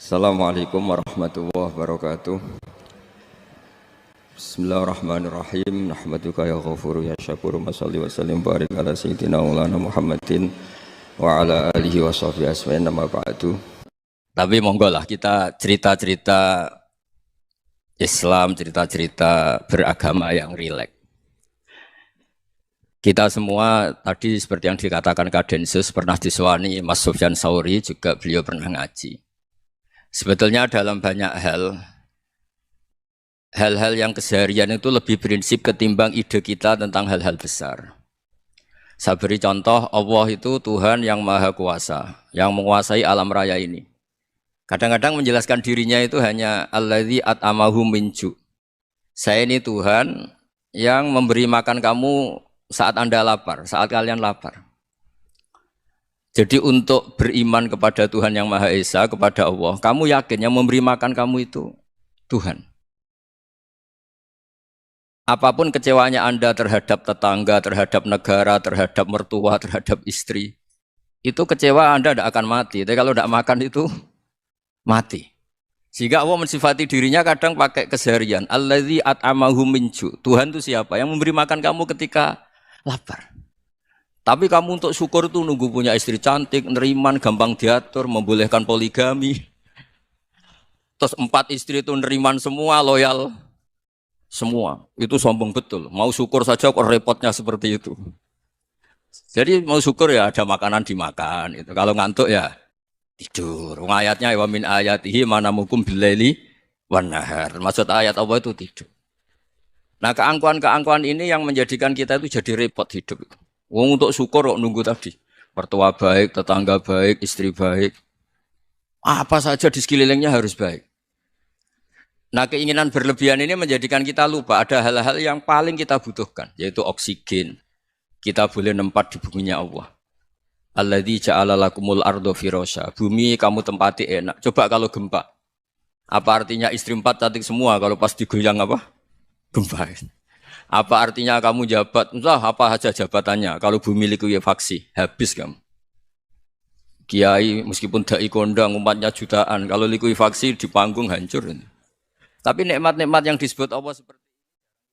Assalamualaikum warahmatullahi wabarakatuh. Bismillahirrahmanirrahim. Nahmaduka ya ghafuru ya syakuru. Mashalli wa sallim barik ala sayyidina maulana Muhammadin wa ala alihi wa sahbihi asma'in nama ba'du. Tapi monggo lah kita cerita-cerita Islam, cerita-cerita beragama yang rileks. Kita semua tadi seperti yang dikatakan Kadensus pernah disewani Mas Sufyan Sauri, juga beliau pernah ngaji. Sebetulnya dalam banyak hal-hal yang keseharian itu lebih prinsip ketimbang ide kita tentang hal-hal besar. Saya beri contoh, Allah itu Tuhan yang Maha Kuasa, yang menguasai alam raya ini. Kadang-kadang menjelaskan dirinya itu hanya alladzi at'amahum min ju'. Saya ini Tuhan yang memberi makan kamu saat Anda lapar, saat kalian lapar. Jadi untuk beriman kepada Tuhan yang Maha Esa, kepada Allah, kamu yakin yang memberi makan kamu itu Tuhan. Apapun kecewanya Anda terhadap tetangga, terhadap negara, terhadap mertua, terhadap istri, itu kecewa Anda tidak akan mati. Tapi kalau tidak makan itu mati. Sehingga Allah mensifati dirinya kadang pakai keseharian. Alladzi at'amahum min ju'. Tuhan itu siapa? Yang memberi makan kamu ketika lapar. Tapi kamu untuk syukur itu nunggu punya istri cantik, neriman, gampang diatur, membolehkan poligami. Terus 4 istri itu neriman semua, loyal semua. Itu sombong betul. Mau syukur saja kok repotnya seperti itu. Jadi mau syukur ya ada makanan dimakan. Itu. Kalau ngantuk ya tidur. Ayatnya wa min ayatihi manamukum billaili wan nahar. Maksud ayat Allah itu tidur. Nah keangkuhan-keangkuhan ini yang menjadikan kita itu jadi repot hidup. Wong untuk syukur kok nunggu tadi. Mertua baik, tetangga baik, istri baik. Apa saja di sekelilingnya harus baik. Nah keinginan berlebihan ini menjadikan kita lupa ada hal-hal yang paling kita butuhkan. Yaitu oksigen. Kita boleh nempat di buminya Allah. Alladzi ja'ala lakumul ardo firasya. Bumi kamu tempati enak. Coba kalau gempa. Apa artinya istri 4 cantik semua kalau pas digoyang apa? Gempa. Apa artinya kamu jabat? Entah apa saja jabatannya. Kalau bumi likuifaksi, habis kamu. Kiai meskipun dai kondang umatnya jutaan, kalau likuifaksi di panggung hancur. Tapi nikmat-nikmat yang disebut Allah seperti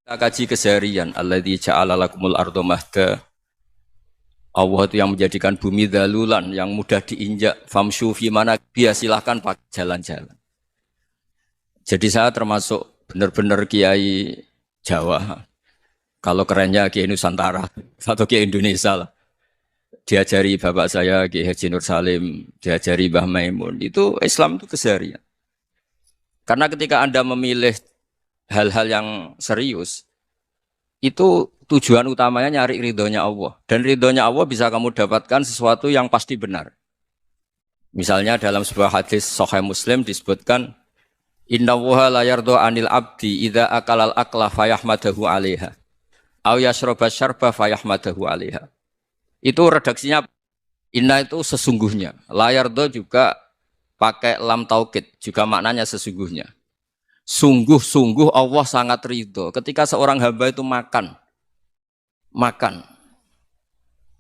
kita kaji keseharian. Alladzi ja'ala lakumul ardo mahda. Allah itu yang menjadikan bumi dalulan, yang mudah diinjak. Famshu fi mana biya, silahkan pakai jalan-jalan. Jadi saya termasuk benar-benar kiai Jawa. Kalau kerennya Kiai Nusantara atau Kiai Indonesia lah. Diajari bapak saya Kiai Haji Nur Salim, diajari Mbah Maimun. Itu Islam itu keseharian. Karena ketika Anda memilih hal-hal yang serius, itu tujuan utamanya nyari ridhonya Allah. Dan ridhonya Allah bisa kamu dapatkan sesuatu yang pasti benar. Misalnya dalam sebuah hadis Sahih Muslim disebutkan, Innallaha la yardha 'anil 'abdi idza akalal akla fayahmadahu 'alaiha. Aw yashraba syarba fayahmadahu 'alaiha. Itu redaksinya inna itu sesungguhnya. Layardo juga pakai lam taukid, juga maknanya sesungguhnya. Sungguh-sungguh Allah sangat ridho ketika seorang hamba itu makan.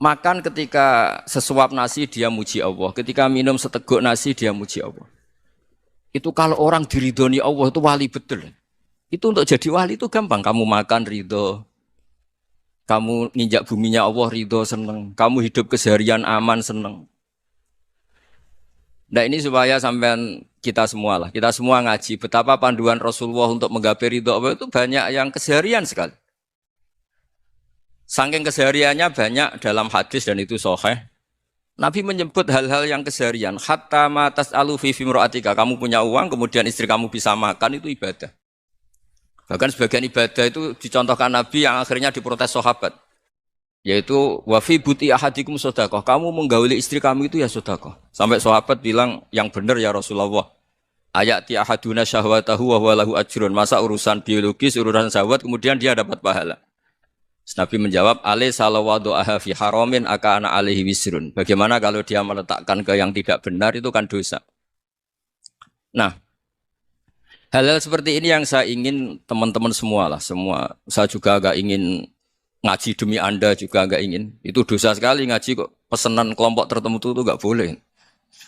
Makan ketika sesuap nasi dia muji Allah, ketika minum seteguk nasi dia muji Allah. Itu kalau orang diridhoni Allah itu wali betul. Itu untuk jadi wali itu gampang, kamu makan ridho. Kamu nginjak buminya Allah ridho seneng. Kamu hidup keseharian aman seneng. Nah ini supaya sampean kita semua lah. Kita semua ngaji betapa panduan Rasulullah untuk menggapai ridho Allah itu banyak yang keseharian sekali. Saking kesehariannya banyak dalam hadis dan itu sahih. Nabi menyebut hal-hal yang keseharian. Hatta ma tas'alu fi imra'atika. Kamu punya uang kemudian istri kamu bisa makan itu ibadah. Bahkan sebagian ibadah itu dicontohkan Nabi yang akhirnya diprotes sahabat. Yaitu wafi buti ahadikum sodakoh. Kamu menggauli istri kamu itu ya sodakoh. Sampai sahabat bilang yang benar ya Rasulullah. Ayati ahaduna syahwatahu wa huwa lahu ajrun. Masa urusan biologis, urusan syahwat kemudian dia dapat pahala. Nabi menjawab, alai salawadu'aha fi haramin akana alaihi wisrun. Bagaimana kalau dia meletakkan ke yang tidak benar itu kan dosa. Nah, hal-hal seperti ini yang saya ingin teman-teman semua lah, semua. Saya juga agak ingin ngaji demi Anda juga agak ingin. Itu dosa sekali ngaji kok pesanan kelompok tertentu itu enggak boleh.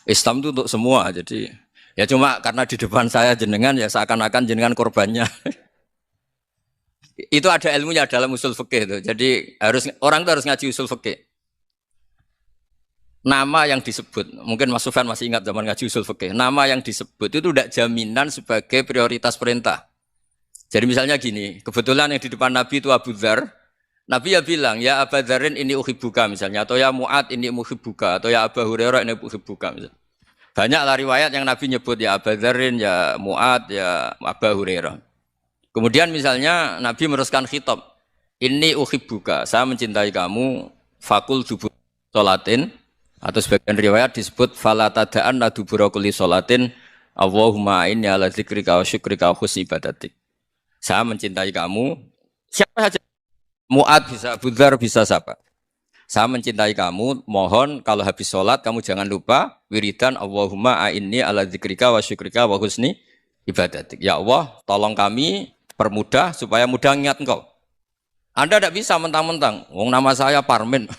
Islam itu untuk semua. Jadi Ya cuma karena di depan saya jenengan ya seakan-akan jenengan korbannya. Itu ada ilmunya dalam usul fikih itu. Jadi orang itu harus ngaji usul fikih. Nama yang disebut, mungkin Mas Sufyan masih ingat zaman ngaji usul fikih. Nama yang disebut itu tidak jaminan sebagai prioritas perintah. Jadi misalnya gini, kebetulan yang di depan Nabi itu Abu Dzar. Nabi ya bilang, ya Abu Dzarin ini uhibbuka misalnya, atau ya Mu'ad ini uhibbuka, atau ya Abu Hurairah ini uhibbuka misalnya. Banyaklah riwayat yang Nabi nyebut ya Abu Dzarin, ya Mu'ad, ya Abu Hurairah. Kemudian misalnya Nabi meneruskan khitab, ini uhibbuka, saya mencintai kamu, fakul dubur sholatin, atau sebagian riwayat disebut fala tada'anna dubura kulli sholatin, Allahumma inni ala dzikrika wa syukrika wa husni ibadatik. Saya mencintai kamu, siapa saja. Mu'ad bisa, Abu Dzar bisa siapa. Saya mencintai kamu, mohon kalau habis sholat kamu jangan lupa wiridan Allahumma a'inni ala dzikrika wa syukrika wa husni ibadatik. Ya Allah, tolong kami permudah supaya mudah ingat engkau. Anda tidak bisa mentang-mentang, wong nama saya Parmin,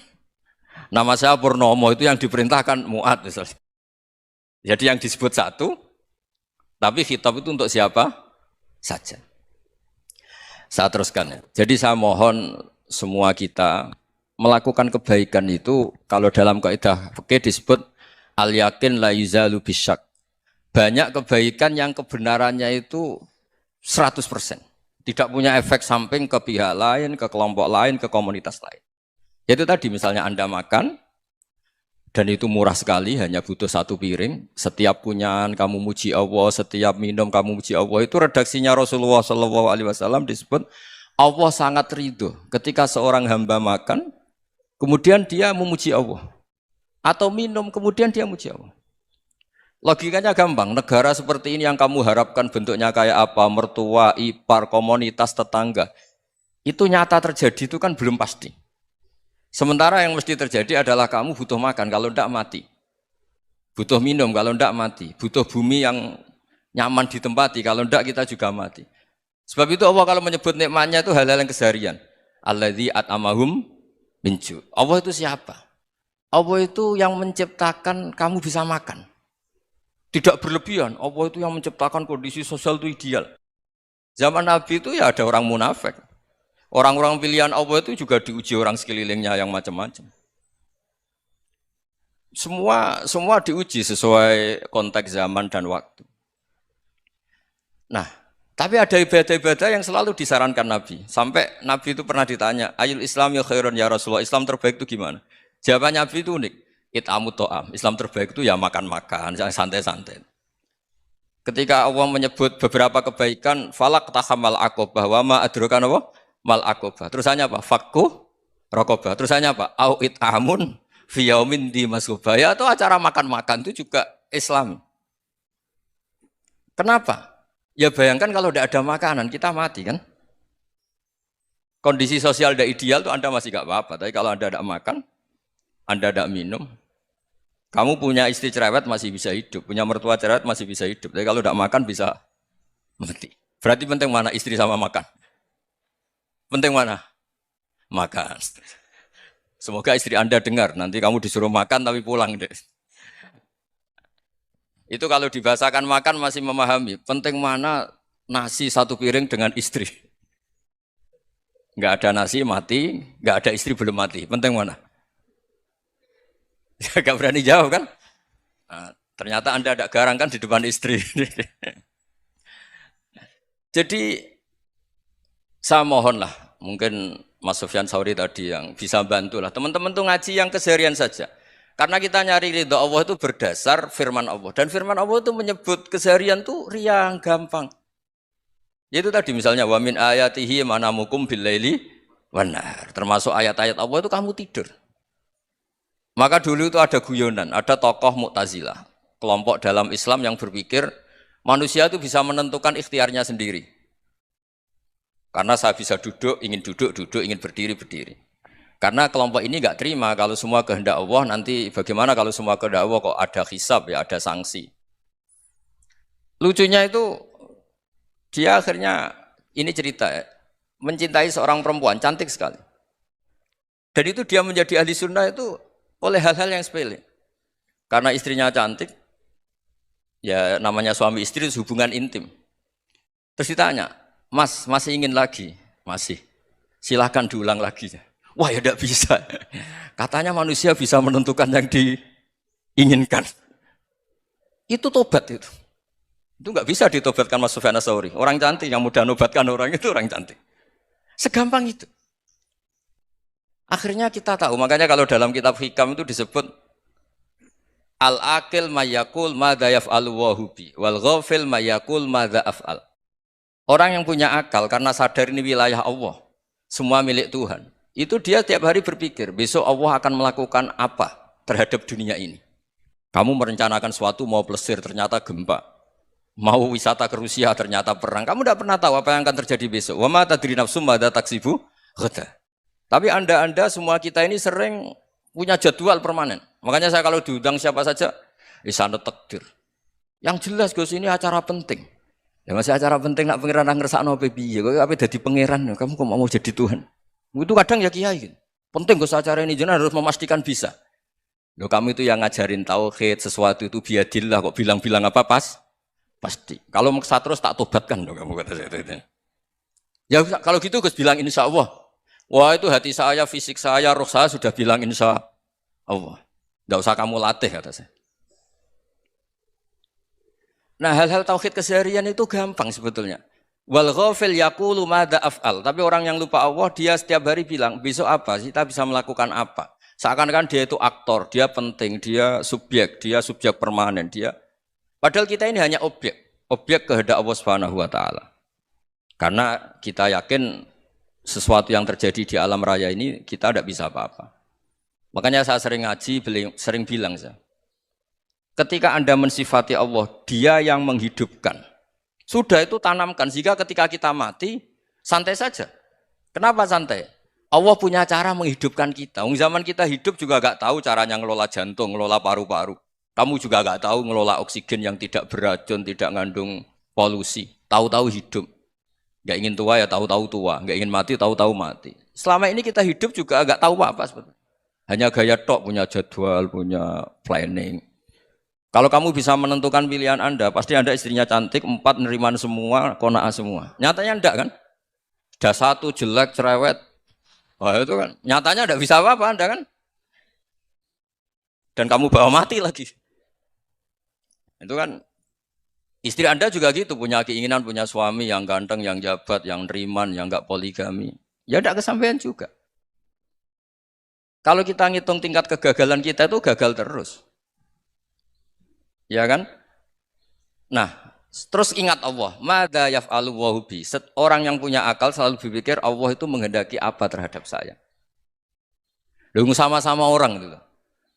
nama saya Purnomo, itu yang diperintahkan Mu'ad misalnya. Jadi yang disebut satu, tapi khitab itu untuk siapa saja. Saya teruskan ya. Jadi saya mohon semua kita melakukan kebaikan itu kalau dalam kaidah fikih disebut al yakin la yuzalu bisyak. Banyak kebaikan yang kebenarannya itu 100%. Tidak punya efek samping ke pihak lain, ke kelompok lain, ke komunitas lain. Yaitu tadi misalnya Anda makan dan itu murah sekali, hanya butuh satu piring. Setiap kunyahan kamu muji Allah, setiap minum kamu muji Allah. Itu redaksinya Rasulullah SAW disebut Allah sangat ridho ketika seorang hamba makan, kemudian dia memuji Allah. Atau minum, kemudian dia muji Allah. Logikanya gampang, negara seperti ini yang kamu harapkan bentuknya kayak apa, mertua, ipar, komunitas, tetangga. Itu nyata terjadi itu kan belum pasti. Sementara yang mesti terjadi adalah kamu butuh makan, kalau tidak mati. Butuh minum, kalau tidak mati. Butuh bumi yang nyaman ditempati, kalau tidak kita juga mati. Sebab itu Allah kalau menyebut nikmatnya itu hal-hal yang keseharian. Alladzi at'amahum min ju'. Allah itu siapa? Allah itu yang menciptakan kamu bisa makan. Tidak berlebihan, Allah itu yang menciptakan kondisi sosial itu ideal. Zaman Nabi itu ya ada orang munafik. Orang-orang pilihan Allah itu juga diuji orang sekelilingnya yang macam-macam. Semua diuji sesuai konteks zaman dan waktu. Nah, tapi ada ibadah-ibadah yang selalu disarankan Nabi. Sampai Nabi itu pernah ditanya, Ayul Islam ya khairun ya Rasulullah, Islam terbaik itu gimana? Jawaban Nabi itu unik. It'amu to'am. Islam terbaik itu ya makan-makan, santai-santai. Ketika Allah menyebut beberapa kebaikan, falak tahamal aqobah wa ma adrokan apa? Mal aqobah. Terusannya apa? Fakku raqobah. Terusannya apa? Au it'amun fi yaumin di masubah. Ya itu acara makan-makan itu juga Islam. Kenapa? Ya bayangkan kalau tidak ada makanan, kita mati kan? Kondisi sosial tidak ideal itu Anda masih gak apa-apa. Tapi kalau Anda tidak makan, Anda tidak minum, kamu punya istri cerewet masih bisa hidup, punya mertua cerewet masih bisa hidup. Tapi kalau tidak makan bisa mati. Berarti penting mana istri sama makan? Penting mana? Makan. Semoga istri Anda dengar, nanti kamu disuruh makan tapi pulang deh. Itu kalau dibahasakan makan masih memahami. Penting mana nasi satu piring dengan istri. Enggak ada nasi mati, enggak ada istri belum mati. Penting mana? Enggak berani jawab kan? Nah, ternyata Anda ada garang kan di depan istri. Jadi saya mohonlah, mungkin Mas Sufyan Sauri tadi yang bisa bantulah. Teman-teman tuh ngaji yang keseharian saja. Karena kita nyari ridho Allah itu berdasar firman Allah. Dan firman Allah itu menyebut keseharian tuh riang, gampang. Yaitu tadi misalnya wa min ayatihi manamukum billaili wanar. Termasuk ayat-ayat Allah itu kamu tidur. Maka dulu itu ada guyonan, ada tokoh Mu'tazilah, kelompok dalam Islam yang berpikir manusia itu bisa menentukan ikhtiarnya sendiri. Karena saya bisa duduk, ingin berdiri, berdiri. Karena kelompok ini enggak terima kalau semua kehendak Allah, nanti bagaimana kalau semua kehendak Allah kok ada hisab, ya ada sanksi. Lucunya itu, dia akhirnya, ini cerita ya, mencintai seorang perempuan, cantik sekali. Dan itu dia menjadi ahli sunnah itu oleh hal-hal yang sepele. Karena istrinya cantik, Ya namanya suami istri itu hubungan intim. Terus ditanya, Mas, masih ingin lagi? Masih. Silahkan diulang lagi. Wah ya tidak bisa. Katanya manusia bisa menentukan yang diinginkan. Itu tobat itu. Itu nggak bisa ditobatkan Mas Sufyan Ats-Tsauri. Orang cantik yang mudah nobatkan orang itu orang cantik. Segampang itu. Akhirnya kita tahu, makanya kalau dalam kitab Hikam itu disebut al-akil mayakul madza yaf'alu wa hubi wal ghafil mayakul madza af'al. Orang yang punya akal karena sadar ini wilayah Allah, semua milik Tuhan. Itu dia tiap hari berpikir, besok Allah akan melakukan apa terhadap dunia ini. Kamu merencanakan suatu mau plesir ternyata gempa. Mau wisata ke Rusia ternyata perang. Kamu tidak pernah tahu apa yang akan terjadi besok. Wa ma tadri nafsum madza taksibu ghada. Tapi Anda semua kita ini sering punya jadwal permanen. Makanya saya kalau diundang siapa saja, sana takdir. Yang jelas Gus ini acara penting. Ya masih acara penting nak pangeran ngersakno piye? Kok ape dadi pangeran? Kamu kok mau jadi Tuhan? Itu kadang ya kiai gitu. Penting Gus acara ini jenengan harus memastikan bisa. Loh kamu itu yang ngajarin tauhid, sesuatu itu biadillah kok bilang-bilang apa pasti. Kalau maksa terus tak tobatkan dong kamu kata saya itu. Ya kalau gitu Gus bilang insya Allah. Wah itu hati saya, fisik saya, roh saya sudah bilang insya Allah. Tidak usah kamu latih kata saya. Nah hal-hal tauhid keseharian itu gampang sebetulnya. Wal ghafil yaqulu madza af'al. Tapi orang yang lupa Allah dia setiap hari bilang besok apa? Kita bisa melakukan apa? Seakan-akan dia itu aktor, dia penting, dia subjek permanen, dia. Padahal kita ini hanya objek kehendak Allah Subhanahu wa taala. Karena kita yakin sesuatu yang terjadi di alam raya ini kita tidak bisa apa-apa. Makanya saya sering ngaji, sering bilang saya. Ketika Anda mensifati Allah, Dia yang menghidupkan. Sudah itu tanamkan sehingga ketika kita mati santai saja. Kenapa santai? Allah punya cara menghidupkan kita. Zaman kita hidup juga gak tahu caranya ngelola jantung, ngelola paru-paru. Kamu juga gak tahu ngelola oksigen yang tidak beracun, tidak mengandung polusi. Tahu-tahu hidup. Gak ingin tua ya tahu-tahu tua. Gak ingin mati tahu-tahu mati. Selama ini kita hidup juga gak tahu apa sebetulnya. Hanya gaya tok, punya jadwal, punya planning. Kalau kamu bisa menentukan pilihan Anda, pasti Anda istrinya cantik, 4 neriman semua, kona'ah semua. Nyatanya enggak kan? Ada 1 jelek, cerewet. Wah itu kan, nyatanya enggak bisa apa-apa Anda kan? Dan kamu bawa mati lagi. Itu kan, istri Anda juga gitu, punya keinginan, punya suami yang ganteng, yang jabat, yang neriman, yang enggak poligami. Ya enggak kesampaian juga. Kalau kita ngitung tingkat kegagalan kita itu gagal terus. Ya kan? Nah, terus ingat Allah. Madza yaf'alu wa bi. Orang yang punya akal selalu berpikir Allah itu menghendaki apa terhadap saya. Lalu sama-sama orang itu.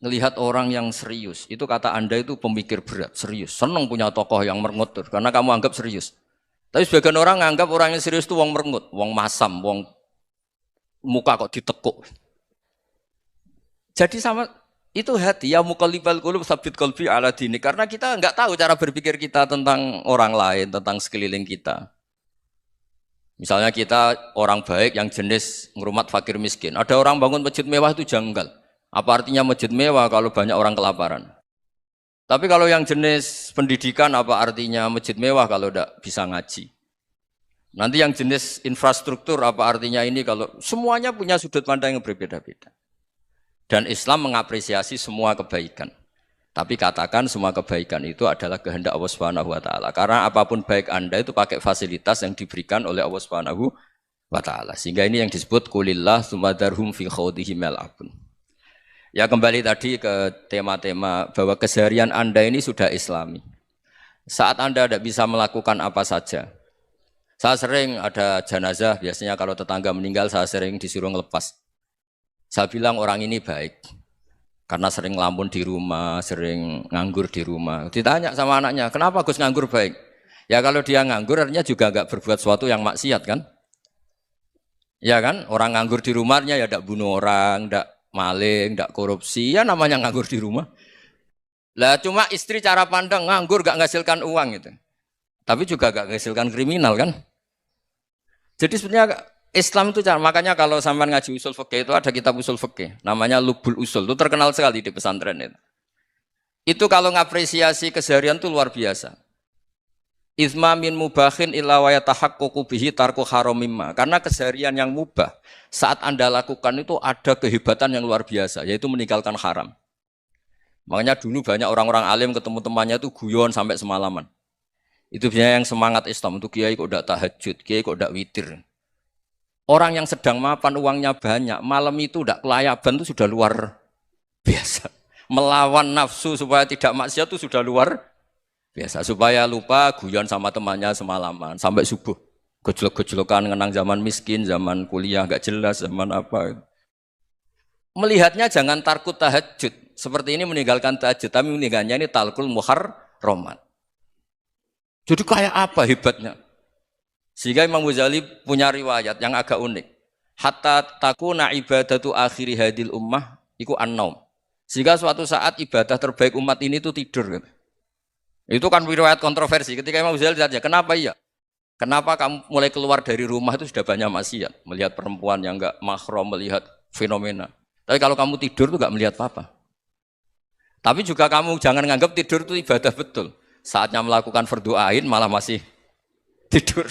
Ngelihat orang yang serius. Itu kata Anda itu pemikir berat, serius. Senang punya tokoh yang merengut karena kamu anggap serius. Tapi sebagian orang anggap orang yang serius itu wong merengut, wong masam, wong muka kok ditekuk. Jadi sama itu hati ya muqallibal qulub tsabbit qalbi ala dini karena kita enggak tahu cara berpikir kita tentang orang lain, tentang sekeliling kita. Misalnya kita orang baik yang jenis ngrumat fakir miskin. Ada orang bangun masjid mewah itu janggal. Apa artinya masjid mewah kalau banyak orang kelaparan? Tapi kalau yang jenis pendidikan apa artinya masjid mewah kalau enggak bisa ngaji? Nanti yang jenis infrastruktur apa artinya ini kalau semuanya punya sudut pandang yang berbeda-beda. Dan Islam mengapresiasi semua kebaikan. Tapi katakan semua kebaikan itu adalah kehendak Allah Subhanahu wa taala. Karena apapun baik Anda itu pakai fasilitas yang diberikan oleh Allah Subhanahu wa taala. Sehingga ini yang disebut qulillah tsumadarhum fi khawdihim yal'abun. Ya kembali tadi ke tema-tema bahwa keseharian Anda ini sudah Islami. Saat Anda tidak bisa melakukan apa saja. Saya sering ada jenazah, biasanya kalau tetangga meninggal saya sering disuruh ngelepas. Saya bilang orang ini baik karena sering ngelamun di rumah, sering nganggur di rumah. Ditanya sama anaknya, kenapa Gus nganggur baik? Ya kalau dia nganggur artinya juga enggak berbuat sesuatu yang maksiat kan? Ya kan? Orang nganggur di rumahnya ya enggak bunuh orang, enggak maling, enggak korupsi, ya namanya nganggur di rumah. Lah cuma istri cara pandang nganggur enggak menghasilkan uang gitu. Tapi juga enggak menghasilkan kriminal kan? Jadi sebenarnya Islam itu makanya kalau sampai ngaji usul fikih itu ada kitab usul fikih namanya Lubul Usul itu terkenal sekali di pesantren itu. Itu kalau ngapresiasi keseharian itu luar biasa. Izma min mubahin illa wa yatahaqqaqu bihi tarku haramimma. Karena keseharian yang mubah saat Anda lakukan itu ada kehebatan yang luar biasa, yaitu meninggalkan haram. Makanya dulu banyak orang-orang alim ketemu temannya itu guyon sampai semalaman. Itu biasanya yang semangat Islam, itu kiai kok ndak tahajud, kiai kok ndak witir. Orang yang sedang mapan uangnya banyak, malam itu ndak kelayaban itu sudah luar biasa. Melawan nafsu supaya tidak maksiat itu sudah luar biasa, supaya lupa guyon sama temannya semalaman sampai subuh. Gejolok-gejolokan ngenang zaman miskin, zaman kuliah gak jelas, zaman apa. Melihatnya jangan tarkut tahajud. Seperti ini meninggalkan tahajud, tapi meninggalnya ini talkul muharramat. Jadi kayak apa hebatnya? Sehingga Imam Ghazali punya riwayat yang agak unik. Hatta takuna ibadatu akhiri hadil ummah iku an-naum. Sehingga suatu saat ibadah terbaik umat ini itu tidur. Itu kan riwayat kontroversi. Ketika Imam Ghazali ditanya, kenapa iya? Kenapa kamu mulai keluar dari rumah itu sudah banyak maksiat? Melihat perempuan yang enggak mahram, melihat fenomena. Tapi kalau kamu tidur itu enggak melihat apa-apa. Tapi juga kamu jangan nganggap tidur itu ibadah betul. Saatnya melakukan fardhu ain malah masih tidur.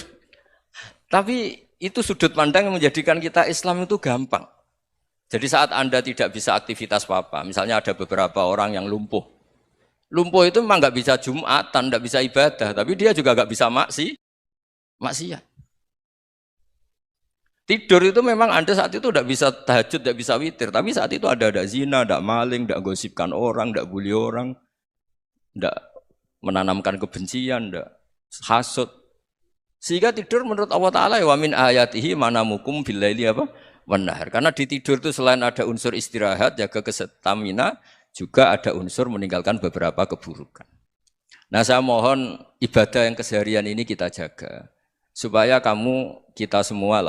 Tapi itu sudut pandang yang menjadikan kita Islam itu gampang. Jadi saat Anda tidak bisa aktivitas apa-apa, misalnya ada beberapa orang yang lumpuh. Lumpuh itu memang nggak bisa Jumatan, nggak bisa ibadah, tapi dia juga nggak bisa maksiat. Tidur itu memang Anda saat itu nggak bisa tahajud, nggak bisa witir, tapi saat itu ada zina, ada maling, nggak gosipkan orang, nggak bully orang, nggak menanamkan kebencian, nggak hasud. Sehingga tidur menurut Allah Taala wa min ayatihi manamukum billaili apa? Wan-nahar. Karena di tidur itu selain ada unsur istirahat, jaga kestamina, juga ada unsur meninggalkan beberapa keburukan. Nah, saya mohon ibadah yang keseharian ini kita jaga. Supaya kita semua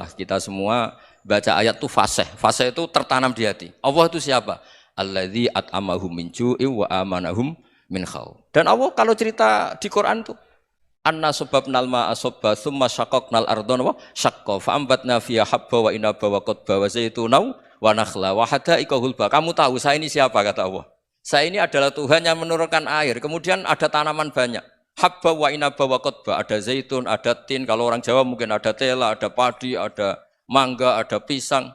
baca ayat itu fasih. Fasih itu tertanam di hati. Allah itu siapa? Alladzi at'amahum min ju'i wa amanahum min khauf. Dan Allah kalau cerita di Quran itu anna sababnal ma'a sabba tsumma syaqqaqnal ardha wa syaqqa fa ambatna fiha habba wa inaba wa qadba wa zaituna wa nakhla wa hada'iqa hulba. Kamu tahu saya ini siapa kata Allah? Saya ini adalah Tuhan yang menurunkan air, kemudian ada tanaman banyak. Habba wa inaba wa qadba, ada zaitun, ada tin, kalau orang Jawa mungkin ada tela, ada padi, ada mangga, ada pisang.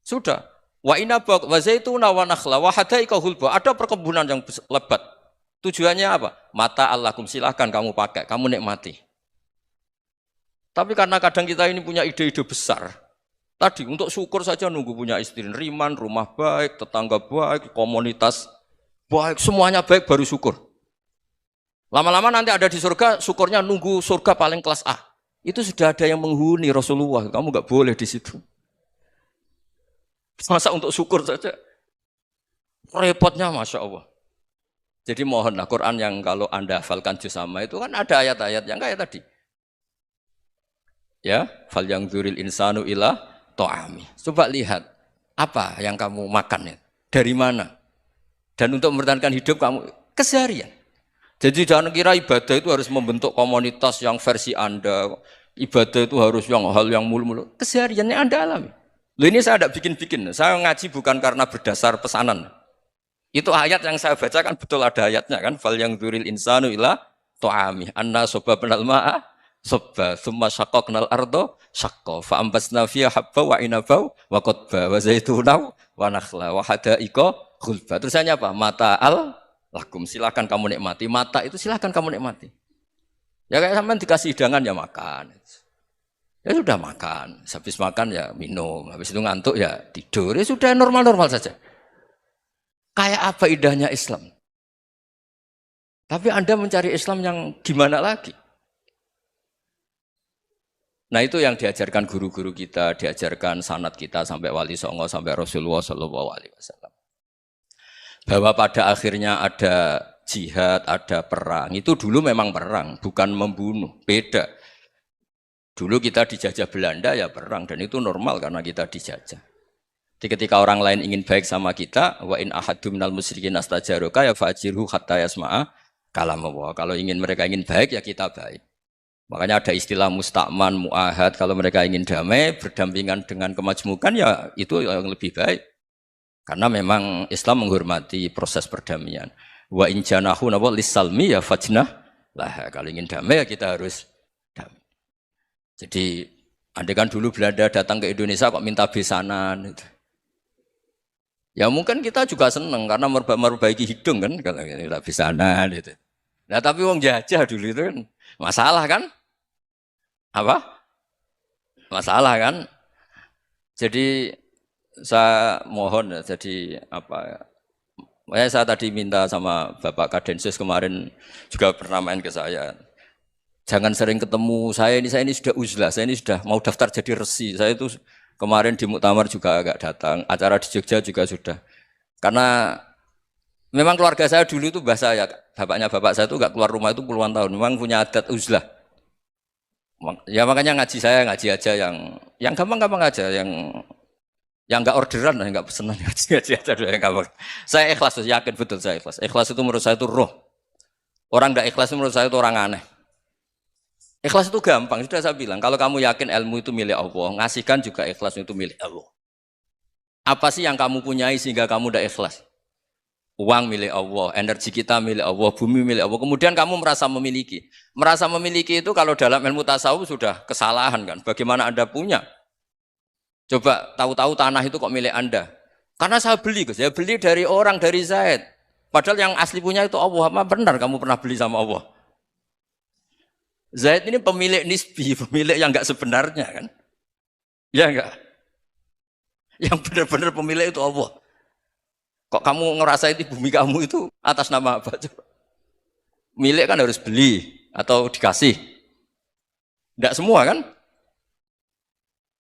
Sudah. Wa inaba wa zaituna wa nakhla wa hada'iqa hulba, ada perkebunan yang lebat. Tujuannya apa? Mata Allahkum, silahkan kamu pakai, kamu nikmati. Tapi karena kadang kita ini punya ide-ide besar. Tadi untuk syukur saja nunggu punya istri riman, rumah baik, tetangga baik, komunitas baik, semuanya baik baru syukur. Lama-lama nanti ada di surga, syukurnya nunggu surga paling kelas A. Itu sudah ada yang menghuni Rasulullah, kamu nggak boleh di situ. Masa untuk syukur saja? Repotnya Masya Allah. Jadi mohonlah Quran yang kalau Anda hafalkan juz sama itu kan ada ayat-ayat yang kayak tadi. Ya, fal yang dzuril insanu ila ta'ami. Coba lihat apa yang kamu makan ya? Dari mana? Dan untuk mempertahankan hidup kamu keseharian. Jadi jangan kira ibadah itu harus membentuk komunitas yang versi Anda. Ibadah itu harus yang hal yang mulu-mulu. Kesehariannya Anda alami. Loh ini saya tidak bikin-bikin. Saya ngaji bukan karena berdasar pesanan. Itu ayat yang saya baca kan betul ada ayatnya kan. Fal yang dzuril insanu ila ta'ami. Anna sababnal ma'a sabba. Tsumma syaqqaqnal ardha syaqqa. Fa ambasna fiha habba wa inaba wa qadba wa zaituna wa nakhla wa hada'iqa khulba. Terusannya apa? Mata'al lakum, silakan kamu nikmati. Mata itu silakan kamu nikmati. Ya kayak sampean dikasih hidangan ya makan. Ya sudah makan. Habis makan ya minum. Habis itu ngantuk ya tidur. Ya sudah normal-normal saja. Kayak apa indahnya Islam. Tapi Anda mencari Islam yang gimana lagi? Nah itu yang diajarkan guru-guru kita, diajarkan sanad kita sampai Wali Songo, sampai Rasulullah SAW. Bahwa pada akhirnya ada jihad, ada perang. Itu dulu memang perang, bukan membunuh. Beda. Dulu kita dijajah Belanda ya perang, dan itu normal karena kita dijajah. Jadi ketika orang lain ingin baik sama kita, wa in ahadum minal musyrikin astajaroka ya fa'jirhu hatta yasma'a kalam Allah. Kalau mereka ingin baik ya kita baik. Makanya ada istilah mustakman, mu'ahad. Kalau mereka ingin damai, berdampingan dengan kemajmukan ya itu yang lebih baik. Karena memang Islam menghormati proses perdamaian. Wa in janahu napa lisalmi ya fajnah lah. Kalau ingin damai ya kita harus damai. Jadi andai kan dulu Belanda datang ke Indonesia kok minta besanan gitu. Ya mungkin kita juga seneng karena memperbaiki hidung kan kalau minta besanan gitu. Nah tapi wong jajah dulu itu kan masalah kan? Apa? Masalah kan? Jadi saya mohon ya, jadi apa? Saya tadi minta sama Bapak Kadensus kemarin juga pernah main ke saya. Jangan sering ketemu saya ini sudah uzlah, saya ini sudah mau daftar jadi resi. Saya itu kemarin di muktamar juga agak datang, acara di Jogja juga sudah. Karena memang keluarga saya dulu itu bahasa ya, bapaknya bapak saya itu nggak keluar rumah itu puluhan tahun. Memang punya adat uzlah. Ya makanya ngaji saya ngaji aja yang gampang-gampang aja, yang nggak orderan, nggak pesenan ngaji aja dulu yang gampang. Saya ikhlas, yakin betul saya ikhlas. Ikhlas itu menurut saya itu roh. Orang nggak ikhlas itu menurut saya itu orang aneh. Ikhlas itu gampang, sudah saya bilang. Kalau kamu yakin ilmu itu milik Allah, ngasihkan juga ikhlas itu milik Allah. Apa sih yang kamu punyai sehingga kamu tidak ikhlas? Uang milik Allah, energi kita milik Allah, bumi milik Allah. Kemudian kamu merasa memiliki. Merasa memiliki itu kalau dalam ilmu tasawuf sudah kesalahan kan. Bagaimana Anda punya? Coba tahu-tahu tanah itu kok milik Anda. Karena saya beli, saya beli dari orang, dari Zaid. Padahal yang asli punya itu Allah. Apa benar kamu pernah beli sama Allah? Zaid ini pemilik nisbi, pemilik yang enggak sebenarnya kan. Ya enggak? Yang benar-benar pemilik itu Allah. Kok kamu ngerasa itu bumi kamu itu atas nama apa? Coba. Milik kan harus beli atau dikasih. Tidak semua kan?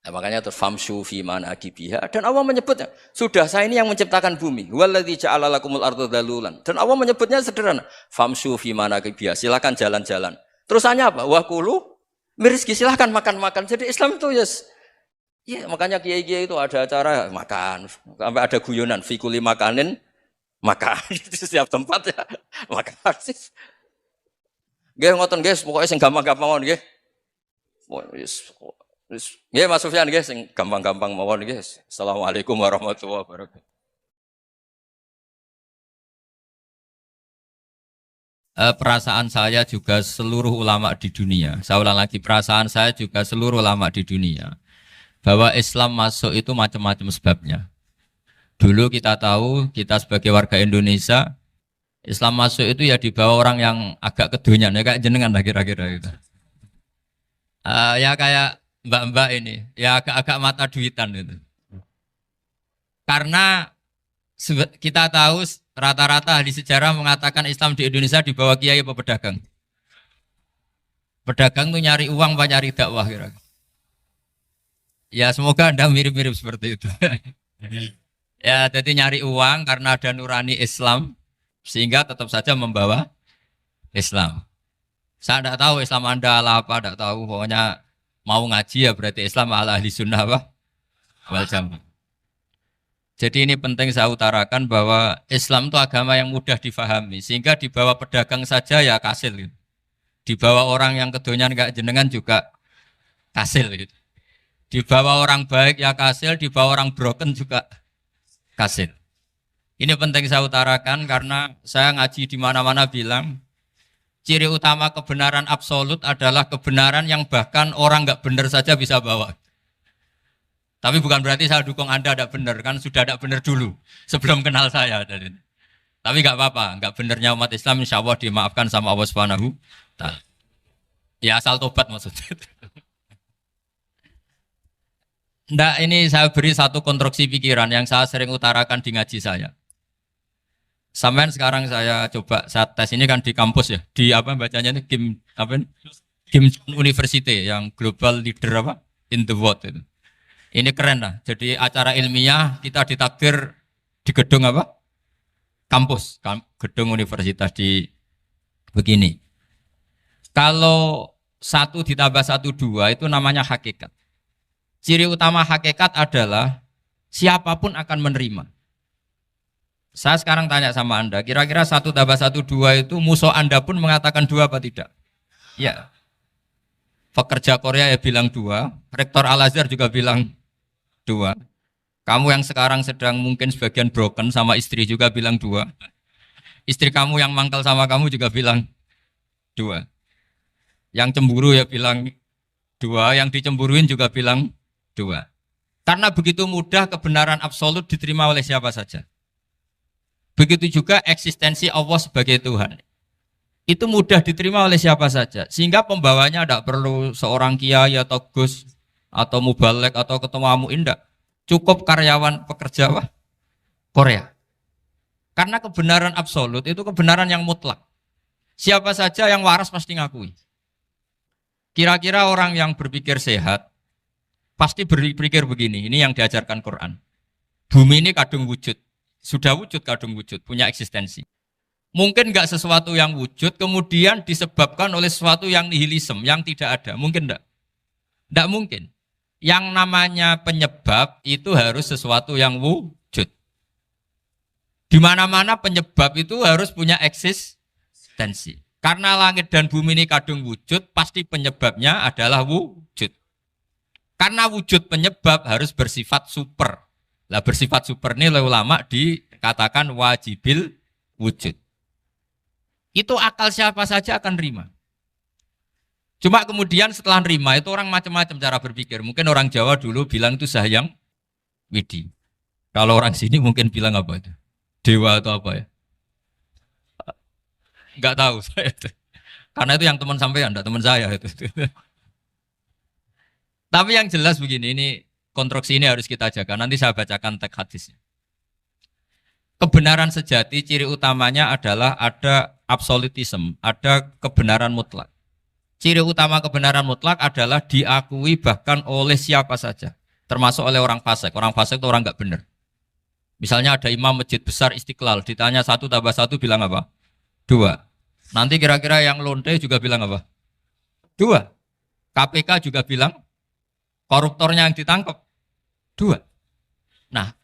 Nah, makanya terus famshu fi manakibiha dan Allah menyebutnya, sudah saya ini yang menciptakan bumi. Waladzi ja'ala lakumul arda dalulan. Dan Allah menyebutnya sederhana, famshu fi manakibiha, silakan jalan-jalan. Terusannya apa? Wa kulu mirizki, silakan makan-makan. Jadi Islam itu yes. Ya, makanya kiai-kiai itu ada acara makan, sampai ada guyonan fikuli makanin makan di setiap tempat ya makan. Nggih ngoten guys, pokoknya sing gampang-gampang mawon nggih. Nggih Mas Sufyan nggih sing gampang-gampang mawon nggih. Assalamualaikum warahmatullahi wabarakatuh. Perasaan saya juga seluruh ulama di dunia. Saya ulang lagi, perasaan saya juga seluruh ulama di dunia. Bahwa Islam masuk itu macam-macam sebabnya. Dulu kita tahu, kita sebagai warga Indonesia, Islam masuk itu ya dibawa orang yang agak kedonyan, ya kayak jenengan lah kira-kira gitu. Ya kayak mbak-mbak ini, ya agak-agak mata duitan gitu. Karena kita tahu rata-rata ahli sejarah mengatakan Islam di Indonesia dibawa kiai apa pedagang. Pedagang tuh nyari uang apa nyari dakwah kira-kira. Ya semoga Anda mirip-mirip seperti itu. Ya jadi nyari uang karena ada nurani Islam sehingga tetap saja membawa Islam. Saya tidak tahu Islam Anda ala apa, tidak tahu. Pokoknya mau ngaji ya berarti Islam ala ahli sunnah apa? Wal jamaah. Jadi ini penting saya utarakan bahwa Islam itu agama yang mudah difahami sehingga dibawa pedagang saja ya kasil gitu. Dibawa orang yang kedonyan enggak jenengan juga kasil gitu. Dibawa orang baik ya kasil, dibawa orang broken juga kasil. Ini penting saya utarakan karena saya ngaji di mana-mana bilang ciri utama kebenaran absolut adalah kebenaran yang bahkan orang nggak benar saja bisa bawa. Tapi bukan berarti saya dukung Anda tidak benar, kan sudah tidak benar dulu sebelum kenal saya. Tapi nggak apa-apa, nggak benarnya umat Islam insya Allah dimaafkan sama Allah Subhanahu wa Ta'ala. Ya asal tobat maksudnya. Nggak, ini saya beri satu konstruksi pikiran yang saya sering utarakan di ngaji saya. Sampai sekarang saya coba, saya tes ini kan di kampus ya, di apa bacanya ini Kim University yang global leader apa in the world itu. Ini keren lah. Jadi acara ilmiah kita ditakdir di gedung apa? Kampus, gedung universitas di begini. Kalau 1 ditambah 1 2 itu namanya hakikat. Ciri utama hakikat adalah siapapun akan menerima. Saya sekarang tanya sama Anda, kira-kira 1 tambah 1 2 itu musuh Anda pun mengatakan 2 apa tidak? Ya. Pekerja Korea ya bilang 2, Rektor Al-Azhar juga bilang 2. Kamu yang sekarang sedang mungkin sebagian broken sama istri juga bilang 2. Istri kamu yang mangkal sama kamu juga bilang dua. Yang cemburu ya bilang dua, yang dicemburuin juga bilang dua. Karena begitu mudah kebenaran absolut diterima oleh siapa saja. Begitu juga eksistensi Allah sebagai Tuhan. Itu mudah diterima oleh siapa saja. Sehingga pembawanya tidak perlu seorang kiai atau gus atau mubalek atau ketua muin, tidak. Cukup karyawan pekerja Korea. Karena kebenaran absolut itu kebenaran yang mutlak. Siapa saja yang waras pasti ngakui. Kira-kira orang yang berpikir sehat pasti berpikir begini, ini yang diajarkan Quran. Bumi ini kadung wujud. Sudah wujud kadung wujud, punya eksistensi. Mungkin enggak sesuatu yang wujud kemudian disebabkan oleh sesuatu yang nihilisme, yang tidak ada. Mungkin enggak? Enggak mungkin. Yang namanya penyebab itu harus sesuatu yang wujud. Di mana-mana penyebab itu harus punya eksistensi. Karena langit dan bumi ini kadung wujud, pasti penyebabnya adalah wujud. Karena wujud penyebab harus bersifat super. Lah bersifat super ini oleh ulama dikatakan wajibil wujud. Itu akal siapa saja akan nerima. Cuma kemudian setelah nerima itu orang macam-macam cara berpikir. Mungkin orang Jawa dulu bilang itu Sahyang Widi. Kalau orang sini mungkin bilang apa itu? Dewa atau apa ya? Enggak tahu saya itu. Karena itu yang teman sampean, enggak teman saya itu. Tapi yang jelas begini, ini konstruksi ini harus kita jaga. Nanti saya bacakan teks hadisnya. Kebenaran sejati ciri utamanya adalah ada absolutisme, ada kebenaran mutlak. Ciri utama kebenaran mutlak adalah diakui bahkan oleh siapa saja, termasuk oleh orang fasik. Orang fasik itu orang nggak benar. Misalnya ada imam masjid besar Istiqlal, ditanya 1 tambah 1 bilang apa? 2. Nanti kira-kira yang lonte juga bilang apa? 2. KPK juga bilang koruptornya yang ditangkap 2. Nah,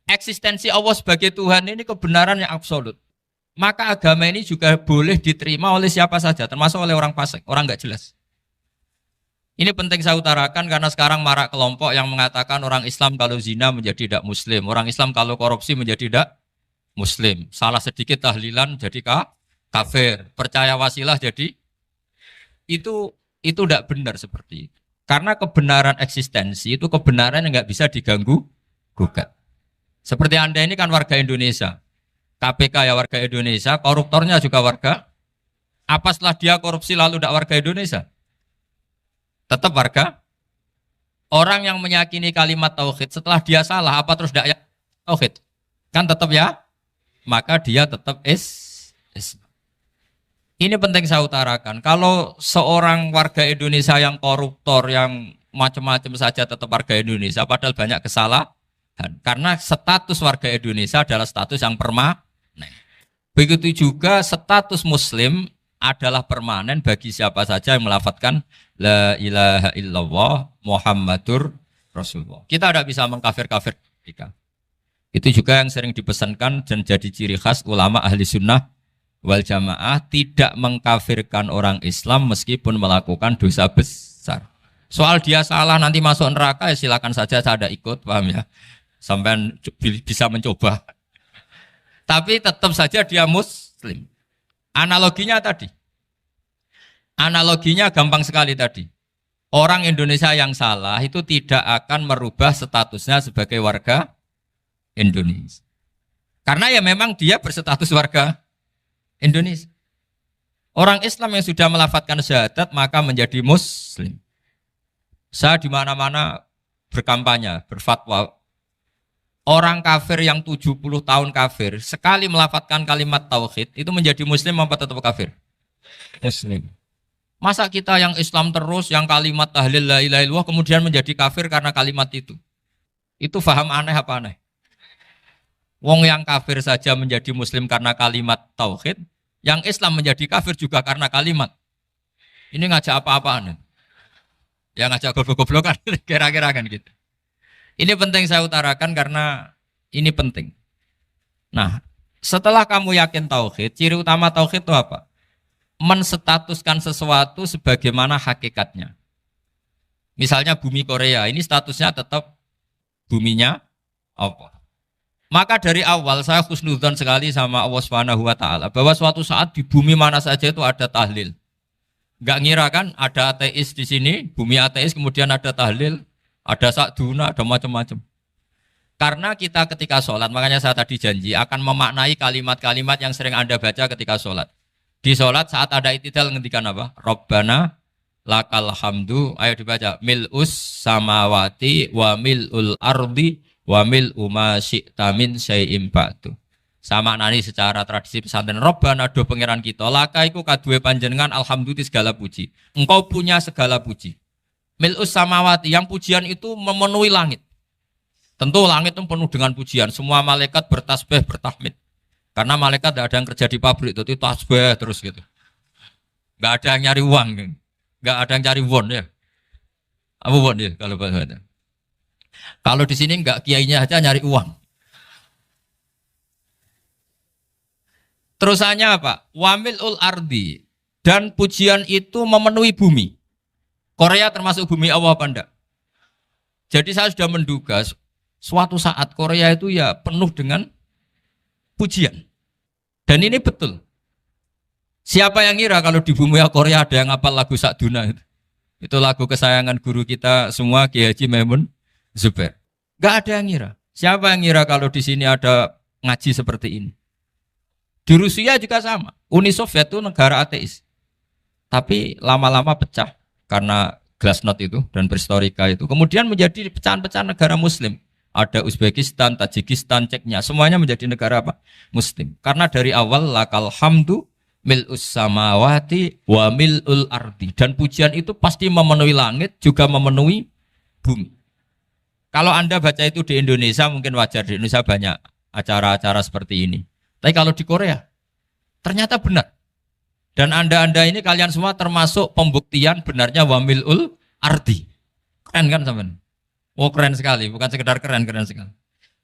eksistensi Allah sebagai Tuhan ini kebenaran yang absolut. Maka agama ini juga boleh diterima oleh siapa saja, termasuk oleh orang fasik, orang nggak jelas. Ini penting saya utarakan karena sekarang marak kelompok yang mengatakan orang Islam kalau zina menjadi tidak muslim, orang Islam kalau korupsi menjadi tidak muslim. Salah sedikit tahlilan jadi kafir, percaya wasilah jadi itu tidak benar seperti itu. Karena kebenaran eksistensi itu kebenaran yang nggak bisa diganggu gugat. Seperti Anda ini kan warga Indonesia. KPK ya warga Indonesia, koruptornya juga warga. Apa setelah dia korupsi lalu tidak warga Indonesia? Tetap warga. Orang yang meyakini kalimat tauhid setelah dia salah, apa terus tidak ya tauhid? Kan tetap ya? Maka dia tetap Islam. Ini penting saya utarakan. Kalau seorang warga Indonesia yang koruptor, yang macam-macam saja tetap warga Indonesia, padahal banyak kesalahan. Karena status warga Indonesia adalah status yang permanen. Begitu juga status Muslim adalah permanen bagi siapa saja yang melafadzkan La ilaha illallah Muhammadur Rasulullah. Kita tidak bisa mengkafir-kafir mereka. Itu juga yang sering dipesankan dan jadi ciri khas ulama ahli sunnah wal jamaah, tidak mengkafirkan orang Islam meskipun melakukan dosa besar. Soal dia salah nanti masuk neraka ya silakan saja, saya ada ikut, paham ya? Sampai bisa mencoba. Tapi tetap saja dia muslim. Analoginya tadi. Analoginya gampang sekali tadi. Orang Indonesia yang salah itu tidak akan merubah statusnya sebagai warga Indonesia. Karena ya memang dia berstatus warga Indonesia. Orang Islam yang sudah melafadzkan syahadat maka menjadi muslim. Saya di mana-mana berkampanye, berfatwa. Orang kafir yang 70 tahun kafir, sekali melafadzkan kalimat tauhid, itu menjadi muslim apa tetap kafir? Muslim. Masa kita yang Islam terus, yang kalimat tahlil la ilaha illallah, kemudian menjadi kafir karena kalimat itu? Itu faham aneh apa aneh? Wong yang kafir saja menjadi muslim karena kalimat tauhid, yang Islam menjadi kafir juga karena kalimat. Ini ngajak apa-apaan? Ya ngajak goblok-goblokan, kira-kira kan gitu. Ini penting saya utarakan karena ini penting. Nah, setelah kamu yakin tauhid, ciri utama tauhid itu apa? Menstatuskan sesuatu sebagaimana hakikatnya. Misalnya bumi Korea, ini statusnya tetap buminya apa? Maka dari awal saya husnudzon sekali sama Allah Subhanahu wa taala bahwa suatu saat di bumi mana saja itu ada tahlil. Enggak ngira kan ada ateis di sini, bumi ateis kemudian ada tahlil, ada sakduna, ada macam-macam. Karena kita ketika sholat, makanya saya tadi janji akan memaknai kalimat-kalimat yang sering Anda baca ketika sholat. Di sholat saat ada itidal ngendikan apa? Rabbana lakal hamdu, ayo dibaca. Mil'us samawati wa mil'ul ardi wa mil'u ma syi'ta min syai'im ba'du. Sama nani secara tradisi pesantren Rabbana do pangeran kita, laka iku kaduwe panjenengan alhamdulillah segala puji. Engkau punya segala puji. Mil'us samawati, yang pujian itu memenuhi langit. Tentu langit itu penuh dengan pujian. Semua malaikat bertasbih, bertahmid. Karena malaikat tidak ada yang kerja di pabrik, itu tasbih terus gitu. Nggak ada yang nyari uang, nggak ada yang cari won ya. Apa won ya kalau bahasa? Kalau di sini nggak kiainya aja nyari uang. Terusannya apa? Wamilul ardi, dan pujian itu memenuhi bumi. Korea termasuk bumi Allah apa enggak? Jadi saya sudah menduga suatu saat Korea itu ya penuh dengan pujian. Dan ini betul. Siapa yang ngira kalau di bumi Korea ada yang hafal lagu Sakduna itu? Itu lagu kesayangan guru kita semua, Kiai Haji Maimun Zubair. Gak ada yang ngira. Siapa yang ngira kalau di sini ada ngaji seperti ini? Di Rusia juga sama. Uni Soviet itu negara ateis. Tapi lama-lama pecah karena glasnost itu dan perestroika itu. Kemudian menjadi pecahan-pecahan negara muslim. Ada Uzbekistan, Tajikistan, Ceknya, semuanya menjadi negara apa? Muslim. Karena dari awal lakal hamdu mil'us samawati wa mil'ul ardi. Dan pujian itu pasti memenuhi langit, juga memenuhi bumi. Kalau Anda baca itu di Indonesia, mungkin wajar. Di Indonesia banyak acara-acara seperti ini. Tapi kalau di Korea, ternyata benar. Dan Anda ini kalian semua termasuk pembuktian benarnya wa mil'ul ardi. Keren kan teman? Oh keren sekali, bukan sekedar keren sekali.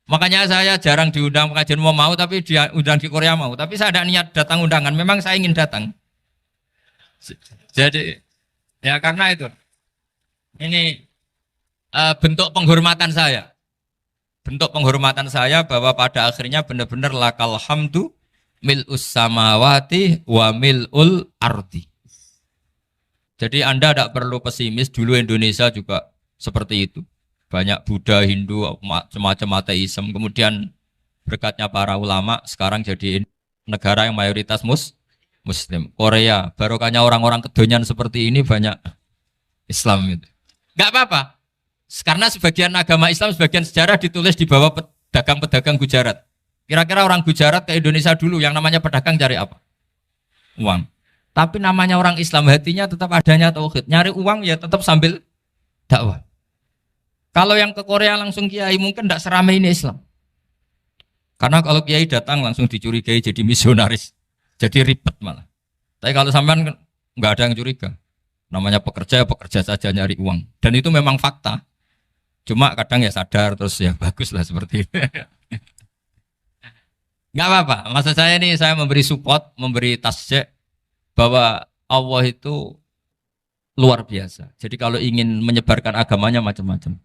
Makanya saya jarang diundang pengajian mau, tapi diundang di Korea mau. Tapi saya ada niat datang undangan, memang saya ingin datang. Jadi, ya karena itu. Ini bentuk penghormatan saya. Bentuk penghormatan saya bahwa pada akhirnya benar-benar lakal hamdu mil'us samawati wa mil'ul ardi. Jadi Anda tidak perlu pesimis, dulu Indonesia juga seperti itu. Banyak Buddha, Hindu, semacam ateisme. Kemudian berkatnya para ulama sekarang jadi negara yang mayoritas Muslim. Korea, barokahnya orang-orang kedonyan seperti ini banyak Islam itu. Enggak apa-apa. Karena sebagian agama Islam, sebagian sejarah ditulis di bawah pedagang-pedagang Gujarat. Kira-kira orang Gujarat ke Indonesia dulu yang namanya pedagang cari apa? Uang. Tapi namanya orang Islam, hatinya tetap adanya tauhid. Nyari uang ya tetap sambil dakwah. Kalau yang ke Korea langsung kiai mungkin tidak seramai ini Islam. Karena kalau kiai datang langsung dicurigai jadi misionaris. Jadi ribet malah. Tapi kalau sampean nggak ada yang curiga. Namanya pekerja, pekerja saja nyari uang. Dan itu memang fakta. Cuma kadang ya sadar terus ya bagus lah seperti itu. Nggak apa-apa. Maksud saya ini saya memberi support, memberi tasjek bahwa Allah itu luar biasa. Jadi kalau ingin menyebarkan agamanya macam-macam.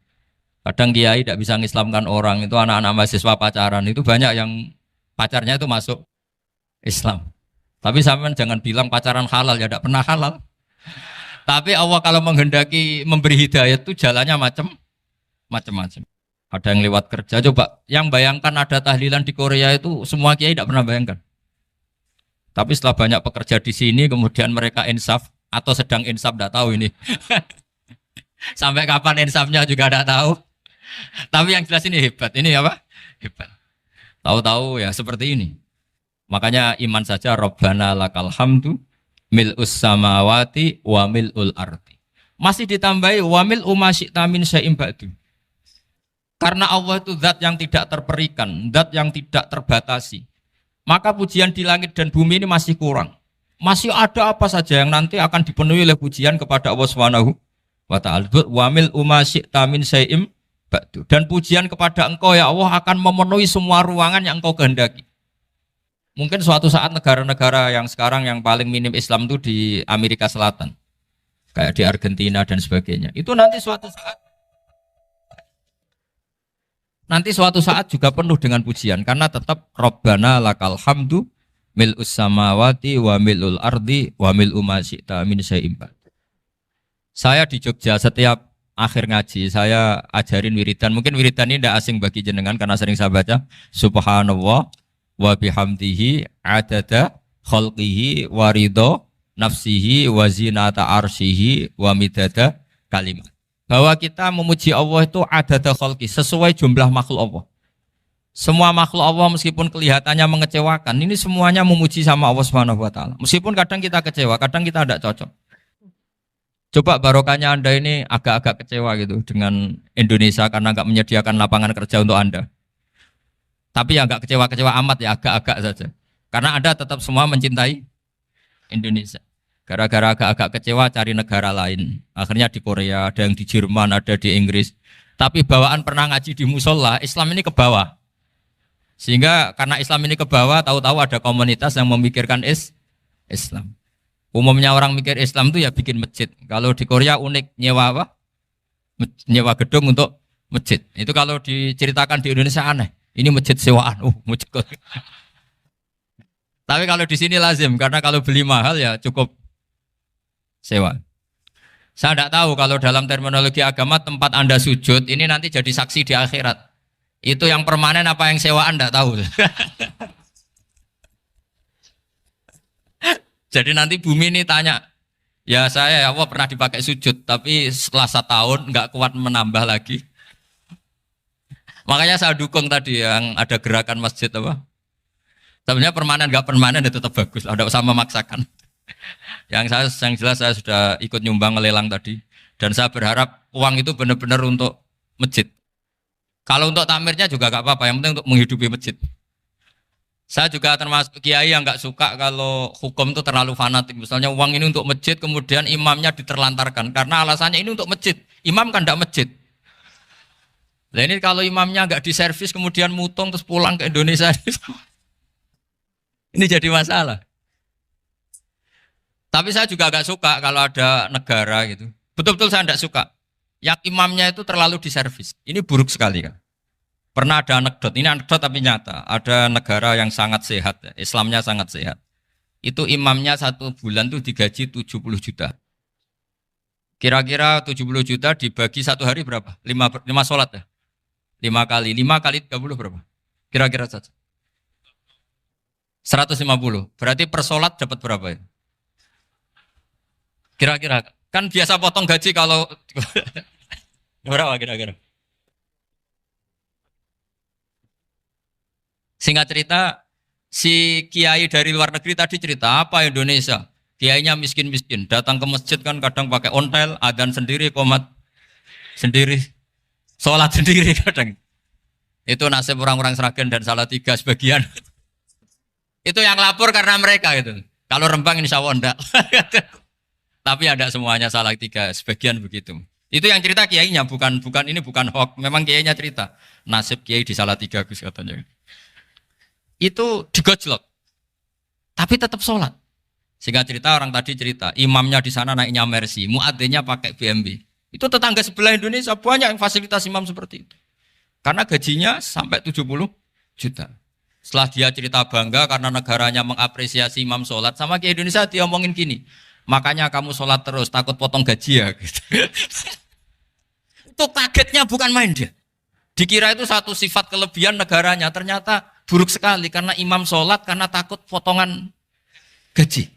Kadang kiai tidak bisa mengislamkan orang, itu anak-anak mahasiswa pacaran, itu banyak yang pacarnya itu masuk Islam. Tapi sampean jangan bilang pacaran halal, ya tidak pernah halal. Tapi Allah kalau menghendaki memberi hidayah itu jalannya macam-macam. Ada yang lewat kerja, coba yang bayangkan ada tahlilan di Korea itu semua kiai tidak pernah bayangkan. Tapi setelah banyak pekerja di sini, kemudian mereka insaf atau sedang insaf, tidak tahu ini. Sampai kapan insafnya juga tidak tahu. Tapi yang jelas ini hebat. Ini apa? Hebat. Tahu-tahu ya seperti ini. Makanya iman saja Rabbana lakal hamdu mil'us samawati wa mil'ul ardi. Masih ditambahi wa mil'u ma syi'ta min syai'im ba'du. Karena Allah itu zat yang tidak terperikan, zat yang tidak terbatasi. Maka pujian di langit dan bumi ini masih kurang. Masih ada apa saja yang nanti akan dipenuhi oleh pujian kepada Allah Subhanahu wa ta'ala. Wa mil'u ma syi'ta min syai'im ba'du. Dan pujian kepada Engkau ya Allah akan memenuhi semua ruangan yang Engkau kehendaki. Mungkin suatu saat negara-negara yang sekarang yang paling minim Islam itu di Amerika Selatan. Kayak di Argentina dan sebagainya. Itu nanti suatu saat nanti suatu saat juga penuh dengan pujian karena tetap Rabbana lakal hamdu mil'us samawati wa mil'ul ardi wa mil'u ma syi'ta min syai'in ba'd. Saya di Jogja setiap akhir ngaji saya ajarin wiridan. Mungkin wiridan ini tidak asing bagi jenengan karena sering saya baca subhanallah wa bihamdihi adada khalqihi wa ridha nafsihi wa zinata arsyihi wa midada kalimat. Bahwa kita memuji Allah itu adada khalqi sesuai jumlah makhluk Allah. Semua makhluk Allah meskipun kelihatannya mengecewakan, ini semuanya memuji sama Allah Subhanahu wa taala. Meskipun kadang kita kecewa, kadang kita tidak cocok. Coba barokahnya Anda ini agak-agak kecewa gitu dengan Indonesia karena nggak menyediakan lapangan kerja untuk Anda. Tapi ya nggak kecewa-kecewa amat ya, agak-agak saja. Karena Anda tetap semua mencintai Indonesia. Gara-gara agak-agak kecewa cari negara lain. Akhirnya di Korea, ada yang di Jerman, ada di Inggris. Tapi bawaan pernah ngaji di musola, Islam ini ke bawah. Sehingga karena Islam ini ke bawah, tahu-tahu ada komunitas yang memikirkan Islam. Umumnya orang mikir Islam itu ya bikin masjid. Kalau di Korea unik, nyewa apa? Nyewa gedung untuk masjid. Itu kalau diceritakan di Indonesia aneh. Ini masjid sewaan. Masjid. Tapi kalau di sini lazim, karena kalau beli mahal ya cukup sewa. Saya tidak tahu kalau dalam terminologi agama tempat Anda sujud ini nanti jadi saksi di akhirat. Itu yang permanen apa yang sewaan tidak tahu. Jadi nanti bumi ini tanya, ya saya ya Allah pernah dipakai sujud, tapi setelah 1 tahun nggak kuat menambah lagi. Makanya saya dukung tadi yang ada gerakan masjid apa. Sebenarnya permanen nggak permanen itu tetap bagus, tidak usah memaksakan. Yang jelas saya sudah ikut nyumbang lelang tadi, dan saya berharap uang itu benar-benar untuk masjid. Kalau untuk tamirnya juga nggak apa-apa, yang penting untuk menghidupi masjid. Saya juga termasuk kiai yang nggak suka kalau hukum itu terlalu fanatik. Misalnya uang ini untuk masjid, kemudian imamnya diterlantarkan. Karena alasannya ini untuk masjid. Imam kan tidak masjid. Nah ini kalau imamnya nggak diservis, kemudian mutung terus pulang ke Indonesia. Ini jadi masalah. Tapi saya juga nggak suka kalau ada negara gitu. Betul-betul saya tidak suka. Yang imamnya itu terlalu diservis. Ini buruk sekali kan. Pernah ada anekdot, ini anekdot tapi nyata. Ada negara yang sangat sehat, Islamnya sangat sehat. Itu imamnya 1 bulan tuh digaji 70 juta. Kira-kira 70 juta dibagi 1 hari berapa? 5 sholat ya? 5 kali 30 berapa? Kira-kira saja. 150. Berarti per sholat dapat berapa ya? Kira-kira. Kan biasa potong gaji kalau... Berapa kira-kira? Singkat cerita, si kiai dari luar negeri tadi cerita apa Indonesia? Kiainya miskin-miskin, datang ke masjid kan kadang pakai ontel, adzan sendiri, qomat sendiri, sholat sendiri kadang. Itu nasib orang-orang Sragen dan Salatiga sebagian. Itu yang lapor karena mereka itu. Kalau Rembang insya Allah enggak. Tapi ada semuanya Salatiga, sebagian begitu. Itu yang cerita kiainya, bukan ini bukan hoax, memang kiainya cerita. Nasib kiai di Salatiga Gus katanya. Itu digojlok, tapi tetap sholat. Sehingga cerita orang tadi cerita, imamnya di sana naiknya Mercy, muadzinnya pakai BMW. Itu tetangga sebelah Indonesia banyak yang fasilitas imam seperti itu. Karena gajinya sampai 70 juta. Setelah dia cerita bangga karena negaranya mengapresiasi imam sholat, sama ke Indonesia dia omongin gini, makanya kamu sholat terus, takut potong gaji ya. Gitu. Itu kagetnya bukan main dia. Dikira itu satu sifat kelebihan negaranya, ternyata buruk sekali karena imam sholat karena takut potongan gaji.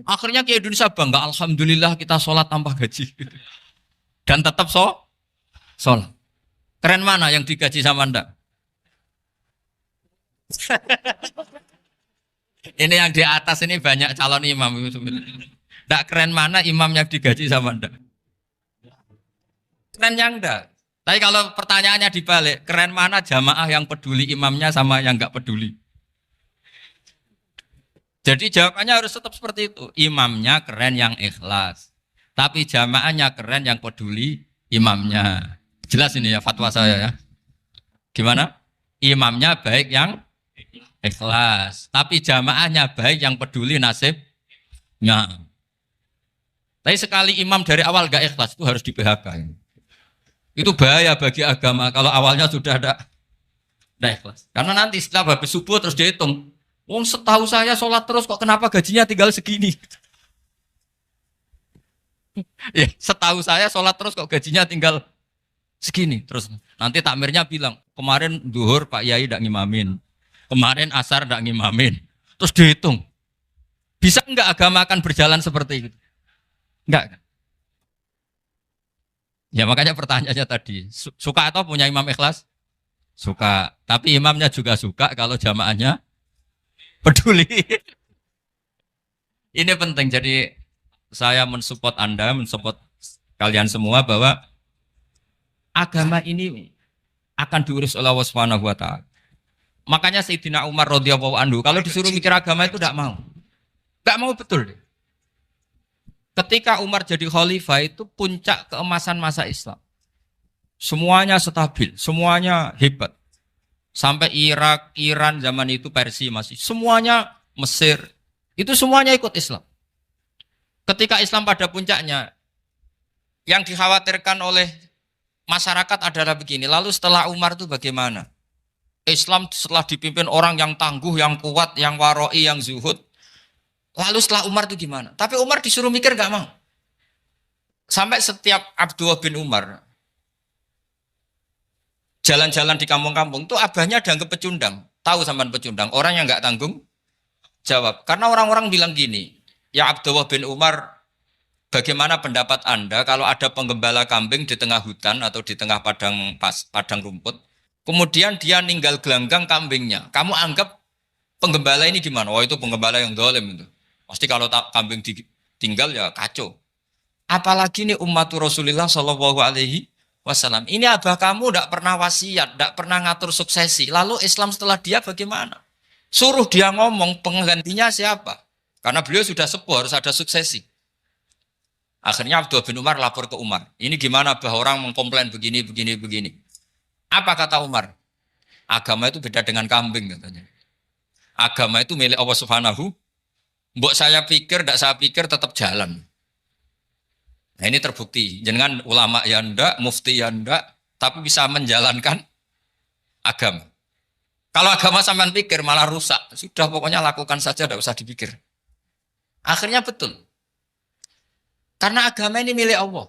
Akhirnya ke Indonesia bangga, alhamdulillah kita sholat tambah gaji. Dan tetap sholat. Keren mana yang digaji sama Anda? Ini yang di atas ini banyak calon imam. Tidak keren mana imam yang digaji sama Anda? Keren yang enggak. Tapi kalau pertanyaannya dibalik, keren mana jamaah yang peduli imamnya sama yang enggak peduli? Jadi jawabannya harus tetap seperti itu. Imamnya keren yang ikhlas. Tapi jamaahnya keren yang peduli imamnya. Jelas ini ya fatwa saya ya. Gimana? Imamnya baik yang ikhlas. Tapi jamaahnya baik yang peduli nasibnya. Tapi sekali imam dari awal enggak ikhlas itu harus di PHK. Itu bahaya bagi agama kalau awalnya sudah ada ikhlas. Karena nanti setelah habis subuh terus dihitung. Wong setahu saya sholat terus kok kenapa gajinya tinggal segini? Ya, setahu saya sholat terus kok gajinya tinggal segini. Terus nanti takmirnya bilang, kemarin duhur Pak Yai tidak ngimamin. Kemarin asar tidak ngimamin. Terus dihitung. Bisa enggak agama akan berjalan seperti itu? Enggak kan? Ya makanya pertanyaannya tadi, suka atau punya imam ikhlas? Suka. Tapi imamnya juga suka kalau jamaahnya peduli. Ini penting. Jadi saya mensupport Anda, mensupport kalian semua bahwa agama ini akan diurus oleh Allah Subhanahu wa taala. Makanya Sayyidina Umar radhiyallahu anhu kalau disuruh mikir agama itu tidak mau. Enggak mau betul. Ketika Umar jadi khalifah itu puncak keemasan masa Islam. Semuanya stabil, semuanya hebat. Sampai Irak, Iran zaman itu Persia masih. Semuanya Mesir. Itu semuanya ikut Islam. Ketika Islam pada puncaknya, yang dikhawatirkan oleh masyarakat adalah begini. Lalu setelah Umar itu bagaimana? Islam setelah dipimpin orang yang tangguh, yang kuat, yang waroi, yang zuhud. Lalu setelah Umar itu gimana? Tapi Umar disuruh mikir gak mau. Sampai setiap Abdullah bin Umar jalan-jalan di kampung-kampung itu abahnya dianggap pecundang. Tahu sampean pecundang? Orang yang gak tanggung jawab. Karena orang-orang bilang gini, ya Abdullah bin Umar, bagaimana pendapat Anda kalau ada penggembala kambing di tengah hutan atau di tengah padang rumput, kemudian dia ninggal gelanggang kambingnya. Kamu anggap penggembala ini gimana? Oh itu penggembala yang dolim itu. Pasti kalau kambing ditinggal ya kacau. Apalagi nih ummatu Rasulullah Shallallahu Alaihi Wasallam. Ini abah kamu tidak pernah wasiat, tidak pernah ngatur suksesi. Lalu Islam setelah dia bagaimana? Suruh dia ngomong penggantinya siapa? Karena beliau sudah sepuh harus ada suksesi. Akhirnya Abdullah bin Umar lapor ke Umar. Ini gimana bah orang mengkomplain begini, begini, begini. Apa kata Umar? Agama itu beda dengan kambing katanya. Agama itu milik Allah Subhanahu. Mbok saya pikir, tidak saya pikir tetap jalan. Nah ini terbukti. Jangan ulama ya ndak, mufti ya ndak, tapi bisa menjalankan agama. Kalau agama sampean pikir malah rusak. Sudah pokoknya lakukan saja, tidak usah dipikir. Akhirnya betul. Karena agama ini milik Allah.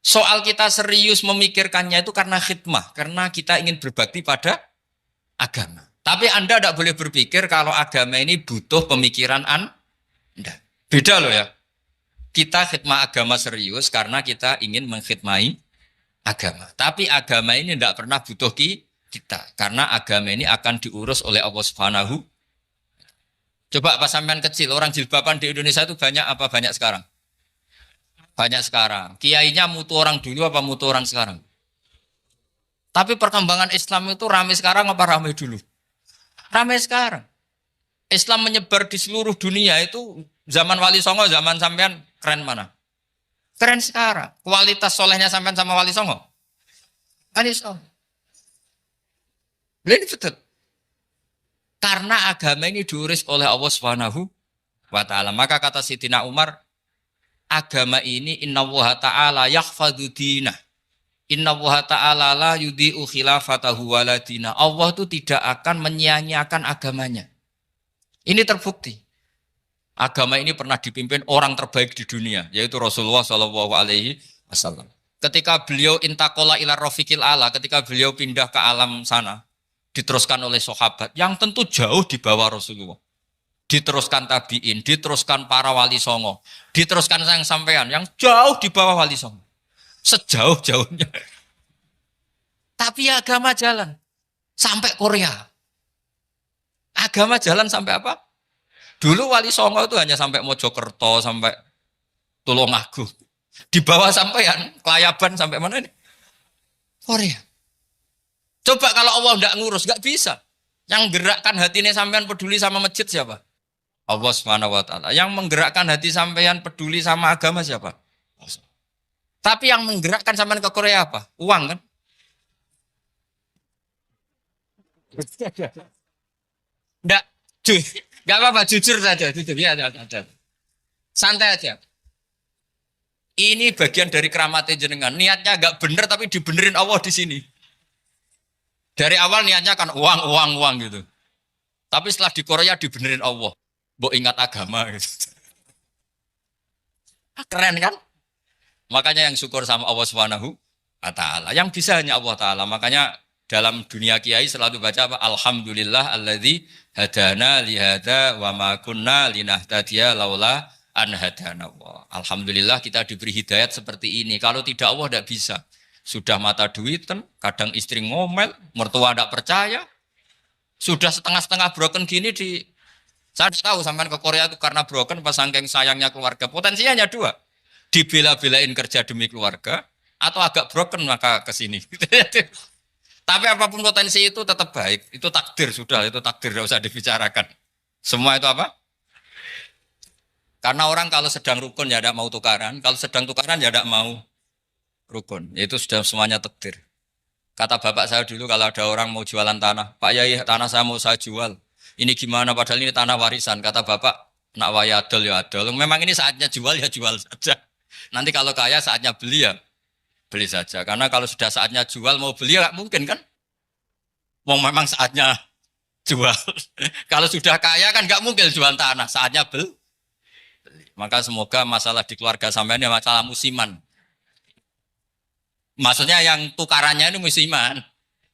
Soal kita serius memikirkannya itu karena khidmah. Karena kita ingin berbakti pada agama. Tapi Anda tidak boleh berpikir kalau agama ini butuh pemikiran Anda. Beda loh ya. Kita khidmah agama serius karena kita ingin mengkhidmai agama. Tapi agama ini tidak pernah butuh kita. Karena agama ini akan diurus oleh Allah Subhanahu. Coba pas sampean kecil, orang jilbaban di Indonesia itu banyak apa banyak sekarang? Banyak sekarang. Kiainya mutu orang dulu apa mutu orang sekarang? Tapi perkembangan Islam itu ramai sekarang apa ramai dulu? Ramai sekarang. Islam menyebar di seluruh dunia itu zaman Wali Songo, zaman sampean keren mana? Keren sekarang. Kualitas solehnya sampean sama Wali Songo? Wali Songo. Ini betul. Karena agama ini diurus oleh Allah Subhanahu wa taala. Maka kata Sayyidina Umar, agama ini innallaha ta'ala yahfadhu dinah. Innallaha ta'ala la yudhi'u khilafatahu waladina. Allah itu tidak akan menyia-nyiakan agamanya. Ini terbukti. Agama ini pernah dipimpin orang terbaik di dunia, yaitu Rasulullah Shallallahu Alaihi Wasallam. Ketika beliau intakola ila rofiqil ala, ketika beliau pindah ke alam sana, diteruskan oleh sahabat yang tentu jauh di bawah Rasulullah. Diteruskan tabiin, diteruskan para wali songo, diteruskan sang sampean yang jauh di bawah wali songo. Sejauh-jauhnya. Tapi agama jalan sampai Korea. Agama jalan sampai apa? Dulu Wali Songo itu hanya sampai Mojokerto, sampai Tulungagung. Di bawah sampean, Kelayaban sampai mana ini? Korea. Coba kalau Allah tidak ngurus, nggak bisa. Yang gerakkan hatinya sampean peduli sama masjid siapa? Allah Subhanahu wa taala. Yang menggerakkan hati sampean peduli sama agama siapa? Tapi yang menggerakkan sampean ke Korea apa? Uang kan? Enggak, enggak apa-apa, jujur saja, jujur ya, santai aja. Ini bagian dari keramatnya jenengan. Niatnya agak bener tapi dibenerin Allah di sini. Dari awal niatnya kan uang, uang, uang gitu. Tapi setelah di Korea dibenerin Allah. Mbok ingat agama gitu. Keren kan? Makanya yang syukur sama Allah Subhanahu wa taala. Yang bisa hanya Allah taala. Makanya dalam dunia kiai selalu baca apa? Alhamdulillah alladzi hadana li hadza wa ma kunna linahtadiya laula an hadana Allah. Alhamdulillah kita diberi hidayat seperti ini. Kalau tidak Allah tidak bisa. Sudah mata duitan, kadang istri ngomel, mertua tidak percaya. Sudah setengah-setengah broken gini di saya tahu sampean ke Korea itu karena broken pas saking sayangnya keluarga. Potensinya hanya dua. Dibela-belain kerja demi keluarga atau agak broken maka ke sini. Tapi apapun potensi itu tetap baik. Itu takdir sudah, itu takdir tidak usah dibicarakan. Semua itu apa? Karena orang kalau sedang rukun ya tidak mau tukaran, kalau sedang tukaran ya tidak mau rukun. Itu sudah semuanya takdir. Kata bapak saya dulu kalau ada orang mau jualan tanah, Pak Yai tanah saya mau saya jual. Ini gimana padahal ini tanah warisan. Kata bapak, nak waya adol ya adol. Memang ini saatnya jual ya jual saja. Nanti kalau kaya saatnya beli ya beli saja. Karena kalau sudah saatnya jual mau beli ya nggak mungkin kan. Mau memang saatnya jual. Kalau sudah kaya kan nggak mungkin jual tanah. Saatnya beli. Maka semoga masalah di keluarga sampean ya masalah musiman. Maksudnya yang tukarannya ini musiman,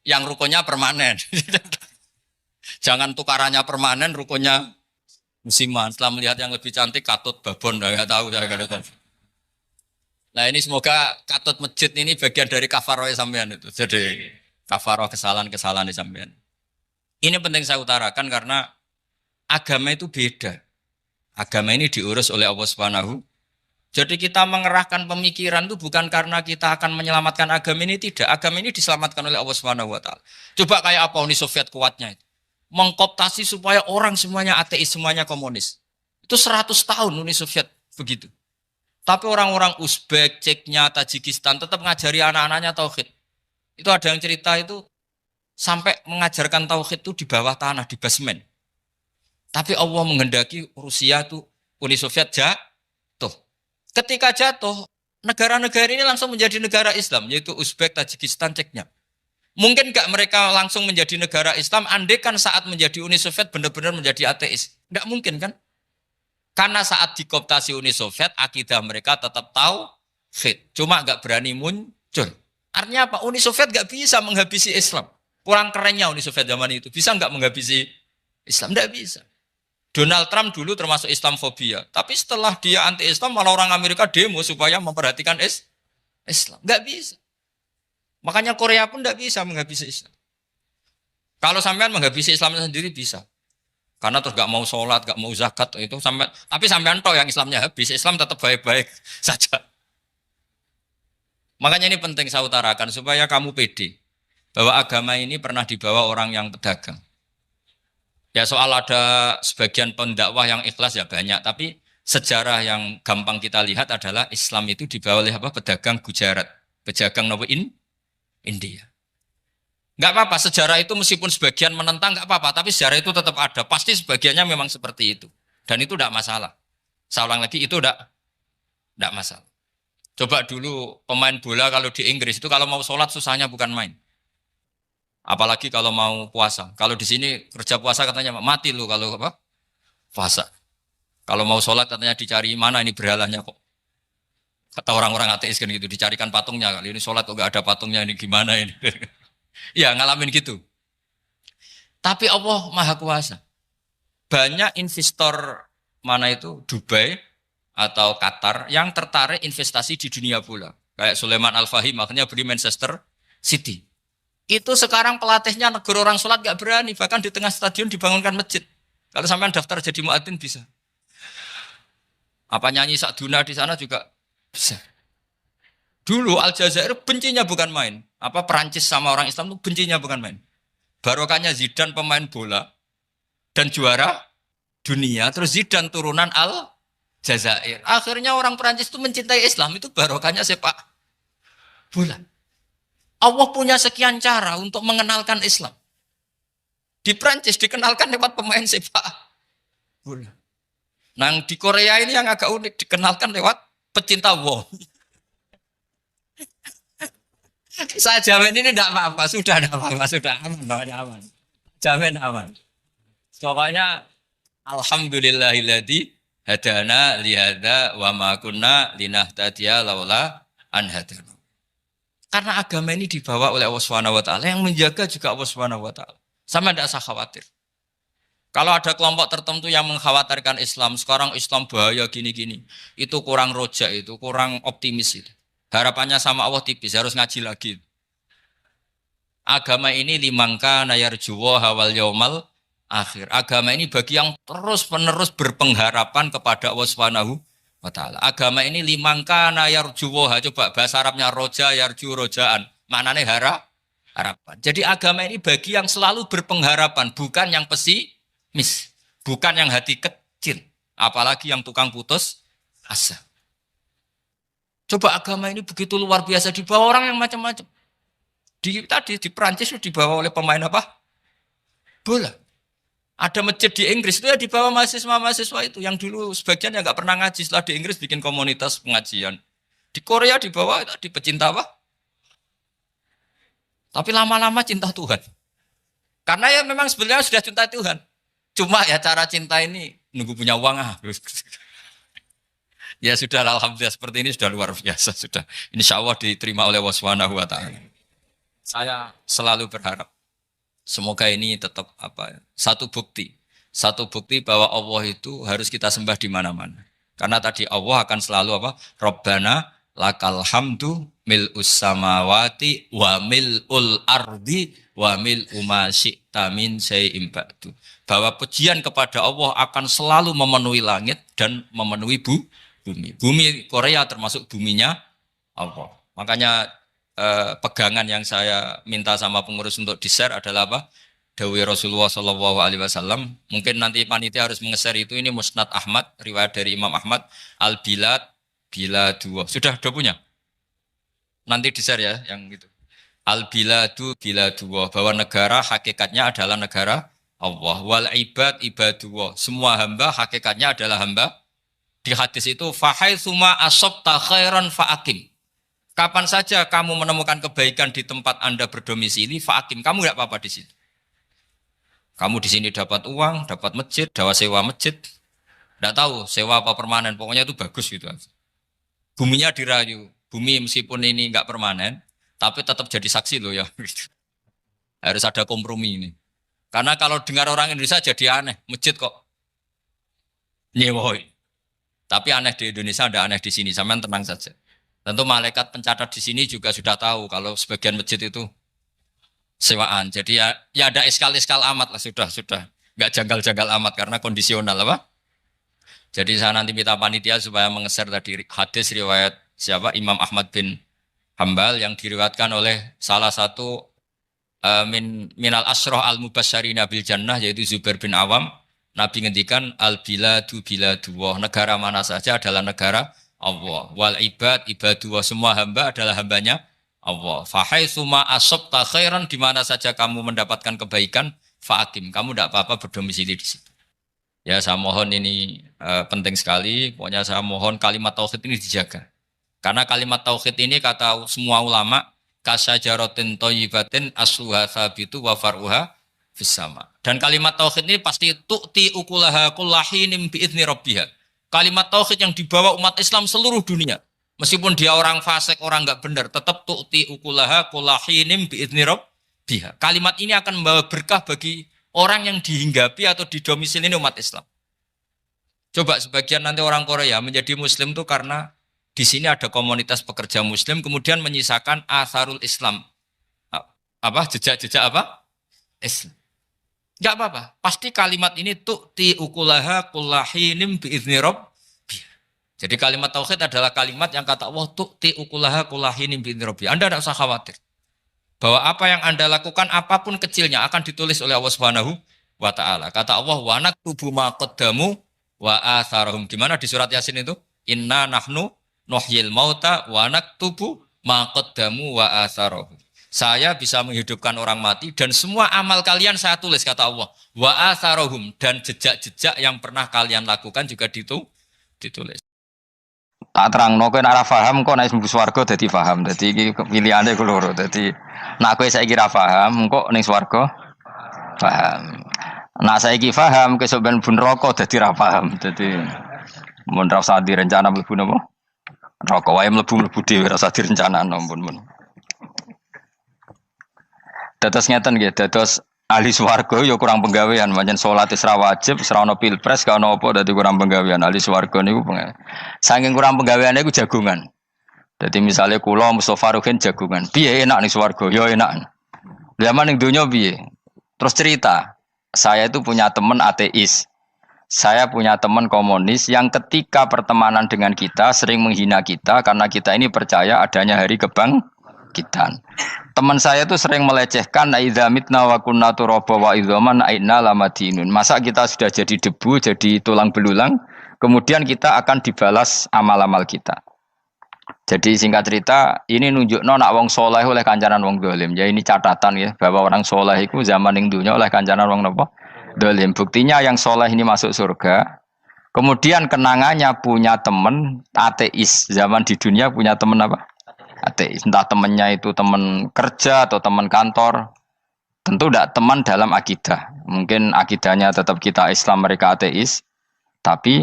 yang rukunnya permanen. Jangan tukarannya permanen, rukunnya musiman. Setelah melihat yang lebih cantik, katut babon, nggak tahu saya nggak tahu. Nah ini semoga katut masjid ini bagian dari kafaroh sampean itu. Jadi kafaroh kesalahan-kesalahan di sampean. Ini penting saya utarakan karena agama itu beda. Agama ini diurus oleh Allah Subhanahu. Jadi kita mengerahkan pemikiran itu bukan karena kita akan menyelamatkan agama ini, tidak. Agama ini diselamatkan oleh Allah Subhanahu wa taala. Coba kayak apa Uni Soviet kuatnya itu. Mengkooptasi supaya orang semuanya ateis, semuanya komunis. Itu 100 tahun Uni Soviet begitu. Tapi orang-orang Uzbek, Ceknya, Tajikistan tetap mengajari anak-anaknya tauhid. Itu ada yang cerita itu sampai mengajarkan tauhid itu di bawah tanah, di basement. Tapi Allah menghendaki Rusia itu Uni Soviet jatuh. Ketika jatuh, negara-negara ini langsung menjadi negara Islam, yaitu Uzbek, Tajikistan, Ceknya. Mungkin nggak mereka langsung menjadi negara Islam, andai kan saat menjadi Uni Soviet benar-benar menjadi ateis. Nggak mungkin kan? Karena saat dikooptasi Uni Soviet, akidah mereka tetap tauhid. Cuma nggak berani muncul. Artinya apa? Uni Soviet nggak bisa menghabisi Islam. Kurang kerennya Uni Soviet zaman itu. Bisa nggak menghabisi Islam? Nggak bisa. Donald Trump dulu termasuk Islamfobia. Tapi setelah dia anti-Islam, malah orang Amerika demo supaya memperhatikan Islam. Nggak bisa. Makanya Korea pun nggak bisa menghabisi Islam. Kalau sampean menghabisi Islam sendiri bisa. Karena terus nggak mau sholat, nggak mau zakat, itu sampai. Tapi sampean toh yang Islamnya habis, Islam tetap baik-baik saja. Makanya ini penting saya utarakan, supaya kamu pede. Bahwa agama ini pernah dibawa orang yang pedagang. Ya soal ada sebagian pendakwah yang ikhlas ya banyak, tapi sejarah yang gampang kita lihat adalah Islam itu dibawa oleh apa? Pedagang Gujarat, pedagang India. Nggak apa-apa, sejarah itu meskipun sebagian menentang nggak apa-apa, tapi sejarah itu tetap ada. Pasti sebagiannya memang seperti itu, dan itu tidak masalah. Saya ulang lagi, itu tidak masalah. Coba dulu pemain bola kalau di Inggris itu kalau mau sholat susahnya bukan main. Apalagi kalau mau puasa. Kalau di sini kerja puasa katanya mati lu kalau apa? Puasa. Kalau mau sholat katanya dicari mana ini berhalanya kok. Kata orang-orang ateis kan gitu, dicarikan patungnya. Kali ini sholat kok gak ada patungnya, ini gimana ini. Ya ngalamin gitu. Tapi Allah Maha Kuasa. Banyak investor mana itu Dubai atau Qatar yang tertarik investasi di dunia bola. Kayak Sulaiman Al-Fahim makanya beli Manchester City. Itu sekarang pelatihnya negara orang sholat gak berani. Bahkan di tengah stadion dibangunkan masjid. Kalau sampai daftar jadi muadzin bisa. Apa nyanyi Sakduna di sana juga bisa. Dulu Aljazair bencinya bukan main. Apa Perancis sama orang Islam itu bencinya bukan main. Barokahnya Zidane pemain bola. Dan juara dunia. Terus Zidane turunan Aljazair. Akhirnya orang Perancis itu mencintai Islam. Itu barokahnya sepak bola. Allah punya sekian cara untuk mengenalkan Islam. Di Prancis dikenalkan lewat pemain sepak bola. Nah di Korea ini yang agak unik dikenalkan lewat pecinta wong. Saya jamin ini tidak apa-apa, sudah tidak apa-apa, sudah aman, pokoknya aman. Jamin aman. Pokoknya alhamdulillahilladzi hadana lihada wa ma kunna linahtadiya laula an hadana. Karena agama ini dibawa oleh Allah Subhanahu wa taala, yang menjaga juga Allah Subhanahu wa taala. Sama tidak usah khawatir. Kalau ada kelompok tertentu yang mengkhawatirkan Islam, sekarang Islam bahaya gini-gini, itu kurang rojak, itu kurang optimis itu. Harapannya sama Allah tipis, harus ngaji lagi. Agama ini limangka nayarjuwa hawal yaumal akhir. Agama ini bagi yang terus-menerus berpengharapan kepada Allah Subhanahu wa taala. Agama ini limangka nayarjuwa, coba bahasa Arabnya roja yarju rojaan. Maknanya harapan. Jadi agama ini bagi yang selalu berpengharapan, bukan yang pesimis, bukan yang hati kecil, apalagi yang tukang putus asa. Coba agama ini begitu luar biasa dibawa orang yang macam-macam. Tadi di Perancis itu dibawa oleh pemain apa? Bola. Ada masjid di Inggris itu ya dibawa mahasiswa-mahasiswa itu yang dulu sebagian yang nggak pernah ngaji, setelah di Inggris bikin komunitas pengajian. Di Korea dibawa di pecinta apa? Tapi lama-lama cinta Tuhan. Karena ya memang sebenarnya sudah cinta Tuhan. Cuma ya cara cinta ini nunggu punya uang Ya sudah, alhamdulillah seperti ini sudah luar biasa sudah. Insya Allah diterima oleh Allah Subhanahu wa taala. Saya selalu berharap semoga ini tetap satu bukti bahwa Allah itu harus kita sembah di mana-mana. Karena tadi Allah akan selalu Rabbana lakal hamdu mil'us samawati wa mil'ul ardi wa mil'u ma syi'ta min syai'in ba'du. Bahwa pujian kepada Allah akan selalu memenuhi langit dan memenuhi bumi. Bumi Korea termasuk buminya Allah. Makanya pegangan yang saya minta sama pengurus untuk di-share adalah Dawi Rasulullah Shallallahu Alaihi Wasallam. Mungkin nanti panitia harus menge-share itu. Ini Musnad Ahmad, riwayat dari Imam Ahmad. Al-Bilad Biladullah. Sudah punya? Nanti di-share ya, yang gitu. Al-Biladu Biladullah. Bahwa negara hakikatnya adalah negara Allah. Wal ibad ibadullah. Semua hamba hakikatnya adalah hamba. Di hadis itu, fahaitsuma asabta khairan fa'akim. Kapan saja kamu menemukan kebaikan di tempat Anda berdomisili, fa'akim. Kamu nggak apa-apa di situ. Kamu di sini dapat uang, dapat masjid, sewa masjid. Nggak tahu sewa apa permanen, pokoknya itu bagus gitu. Buminya dirayu. Bumi meskipun ini nggak permanen, tapi tetap jadi saksi loh ya. Harus ada kompromi ini. Karena kalau dengar orang Indonesia jadi aneh, masjid kok nyewoi. Tapi aneh di Indonesia, ada aneh di sini. Sampean tenang saja. Tentu malaikat pencatat di sini juga sudah tahu kalau sebagian masjid itu sewaan. Jadi ya ada eskal-eskal amat lah, sudah. Nggak janggal-janggal amat karena kondisional Jadi saya nanti minta panitia supaya mengeser tadi hadis riwayat siapa? Imam Ahmad bin Hambal yang diriwayatkan oleh salah satu minal asroh al-mubasyarina bil jannah, yaitu Zubair bin Awam. Nabi ngendikan al-biladu biladullah, negara mana saja adalah negara Allah. Wal ibad ibadullah, semua hamba adalah hambanya Allah. Fahaitsuma asabta khairan, di mana saja kamu mendapatkan kebaikan, fa'akim, kamu tidak apa-apa berdomisili di situ. Ya saya mohon ini penting sekali. Pokoknya saya mohon kalimat tauhid ini dijaga. Karena kalimat tauhid ini kata semua ulama, kasyajaratin thayyibatin asluha tsabitu wa far'uha fis sama. Dan kalimat tauhid ini pasti tu'ti ukulaha kullahinim bi'izni rabbiha. Kalimat tauhid yang dibawa umat Islam seluruh dunia. Meskipun dia orang fasik, orang enggak benar, tetap tu'ti ukulaha kullahinim bi'izni rabbiha. Kalimat ini akan membawa berkah bagi orang yang dihinggapi atau didomisili ini umat Islam. Coba sebagian nanti orang Korea menjadi muslim itu karena di sini ada komunitas pekerja muslim, kemudian menyisakan atharul Islam. Jejak-jejak Islam. Enggak apa-apa. Pasti kalimat ini tu'ti ukulaha kullahinim bi'izni rabbiha. Jadi kalimat tauhid adalah kalimat yang kata Allah tu'ti ukulaha kullahinim bi'izni rabbiha. Anda tidak usah khawatir bahwa apa yang Anda lakukan apapun kecilnya akan ditulis oleh Allah Subhanahu wa taala. Kata Allah wa naktubu ma qaddamu wa atharahum. Gimana di surat Yasin itu? Inna nahnu nuhyil mauta wa naktubu ma qaddamu wa atharahum. Saya bisa menghidupkan orang mati dan semua amal kalian saya tulis, kata Allah. Wa atharahum, dan jejak-jejak yang pernah kalian lakukan juga ditulis. Tak terangno kowe nek ora paham kok nek mlebu swarga dadi paham. Dadi iki pilihane ku loro. Dadi nek kowe saiki ra paham kok ning swarga paham. Nek saiki paham kesuk ben mlebu neraka dadi ra paham. Dadi mun ra usah direncana mlebu napa? Neraka wae mlebu dhewe ra usah direncanakno mun. Dados ngeten nggih, dados ahli swarga ya kurang penggawean, pancen salat wis ra wajib, wis ra ono pilpres, gak ono apa dadi kurang penggawean. Ahli swarga niku saking kurang penggaweane iku jagungan. Dadi misale kula Mustofa Ruhin jagungan. Piye enak ning swarga? Ya enak. Zaman ning donya piye? Terus cerita, saya itu punya teman ateis. Saya punya teman komunis yang ketika pertemanan dengan kita sering menghina kita karena kita ini percaya adanya hari kebangkitan. Teman saya itu sering melecehkan idza mitna wa kunna turaba wa idzaman aina lamadinun. Masa kita sudah jadi debu, jadi tulang belulang, kemudian kita akan dibalas amal-amal kita. Jadi singkat cerita, ini nunjukno nak wong soleh oleh kancanan wong dolim. Ya ini catatan ya bahwa orang soleh itu zaman ning dunya oleh kancanan wong napa? Dolim. Buktinya yang soleh ini masuk surga. Kemudian kenangannya punya teman ateis. Zaman di dunia punya teman apa? Ateis. Entah temannya itu teman kerja atau teman kantor. Tentu tidak teman dalam akidah. Mungkin akidahnya tetap kita Islam, mereka ateis. Tapi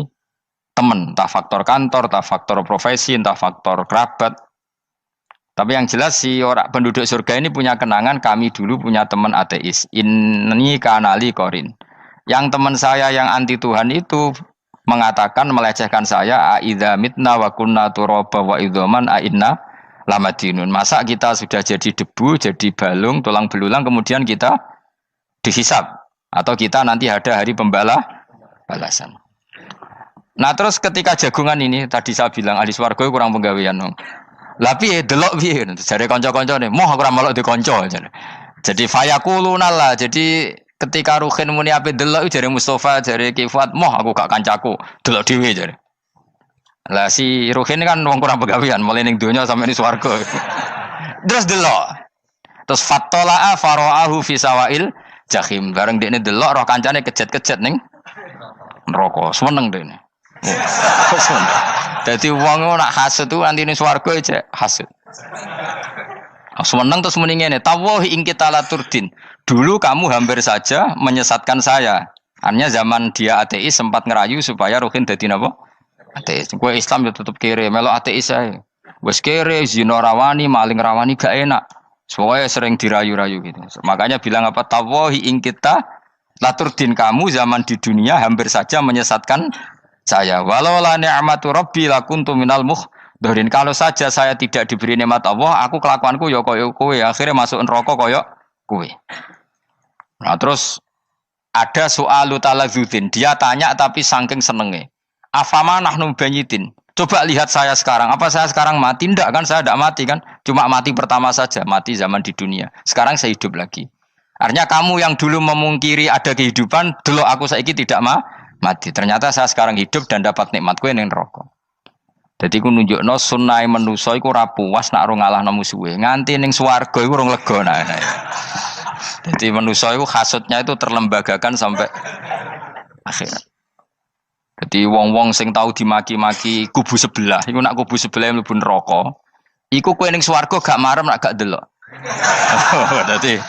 teman, entah faktor kantor, entah faktor profesi, entah faktor kerabat. Tapi yang jelas si orang penduduk surga ini punya kenangan, kami dulu punya teman ateis. Ini kanali korin. Yang teman saya yang anti Tuhan itu mengatakan, melecehkan saya, aidza mitna wa kunna turaba wa idzaman aina lamadinun. Masa kita sudah jadi debu, jadi balung, tulang belulang, kemudian kita dihisab. Atau kita nanti ada hari balasan. Nah terus ketika jagungan ini, tadi saya bilang ahli swarga kurang penggawean. Lah piye delok piye? Jare kanca-kancane, moh aku ora melok di kanca. Jadi fayaquluna lah. Jadi ketika Ruhin muni ape delok jare Mustofa, jare Kifat, moh aku gak kancaku, delok dhewe jare. Lah si Ruhin kan wong kurang penggawean, mulai ning donya sampe ning swarga. Terus delok. Terus fattala'a fara'ahu fi sawail jahim. Bareng dekne delok roh kancane kejet-kejet ning neraka. Seneng dekne. Jadi wong nak hasud tu nanti ning swarga aja hasud. Seneng terus muni ngene, tawahi ing kita laturdin. Dulu kamu hampir saja menyesatkan saya. Artinya zaman dia ateis sempat ngerayu supaya Ruhin dadi napa? Ateis. Kowe Islam ya tetep kere, melok ateis ae. Wis kere, zina rawani, maling rawani gak enak. Soalnya sering dirayu-rayu gitu. Makanya bilang apa? Tawahi ing kita laturdin, kamu zaman di dunia hampir saja menyesatkan saya. Walau la ni'matu rabbi lakuntu minal muhdharin. Kalau saja saya tidak diberi nikmat Allah, aku kelakuanku ya koyo kowe, akhirnya masuk neraka koyo kowe. Nah, terus ada soalu taladzudin. Dia tanya tapi saking senenge. Afama nahnu banyitin. Coba lihat saya sekarang. Apa saya sekarang mati? Tidak kan, saya tidak mati kan. Cuma mati pertama saja, mati zaman di dunia. Sekarang saya hidup lagi. Artinya kamu yang dulu memungkiri ada kehidupan, dulu aku saiki tidak mati. Ternyata saya sekarang hidup dan dapat nikmat kowe ning neraka. Dadi ku nunjukno sunnahe manusa iku ora puas nek ora ngalahno musuhe. Nganti ning swarga iku ora lega nek. Dadi manusa iku hasudnya itu terlembagakan sampai akhirat. Jadi wong-wong sing tahu dimaki-maki kubu sebelah, iku nak kubu sebelah mlebu neraka, iku kowe ning swarga gak marem nak gak delok. Dadi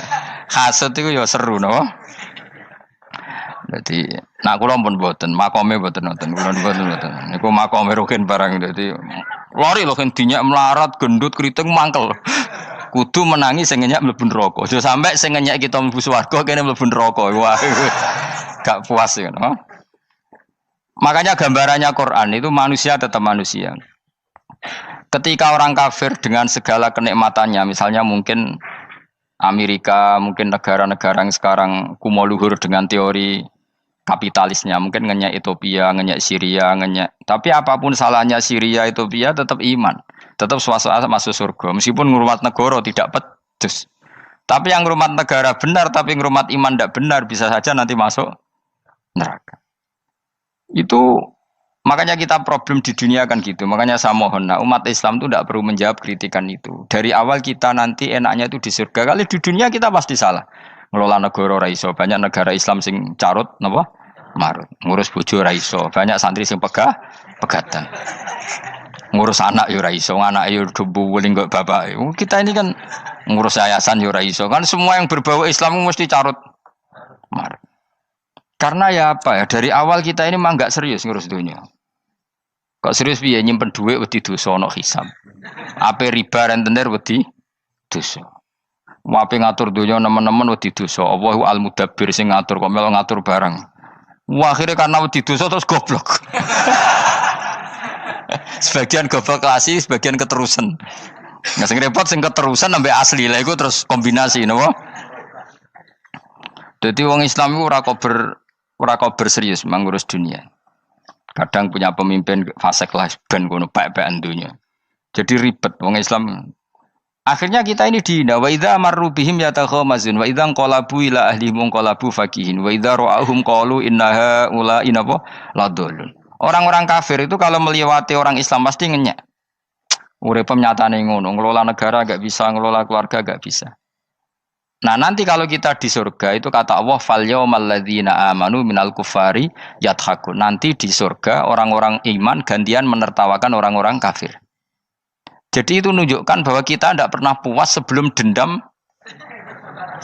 hasud iku ya seru no. Dadi nak kula pun mboten, makome mboten nonton, kula mboten. Niku makome Ruhin barang dadi lari lho kan dinyak melarat, gendut, kriting mangkel. Kudu menangi sing ngenyak mlebu neraka. Aja sampe sing ngenyak kita mlebu swarga kene mlebu neraka. Wah. Gak puas ya, no? Makanya gambarannya Quran itu manusia tetap manusia. Ketika orang kafir dengan segala kenikmatannya, misalnya mungkin Amerika, mungkin negara-negara yang sekarang kumo luhur dengan teori kapitalisnya, mungkin ngenyak Ethiopia, ngenyak Syria, ngenyak. Tapi apapun salahnya Syria, Ethiopia tetap iman, tetap suasana masuk surga. Meskipun ngurmat negara tidak pedes. Tapi yang ngurmat negara benar, tapi ngurmat iman tidak benar, bisa saja nanti masuk neraka. Itu makanya kita problem di dunia kan gitu. Makanya saya mohon, nah, umat Islam itu tidak perlu menjawab kritikan itu. Dari awal kita nanti enaknya itu di surga. Kali di dunia kita pasti salah. Ngelola negara raiso. Banyak negara Islam sing carut, napa? Marut. Ngurus bojo raiso. Banyak santri sing pegatan. ngurus anak yo ora iso, anak yo dubuling kok bapak. Kita ini kan ngurus yayasan yo ora iso. Kan semua yang berbau Islam mesti carut marut. Karena ya apa ya, dari awal kita ini mah enggak serius ngurus dunia. Kok serius piye nyimpen dhuwit wedi dosa ana hisab. Ape riba rentenir wedi dosa. Wape ngatur dunia nemen-nemen wedi dosa. Allahu al-mudabbir sing ngatur kok melo ngatur barang. Wah, akhirnya karena wedi dosa terus goblok. Sebagian goblok klasik, sebagian keterusan. Nggak sing repot sing keterusan sampai asli lah iku terus kombinasi napa. Jadi wong Islam iku ora kok berserius mengurus dunia. Kadang punya pemimpin fasik lah ben kono bae-baean dunia. Jadi ribet wong Islam. Akhirnya kita ini dihina wa idza marru bihim yatakhamazun wa idza qalabu ila ahlihim qalabu fakihin wa idza ra'ahum qalu innaha ula inapa ladallun. Orang-orang kafir itu kalau melewati orang Islam pasti ngenyek. Urip nyatane ngono, ngelola negara enggak bisa, ngelola keluarga enggak bisa. Nah, nanti kalau kita di surga itu kata Allah fal yaumal ladzina amanu minal kufari yadhakun. Nanti di surga orang-orang iman gantian menertawakan orang-orang kafir. Jadi itu menunjukkan bahwa kita tidak pernah puas sebelum dendam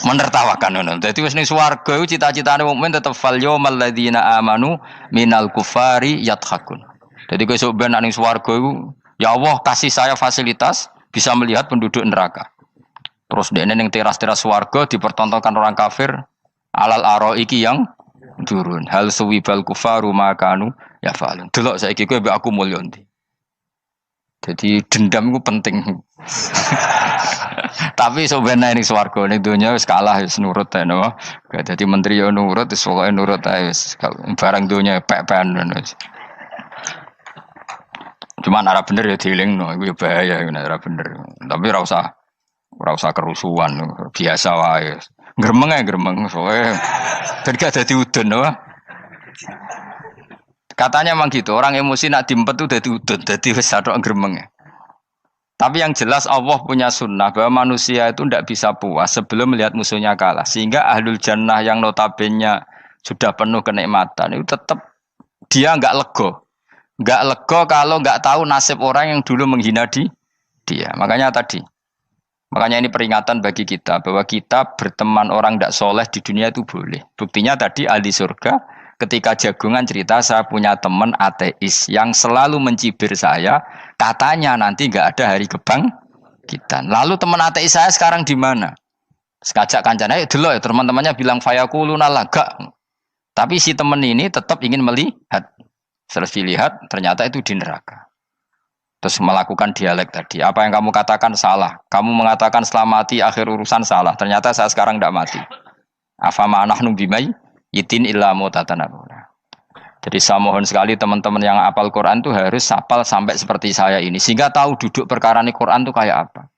menertawakan. Jadi wis ning swarga iku cita-citane mukmin tetep fal yaumal ladzina amanu minal kufari yadhakun. Jadi kowe sok ben ning swarga iku ya Allah kasih saya fasilitas bisa melihat penduduk neraka. Terus dene ning teras-teras swarga dipertontonkan orang kafir alal araiki yang durun. Hal suwibal kufaru makanu ya falun. Delok saiki kowe mbek aku mulya ndi. Jadi dendam itu penting. Tapi sebenarnya ini swarga ning donya wis kalah wis nurut ae no. Dadi menteri yo nurut wis pokoke nurut ae wis barang donya pek-pekan wis. Cuman arah bener ya dielingno iku ya bahaya ora bener. Tapi ora usah kerusuhan, biasa wae. Gremeng ae gremeng soalnya gak dadi udun no. Katanya memang gitu, orang emosi nak diempet tuh dadi udun, dadi wis sadok gremeng. Tapi yang jelas Allah punya sunnah bahwa manusia itu tidak bisa puas sebelum melihat musuhnya kalah. Sehingga ahlul jannah yang notabene sudah penuh kenikmatan itu tetap dia enggak lego. Enggak lego kalau enggak tahu nasib orang yang dulu menghina dia. Makanya ini peringatan bagi kita bahwa kita berteman orang tidak soleh di dunia itu boleh. Buktinya tadi ahli surga ketika jagungan cerita saya punya teman ateis yang selalu mencibir saya, katanya nanti nggak ada hari kebangkitan. Lalu teman ateis saya sekarang di mana? Sekajak kancana ya dulu ya teman-temannya bilang fayakuluna laga. Tapi si teman ini tetap ingin melihat. Setelah dilihat ternyata itu di neraka. Terus melakukan dialek tadi. Apa yang kamu katakan salah. Kamu mengatakan setelah mati akhir urusan salah. Ternyata saya sekarang tidak mati. Afama nahnu bimai yitin illa mutatanabuna. Jadi saya mohon sekali teman-teman yang hafal Quran itu harus hafal sampai seperti saya ini. Sehingga tahu duduk perkara ini Quran itu kayak apa.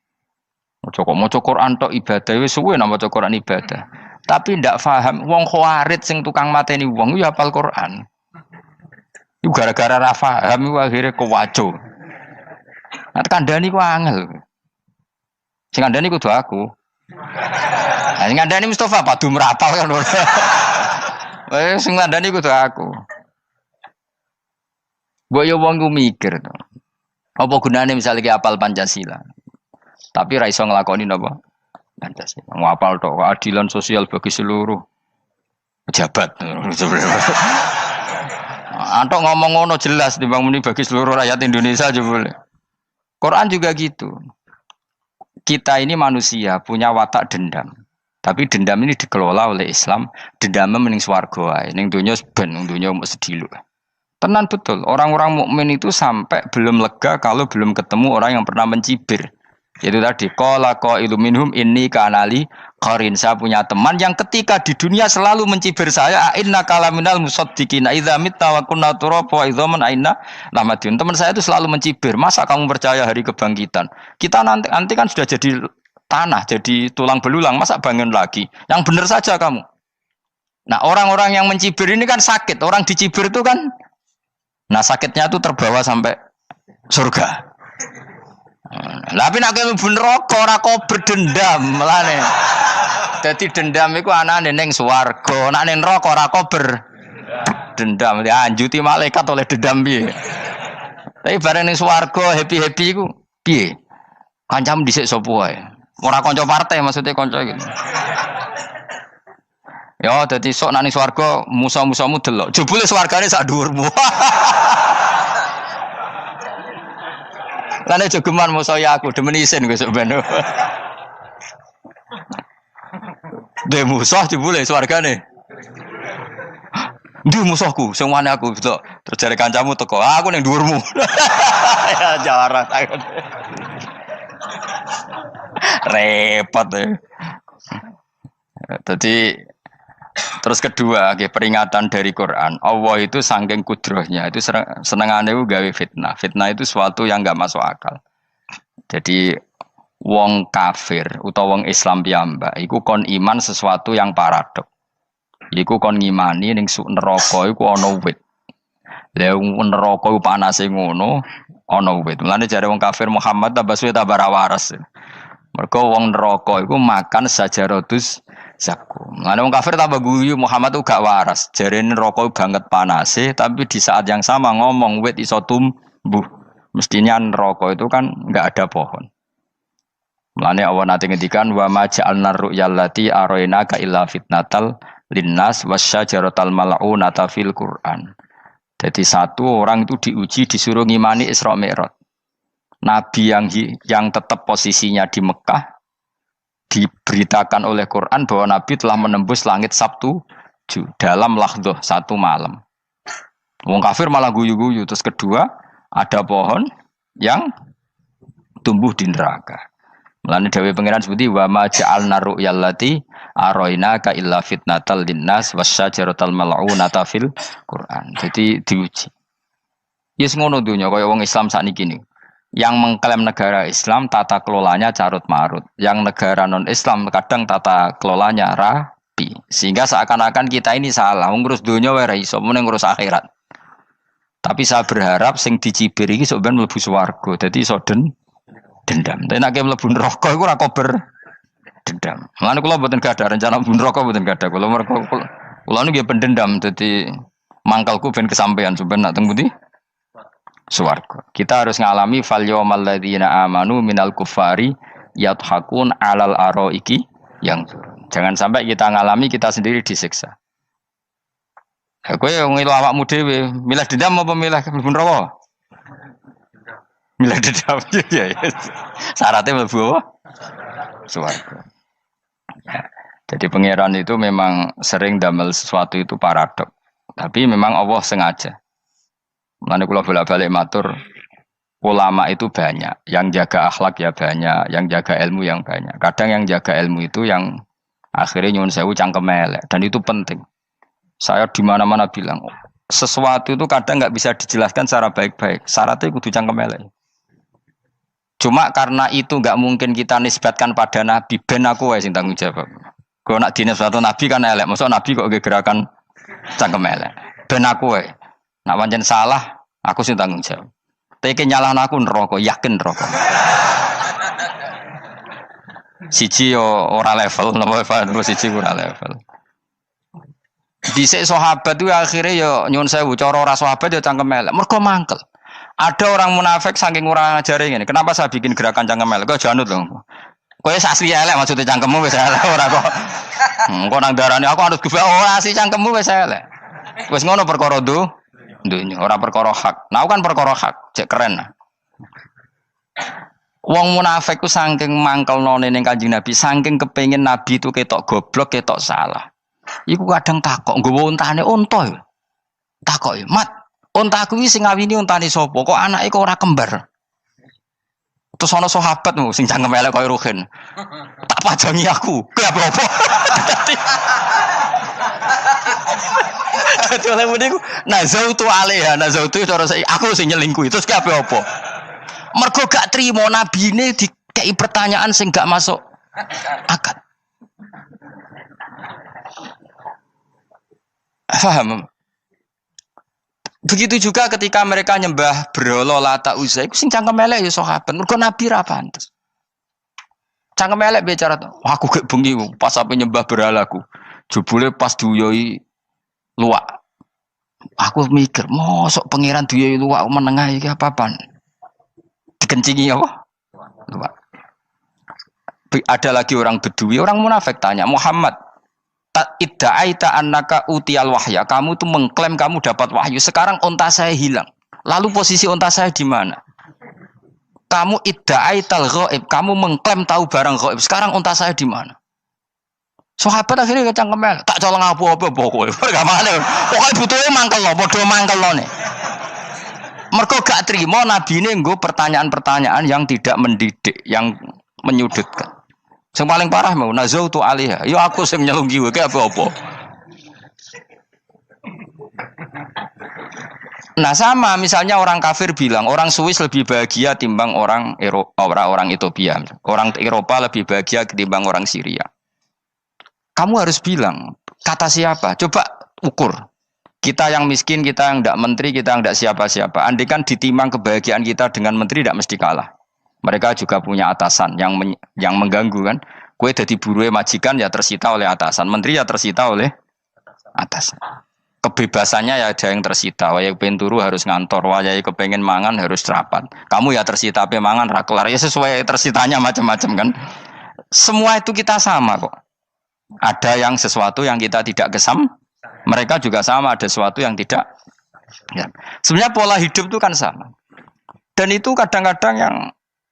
Moco Quran tok ibadah. Wis suwe nama moco Quran ibadah. Tapi tidak paham. Wong khawarit sing tukang mateni wong ya hafal Quran. Itu gara-gara ra paham akhirnya kewaco. Nah, kandhani ku angel. Sing kandhani kudu aku. Nah, sing kandhani Mustafa padu merapal kan. Sing kandhani kudu aku. Mbok yo wong ku mikir to. Apa gunane misalnya ki apal Pancasila. Tapi ra iso nglakoni napa? Pancasila. Ngapal tok keadilan sosial bagi seluruh pejabat. Antok ngomong ngono jelas timbang muni bagi seluruh rakyat Indonesia aja boleh. Quran juga gitu. Kita ini manusia punya watak dendam. Tapi dendam ini dikelola oleh Islam. Dendamnya mending swarga ae. Ning donya ben, ning donya mung sedhilu. Tenan betul. Orang-orang mukmin itu sampai belum lega kalau belum ketemu orang yang pernah mencibir. Yaitu tadi qala qailu minhum inni kanali qarin. Saya punya teman yang ketika di dunia selalu mencibir saya, inna kalaminal musaddiqina idza mitta wa kunna turaba wa idzaman aina lamadun. Teman saya itu selalu mencibir, masa kamu percaya hari kebangkitan? Kita nanti kan sudah jadi tanah, jadi tulang belulang, masa bangun lagi? Yang benar saja kamu. Nah, orang-orang yang mencibir ini kan sakit. Orang dicibir itu kan nah sakitnya itu terbawa sampai surga. Tapi nek kowe mlebu neraka ora kok berdendam melane. Dadi dendam iku anane ning swarga, nek ning neraka ora kok berdendam. Dianjuti malaikat oleh dendam piye. Tapi bareng ning swarga happy-happy iku piye? Kancamu dhisik sapa wae. Ora kanca partai maksudnya kanca gitu. Ya dadi sok nang ning swarga musa-musamu delok. Jebule swargane sak dhuwurmu. Lan jogeman musa ya aku demen isin besok ben. Dhe musuh jebule swargane. Ndi musuhku sing wane aku delok. Terus jare kancamu teko, aku ning dhuwurmu. Ya jarak. Repot ya. Jadi terus kedua, peringatan dari Quran. Allah itu saking kudrohnya itu senengane gawe fitnah. Fitnah itu sesuatu yang enggak masuk akal. Jadi wong kafir utawa wong Islam piyambak iku kon iman sesuatu yang paradok. Iku kon ngimani ning neraka iku ana wit. Lah neraka iku panase ngono, ana wit. Mulane jare wong kafir Muhammad tambah suwe tambah ra waras. Mergo wong neraka iku makan sajarotus zakum. Mulane wong kafir tambah guyu Muhammad tuh gak waras. Jarene neraka banget panase, tapi di saat yang sama ngomong wit iso tumbuh. Mestinya neraka itu kan enggak ada pohon. Mulane Allah nate ngendikan wa ma ja'alna ru'yallati arainaka illa fitnatal linnas wasyajaratal mal'unata fil Qur'an. Jadi satu orang itu diuji disuruh ngimani Isra Mi'raj. Nabi yang tetap posisinya di Mekah diberitakan oleh Quran bahwa Nabi telah menembus langit Sabtu dalam lahdoh satu malam. Wong kafir malah guyu-guyu. Terus kedua ada pohon yang tumbuh di neraka. Mulane dawuh pangeran sebuti wa ma ja'alna ru'yallati arainaka illa fitnatal linnas wasyajaratal mal'unata fil Quran. Jadi diuji. Yes ngono dunya kaya wong Islam sakniki niku. Yang mengklaim negara Islam tata kelolanya carut marut. Yang negara non Islam kadang tata kelolanya rapi. Sehingga seakan-akan kita ini salah. Ngurus dunia wae ra iso, mung ngurus akhirat. Tapi saya berharap sing dicibir iki sok ben mlebu swarga. Dadi iso dendam. Tapi nek mlebu neraka iku ora kober dendam. Mulane kula mboten gadah rencana mlebu neraka mboten gadah. Kula niku nggih pendendam dadi mangkalku ben kesampaian sampeyan nak teng pundi? Swarga. Kita harus ngalami fal yawmal ladzina amanu minal kuffari yadhakun alal araiki yang jangan sampai kita ngalami kita sendiri disiksa. Kowe ngilu awakmu dhewe, milih dendam apa milih mlebu neraka? Milih dendam ya. Syaratnya mlebu apa? Swarga. Jadi pangeran itu memang sering damel sesuatu itu paradok. Tapi memang Allah sengaja. Mulane kula bolak-balik matur, ulama itu banyak, yang jaga akhlak ya banyak, yang jaga ilmu yang banyak. Kadang yang jaga ilmu itu yang akhirnya nyuwun sewu cangkem elek dan itu penting. Saya di mana-mana bilang, sesuatu itu kadang nggak bisa dijelaskan secara baik-baik. Syaratnya kudu cangkem elek. Cuma karena itu nggak mungkin kita nisbatkan pada nabi, ben aku wae sing tanggung jawab. Kalau nak dinisbatkan nabi kan elek, maksud nabi kok gerakan cangkem elek. Ben aku wae. Nak pancen salah, aku sing tanggung jawab. Tapi nyalahno aku neraka, yakin neraka. Siji yo ora level, napa terus siji ora level. Dhisik sahabat itu akhirnya yo nyuwun sewu cara ora sahabat yo cangkem elek. Mergo mangkel. Ada orang munafik saking ora ngajari ngene. Kenapa saya bikin gerakan cangkem elek? Kok janut lho. Kowe asli elek maksudnya cangkemmu wis elek ora kok. Engko nang darane aku harus gebak ora asli cangkemmu wis elek. Wis ngono perkara dunya ora perkara hak. Nah kan perkara hak, cek keren. Wong munafik ku saking mangkelnone ning Kanjeng Nabi, saking kepengin Nabi itu ketok goblok, ketok salah. Iku kadang takok nggawa untane unta ya. Takok ya, "Mat, unta kuwi sing ngawini untane sapa? Kok anake kok ora kembar?" Terus ana sahabatmu sing cangkem elek koyo Ruhin. Tak pajangi aku. Kowe apa? Dadi oleh muni ku nazautu alaiha, nazautu cara aku sing nyelingkuhi. Terus ki apa? Mergo gak trimo nabine dikei pertanyaan sing gak masuk akal. Paham? Begitu juga ketika mereka nyembah berhala Lata Uzza iku sing cangkem elek ya sahabat. Mergo nabi ra pantes. Cangkem elek bicara, aku gak bengi pas sampe nyembah berhalaku. Jebule pas duyoi luwak. Aku mikir, mosok pangeran duwe luwak menengah iki apa-apaan? Dikencingi apa? Luwak. Ada lagi orang Bedui, orang munafik tanya, Muhammad, idda'aita annaka utiyal wahya. Kamu tuh mengklaim kamu dapat wahyu. Sekarang unta saya hilang. Lalu posisi unta saya di mana? Kamu idda'aital ghaib. Kamu mengklaim tahu barang ghaib. Sekarang unta saya di mana? Sahabat akhirnya kecangkeman, tak colong apa-apa pokoknya. Pergamane. Pokoknya butuhnya mangkel lo, bodoh mangkel lo nih. Mergo gak terima nabi ini nggo pertanyaan-pertanyaan yang tidak mendidik, yang menyudutkan. Yang paling parah mau nazautu alaiha. Yo aku sing nyelunggi wae apa-apa. Nah sama misalnya orang kafir bilang orang Swiss lebih bahagia timbang orang orang Ethiopia. Orang Eropa lebih bahagia ketimbang orang Syria. Kamu harus bilang, kata siapa? Coba ukur. Kita yang miskin, kita yang tidak menteri, kita yang tidak siapa-siapa. Andai kan ditimang kebahagiaan kita dengan menteri, tidak mesti kalah. Mereka juga punya atasan yang mengganggu kan. Kue jadi buruh majikan ya tersita oleh atasan. Menteri ya tersita oleh atasan. Kebebasannya ya ada yang tersita. Wayai pengen turu harus ngantor. Wayai kepengen mangan harus rapat. Kamu ya tersita pe mangan rakelar. Ya sesuai tersitanya macam-macam kan. Semua itu kita sama kok. Ada yang sesuatu yang kita tidak gesam, mereka juga sama ada sesuatu yang tidak. Ya. Sebenarnya pola hidup itu kan sama. Dan itu kadang-kadang yang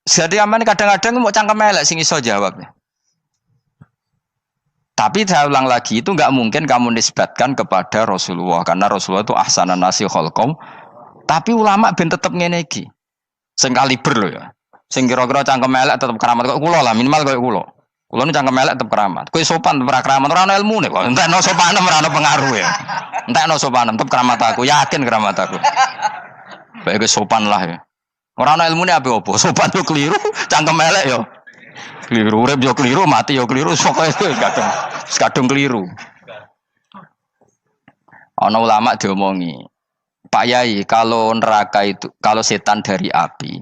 jadi aman kadang-kadang mau cangkem elek sing iso jawabnya. Tapi saya ulang lagi itu nggak mungkin kamu nisbatkan kepada Rasulullah karena Rasulullah itu ahsanan nasi khalqum. Tapi ulama ben tetep ngene iki. Sing kaliber lho ya. Sing kira-kira cangkem elek tetep keramat kok kula lah minimal koyo kula. Kulo ini cangkem elek tetep keramat. Kowe sopan tetep keramat, ora ono ilmune kok. Entekno sopanem ora ono pengaruh ya. Entekno sopanem tetep keramat aku, yakin keramat aku. Baik sopan lah ya. Ora ono ilmune apa-apa, sopan yo keliru, cangkem elek yo keliru, urip yo keliru, mati yo keliru, pokoke kadung keliru. Ana ulama diomongi, Pak Yai, kalau neraka itu kalau setan dari api,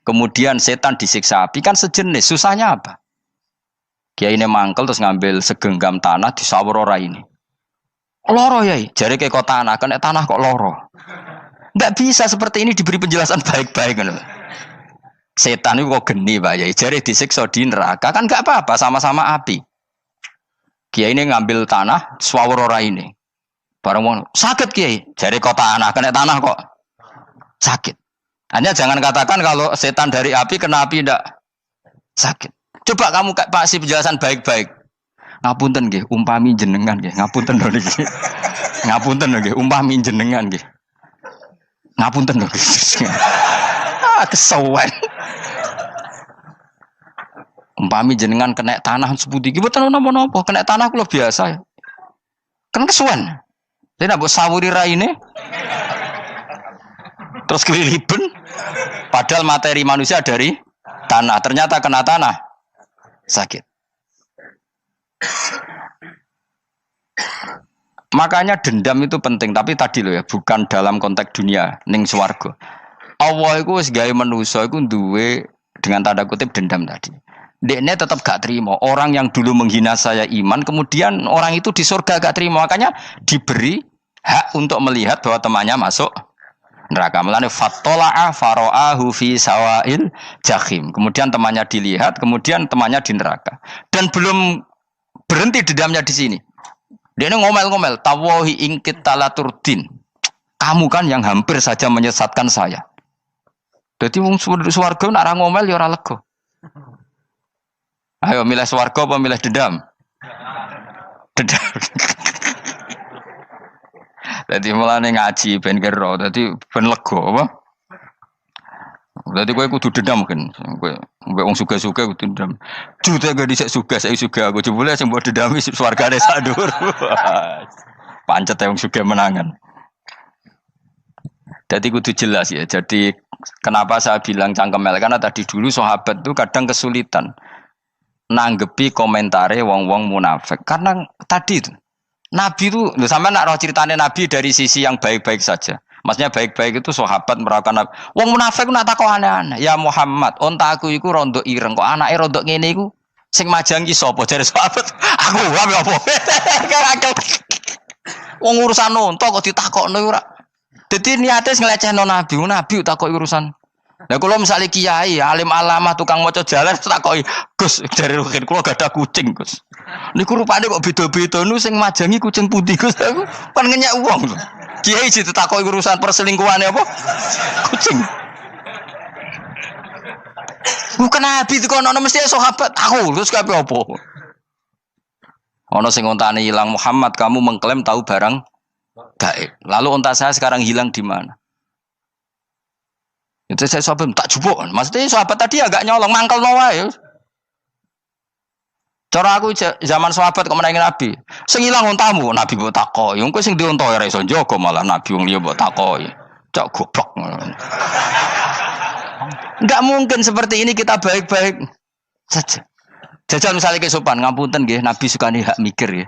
kemudian setan disiksa api kan sejenis, susahnya apa? Kiai ini mangkel terus ngambil segenggam tanah di sawur ora ini. Loro yai, jari ke kota tanah, kena tanah kok loro. Enggak bisa seperti ini diberi penjelasan baik-baik kan. Setan itu kok geni Pak Yai, jari disiksa di neraka kan enggak apa-apa sama-sama api. Kiai ini ngambil tanah sawur ora ini. Barang wong sakit Kiai, jari kota tanah kena tanah kok sakit. Hanya jangan katakan kalau setan dari api kena api enggak sakit. Coba kamu kasih penjelasan baik-baik. Ngapunten nggih, umpami jenengan nggih. Ngapunten lho niki. Ngapunten lho nggih, umpami jenengan nggih. Ngapunten lho. Kesuwen. Umpami jenengan kena tanah sepundi iki mboten napa-napa, kena tanah kula biasa. Kan kesuwen. Lha nek mbok sawuri raine terus keliliben padahal materi manusia dari tanah, ternyata kena tanah sakit. Makanya dendam itu penting, tapi tadi loh ya, bukan dalam konteks dunia ning swarga. Allah iku wis gawe manusa iku duwe dengan tanda kutip dendam tadi. Dekne tetap gak terima. Orang yang dulu menghina saya iman, kemudian orang itu di surga gak terima, makanya diberi hak untuk melihat bahwa temannya masuk neraka. Melane fattola'a fara'ahu fi sawail jahim. Kemudian temannya dilihat, kemudian temannya di neraka. Dan belum berhenti dendamnya di sini. Dia ini ngomel-ngomel, tawahi ingkit talaturdin. Kamu kan yang hampir saja menyesatkan saya. Jadi wong swarga nek ora ngomel ya ora lega. Ayo milih swarga apa milih dendam? Dendam. Jadi mulane ngaji ben kero, dadi ben lega apa? Dadi kowe kudu dendam kan. Kowe wong suga-suga kudu dendam. Jute gak dhisik suga, saiki suga aku jebule sing mbok dendami swargane sak dhuwur. Pancet wong suga menangan. Jadi kudu jelas ya. Jadi kenapa saya bilang cangkemel karena tadi dulu sahabat itu kadang kesulitan nanggepi komentare wong-wong munafik. Karena tadi itu Nabi itu, sampai nak roh ceritanya Nabi dari sisi yang baik-baik saja. Maksudnya baik-baik itu sahabat merasakan wong munafik nak takok aneh-aneh. Ya Muhammad, onta aku iku rondo ireng kok anake rondo ngene iku sing majangi sapa jare sahabat. Aku apa? Wong urusan onta kok ditakokno ora. Dadi niate nglecehno nabi, nabi takoki urusan. Lah kula misale kiai, alim alamah tukang maca jalan takoki, "Gus, jare rukin kula gadah kucing, Gus." Niku rupane kok beda-beda nu sing majangi kucing putih, Gus. Aku kan ngenyek wong. Kiai ditakoki urusan perselingkuhane apa? Kucing. Bukan nabi itu kono mesti sahabat tahu terus kabeh apa? Ono sing ontane hilang Muhammad, kamu mengklaim tahu barang gaib. Lalu onta saya sekarang hilang di mana? Itu saya sahabat tak jupuk. Maksudnya sahabat tadi agak nyolong mangkel wae. Cara aku zaman sahabat kok menangi Nabi. Sing ilang ontamu, Nabi mbok takoki. Engko sing dionto ora iso njaga malah Nabi wong liya mbok takoki. Cok goblok. Enggak mungkin seperti ini kita baik-baik saja. Jajal misalnya ke sopan, ngapunten nggih, Nabi sukani hak mikir ya.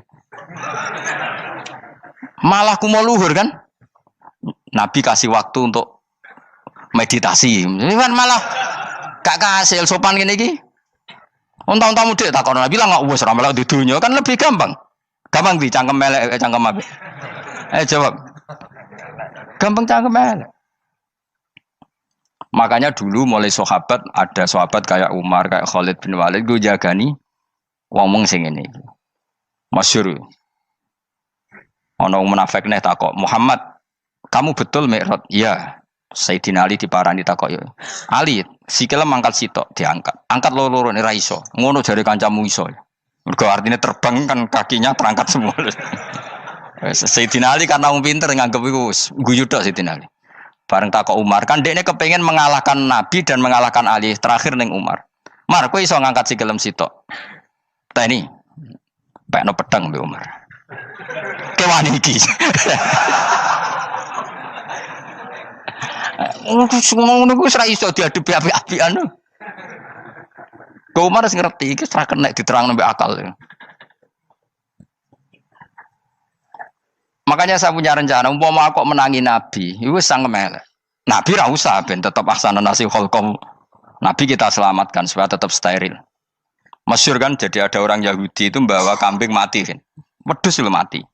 Malah kumo luhur kan? Nabi kasih waktu untuk meditasi. Kan malah gak kasil sopan gini iki. Unta-untamu dek takon Nabi lah enggak wis ora melok di dunya kan lebih gampang. Gampang di cangkem melek cangkem apik. Jawab. Gampang cangkem melek. Makanya dulu mulai sahabat ada sahabat kayak Umar, kayak Khalid bin Walid gue jagani wong sing ini. Masyhur. Ana wong munafik neh takok, "Muhammad, kamu betul Mi'raj?" "Iya." Sayyidina Ali diparani takok yo. "Ali, sikile mangkat sitok diangkat. Angkat loro-loro ora iso. Ngono jare kancamu iso." Mergo artinya terbang kan kakinya terangkat semua. Sayyidina Ali karena wong pinter nganggep iku guyu tok Sayyidina Ali. Bareng takok Umar, kan dekne kepengen mengalahkan Nabi dan mengalahkan Ali. Terakhir ning Umar. "Mar, kowe iso ngangkat sikilem sitok." "Ta ini, pekno pedang mbek Umar." "Kewani iki." Ngono ku wis ra iso diadepi api-apian. Kok Umar wis ngerti iki ora kena diterangno mbek akal. Makanya saya punya rencana, umpama aku menangi Nabi, itu sangat melek. Nabi ra usah ben tetap ahsana nasi kholqom. Nabi kita selamatkan supaya tetap steril. Masyhur kan, jadi ada orang Yahudi itu membawa kambing mati kan. Wedhus lu mati.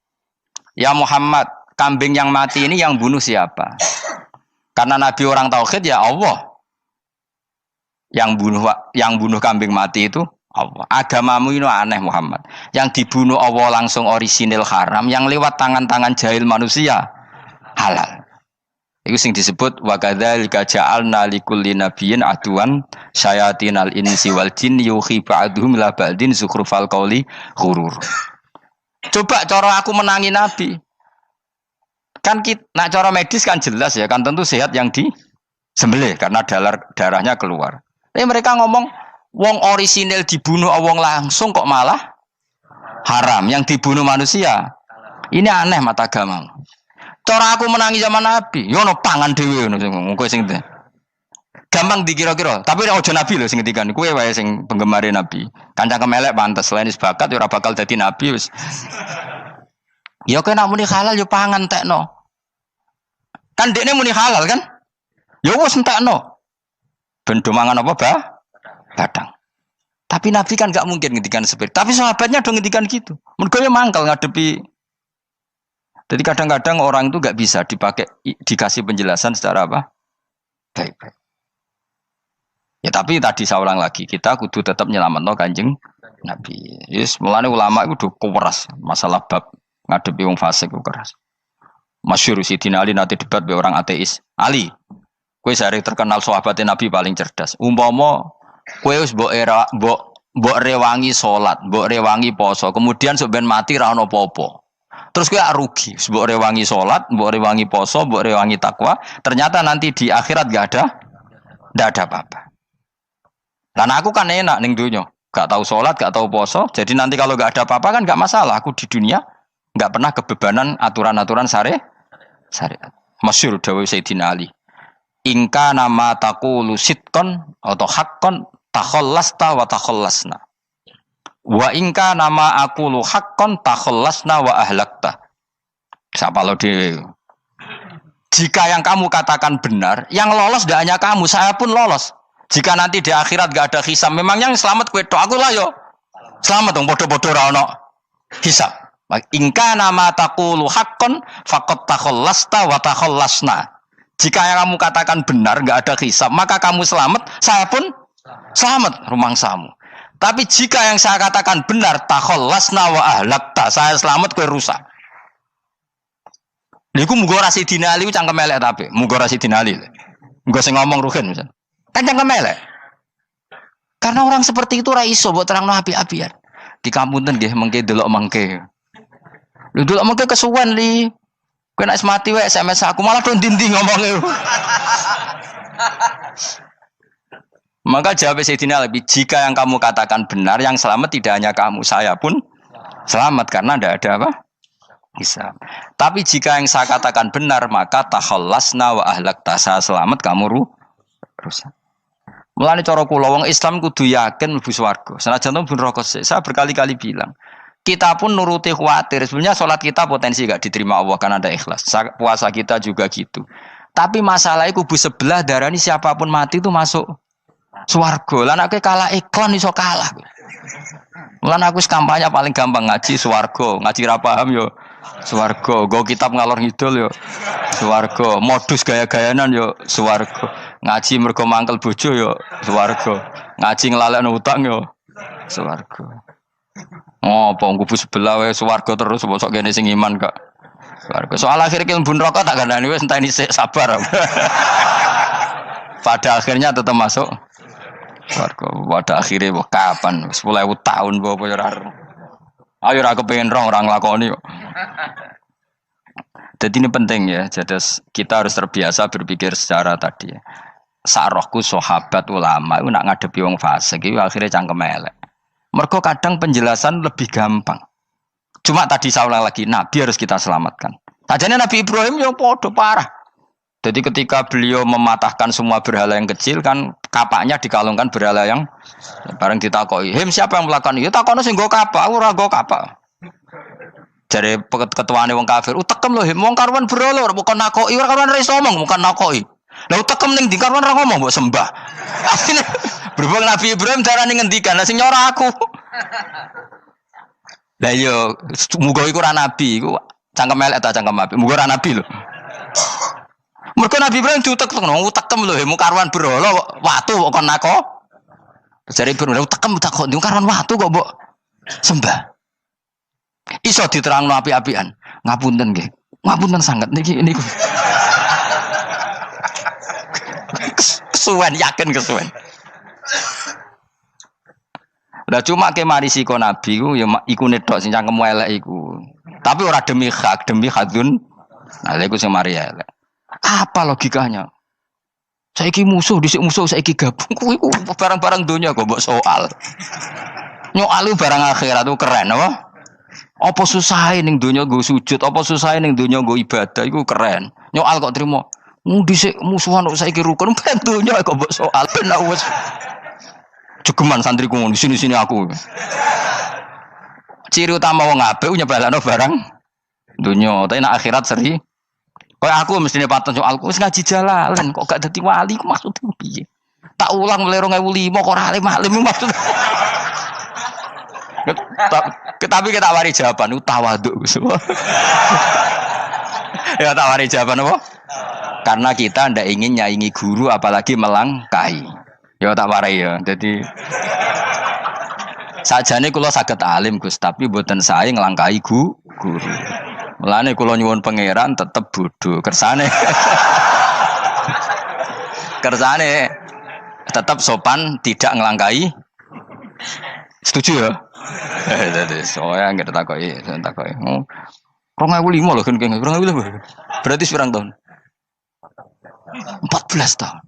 "Ya Muhammad, kambing yang mati ini yang bunuh siapa?" Karena Nabi orang tauhid ya Allah. Yang bunuh kambing mati itu Allah. Agamamu ini aneh Muhammad. Yang dibunuh Allah langsung orisinil haram, yang lewat tangan-tangan jahil manusia halal. Itu sing disebut wa kadzalika ja'alna likulli nabiyyin aduwan syayatinal insi wal jin yuhi ba'dhum la ba'din zukhrufal qauli ghurur. Coba cara aku menangi Nabi. Kan nak cara medis kan jelas ya, kan tentu sehat yang disembelih karena darahnya keluar. Tapi mereka ngomong wong orisinil dibunuh wong langsung kok malah haram yang dibunuh manusia. Ini aneh mata agama. Cara aku menangi zaman Nabi, yo no pangan dhewe ngono kowe sing gampang dikira-kira. Tapi ora aja Nabi lho sing ngendikan. Kowe wae sing penggemar Nabi. Kancang kemelek pantes selain bakat yo ora bakal dadi nabi wis. Ya kowe nak muni halal yo pangan tekno. Kan dekne muni halal kan? Ya wis entekno. Ben do mangan apa, Badang. Tapi Nabi kan gak mungkin ngendikan seperti. Tapi sahabatnya dong ngendikan gitu. Mergo ya mangkel ngadepi. Jadi kadang-kadang orang itu gak bisa dikasih penjelasan secara apa? Baik-baik. Ya tapi tadi saya ulang lagi, kita kudu tetap nyelametno Kanjeng Nabi. Yes, mulane ulama itu keras masalah bab ngadepi wong fasik itu keras. Masyhur Sidina Ali nanti debat be orang ateis. "Ali, kowe sare terkenal sahabatnya Nabi paling cerdas. Umpama kowe wis mbok rewangi salat, mbok rewangi poso, kemudian sok ben mati ra ono apa-apa. Terus kowe rugi, mbok rewangi salat, mbok rewangi poso, mbok rewangi takwa, ternyata nanti di akhirat ndak ada apa-apa. Lan aku kan enak ning donya, gak tahu salat, gak tahu poso, jadi nanti kalau gak ada apa-apa kan gak masalah. Aku di dunia gak pernah kebebanan aturan-aturan syariat. Masyhur dawuh Sayyidina Ali. Ingka nama taqulu sidqan atau haqqan takhallasta wa takhallasna. Wa ingka nama aqulu haqqan takhallasna wa ahlakta. Siapa lo dhewe? Jika yang kamu katakan benar, yang lolos tidak hanya kamu, saya pun lolos. Jika nanti di akhirat gak ada hisab, memang yang selamat kowe tok, aku lah yo. Selamat dong bodoh-bodoh ra ono hisab. Ingka nama taqulu haqqan faqad takhallasta wa takhallasna. Jika yang kamu katakan benar, enggak ada hisab, maka kamu selamat, saya pun selamat rumangsamu. Tapi jika yang saya katakan benar, takhallasna wa ahlakta, saya selamat kowe rusak. Niku muga ora Sidina Ali cangkem elek tapi, muga ora Sidina Ali. Muga sing ngomong Ruhin misal. Kan cangkem elek. Karena orang seperti itu ora iso mbok terangno api-apian. Di kampunten nggih mengke delok mengke. Lho delok mengke kesuwen li. Kowe nek mati wae SMS aku malah do ndi-ndi ngomongnya. Maka jawab Sayyidina Ali, jika yang kamu katakan benar, yang selamat tidak hanya kamu, saya pun selamat karena tidak ada apa? Hisab. Tapi jika yang saya katakan benar, maka takhallasna wa ahlakta, saya selamat, kamu rusak. Mulane cara kula wong Islam kudu yakin mlebu swarga. Senajan to pun rokok sik. Saya berkali-kali bilang, kita pun nuruti khawatir. Sebenarnya sholat kita potensi gak diterima Allah karena ada ikhlas. Puasa kita juga gitu. Tapi masalahnya kubu sebelah darani siapapun mati itu masuk swarga. Lan aku kalah iklan iso kalah. Lan aku kampanye paling gampang ngaji swarga, ngaji ra paham yo swarga, go kitab ngalor ngidul yo swarga, modus gaya-gayanan yo swarga. Ngaji mergo mangkel bojo yo swarga. Ngaji nglalekno utang yo swarga. Oh, apa kubu sebelah wae swarga terus bosok kene sing iman kok. Swarga. Soal akhir ki mlebu neraka tak kandhani wis enteni sik sabar. Pada akhirnya tetap masuk swarga. Pada akhirnya kapan? 10.000 tahun apa ya ora. Ayo ora kepengin orang nglakoni kok. Jadi ini penting ya. Jadi kita harus terbiasa berpikir secara tadi ya. Sarohku sahabat ulama itu nak ngadepi wong fasik iki akhirnya cangkem elek. Mergo kadang penjelasan lebih gampang. Cuma tadi saya ulang lagi, Nabi harus kita selamatkan. Sajane Nabi Ibrahim yang podo parah. Jadi ketika beliau mematahkan semua berhala yang kecil kan kapaknya dikalungkan berhala yang bareng ditakoki. Him siapa yang melakukan itu? Takono sing nggo kapak, ora nggo kapak. Jare ketuane wong kafir, utekem lho him wong karuan berhala ora kok nakoki, ora karuan iso ngomong, bukan nakoki. Lah utekem ning ndi karuan ora ngomong mbok sembah. Asline berhubung Nabi Ibrahim darane ngendikan, lah sing nyora aku. Lah yo muga iku ora nabi, iku cangkem elek ta cangkem apik. Muga ora nabi lho. Mergo Nabi Ibrahim utekem lho, hemu karuan berhala watu kok nako. Jare Ibrahim utekem kok ndi karuan watu kok mbok sembah. Iso diterangno api-apian. Ngapunten nggih. Ngapunten sanget niki niku. Kesuwen yakin kesuwen. Lah cuma ke mari siko Nabi ku ya iku netok sing cangkem elek iku. Tapi ora demi hak, demi hadun. Nah iku sing mari elek. Apa logikanya? Saiki musuh dhisik musuh saiki gabung kuwi barang-barang donya kok mbok soal. Nyoal barang akhirat itu keren apa? Apa susahe ning donya nggo sujud, apa susahe ning donya nggo ibadah iku keren. Nyoal kok trimo. Dhisik musuhan kok saiki rukun ben donya kok mbok soal ben wis jegeman santriku ngono sini-sini aku. Ciri utama wong apik nyebalano barang donya, tapi nek akhirat seri. Kayak aku mestine paten soalku wis ngaji jalalan kok gak dadi wali ku maksudnya piye? Tak ulang mulai 2005 kok ora alim-alim maksud. Tapi kita wari jawaban tawaduk Gus. Ya tak wari jawaban apa? Karena kita ndak ingin nyaingi guru apalagi melangkahi. Ya tak warai ya. Jadi sajane kula saged alim Gus, tapi mboten sae nglangkahi guru. Mulane kula nyuwun pangeran tetep bodho. Kersane tetap sopan, tidak ngelangkai. Setuju ya? Jadi soalnya nggak takoki. 2005 loh kan, 2005. Berarti seberang tahun? 14 tahun.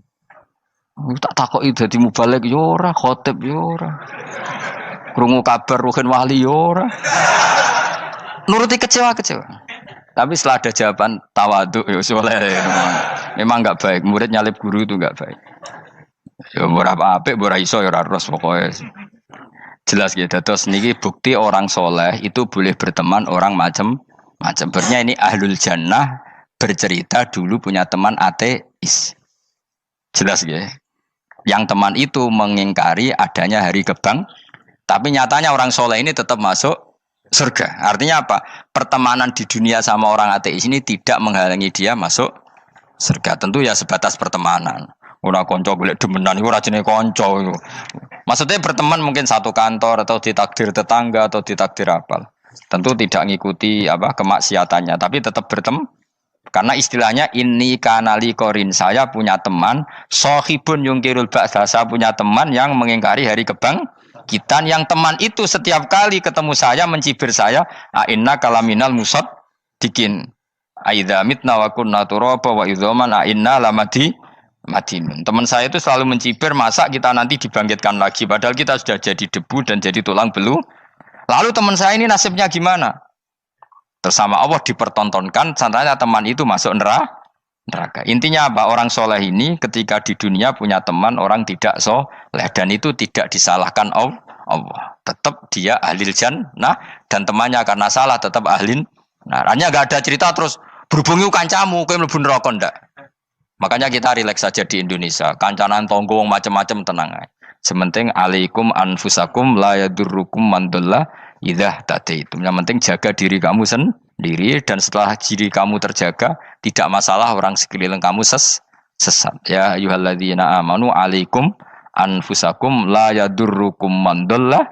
Tak takoki dadi mubalek yo ora, khotib yo ora. Krungu kabar Ruhin Wali yo ora. Nuruti kecewa. Tapi setelah ada jawaban tawaduk ya soleh. Memang enggak baik. Murid nyalip guru itu enggak baik. Ya berapa apik ora iso ya ora terus pokoknya. Jelas gitu. Terus niki bukti orang soleh itu boleh berteman orang macam-macam. Bernya ini ahlul jannah bercerita dulu punya teman ateis. Jelas gitu. Yang teman itu mengingkari adanya hari kebang. Tapi nyatanya orang soleh ini tetap masuk surga. Artinya apa? Pertemanan di dunia sama orang ateis ini tidak menghalangi dia masuk surga. Tentu ya sebatas pertemanan. Ora konco golek demenan iku ora jenenge konco iku. Maksudnya berteman mungkin satu kantor atau ditakdir tetangga atau ditakdir apa. Tentu tidak ngikuti apa kemaksiatannya, tapi tetap berteman. Karena istilahnya ini kanali korin, saya punya teman sohibun yungkirul ba'sa, saya punya teman yang mengingkari hari kebangkitan, yang teman itu setiap kali ketemu saya mencibir saya, inna kalaminal musad dikin aidza mitna wa kunna turaba wa idzaman inna lamadi madinun. Teman saya itu selalu mencibir, masa kita nanti dibangkitkan lagi padahal kita sudah jadi debu dan jadi tulang belulang. Lalu teman saya ini nasibnya gimana? Bersama Allah dipertontonkan, sananya teman itu masuk neraka. Intinya apa? Orang soleh ini ketika di dunia punya teman orang tidak soleh, dan itu tidak disalahkan Allah. Tetap dia ahlil jannah, dan temannya karena salah tetap ahlin. Nah, hanya gak ada cerita terus berhubungi kancamu, kowe mlebu neraka ndak. Makanya kita rileks saja di Indonesia. Kancanan tonggo macam-macam tenang aja. Sementing alaikum anfusakum la yadurrukum man dhalla idza tadaitum. Yang penting jaga diri kamu sendiri, dan setelah diri kamu terjaga tidak masalah orang sekeliling kamu sesat. Ya ayyuhalladzina amanu alaikum anfusakum la yadurrukum man dhalla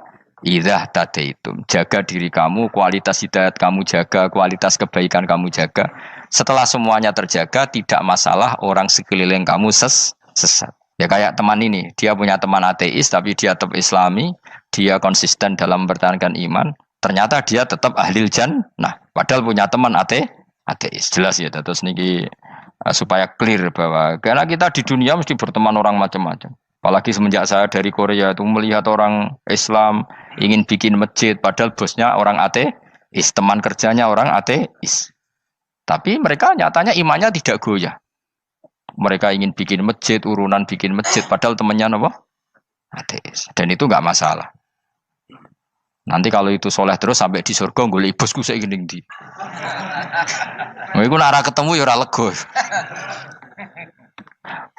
idza tadaitum. Jaga diri kamu, kualitas hidayat kamu jaga, kualitas kebaikan kamu jaga. Setelah semuanya terjaga, tidak masalah orang sekeliling kamu sesat. Ya kayak teman ini, dia punya teman ateis tapi dia tetap islami, dia konsisten dalam mempertahankan iman, ternyata dia tetap ahlil jannah, padahal punya teman ateis. Jelas ya, terus niki supaya clear bahwa karena kita di dunia mesti berteman orang macam-macam. Apalagi semenjak saya dari Korea itu melihat orang Islam ingin bikin masjid, padahal bosnya orang ateis, teman kerjanya orang ateis. Tapi mereka nyatanya imannya tidak goyah. Mereka ingin bikin masjid, urunan bikin masjid, padahal temannya apa? Ateis. Dan itu nggak masalah. Nanti kalau itu soleh terus sampai di surga, golek bosku saya gini di. Iku nara ketemu ya ora lega.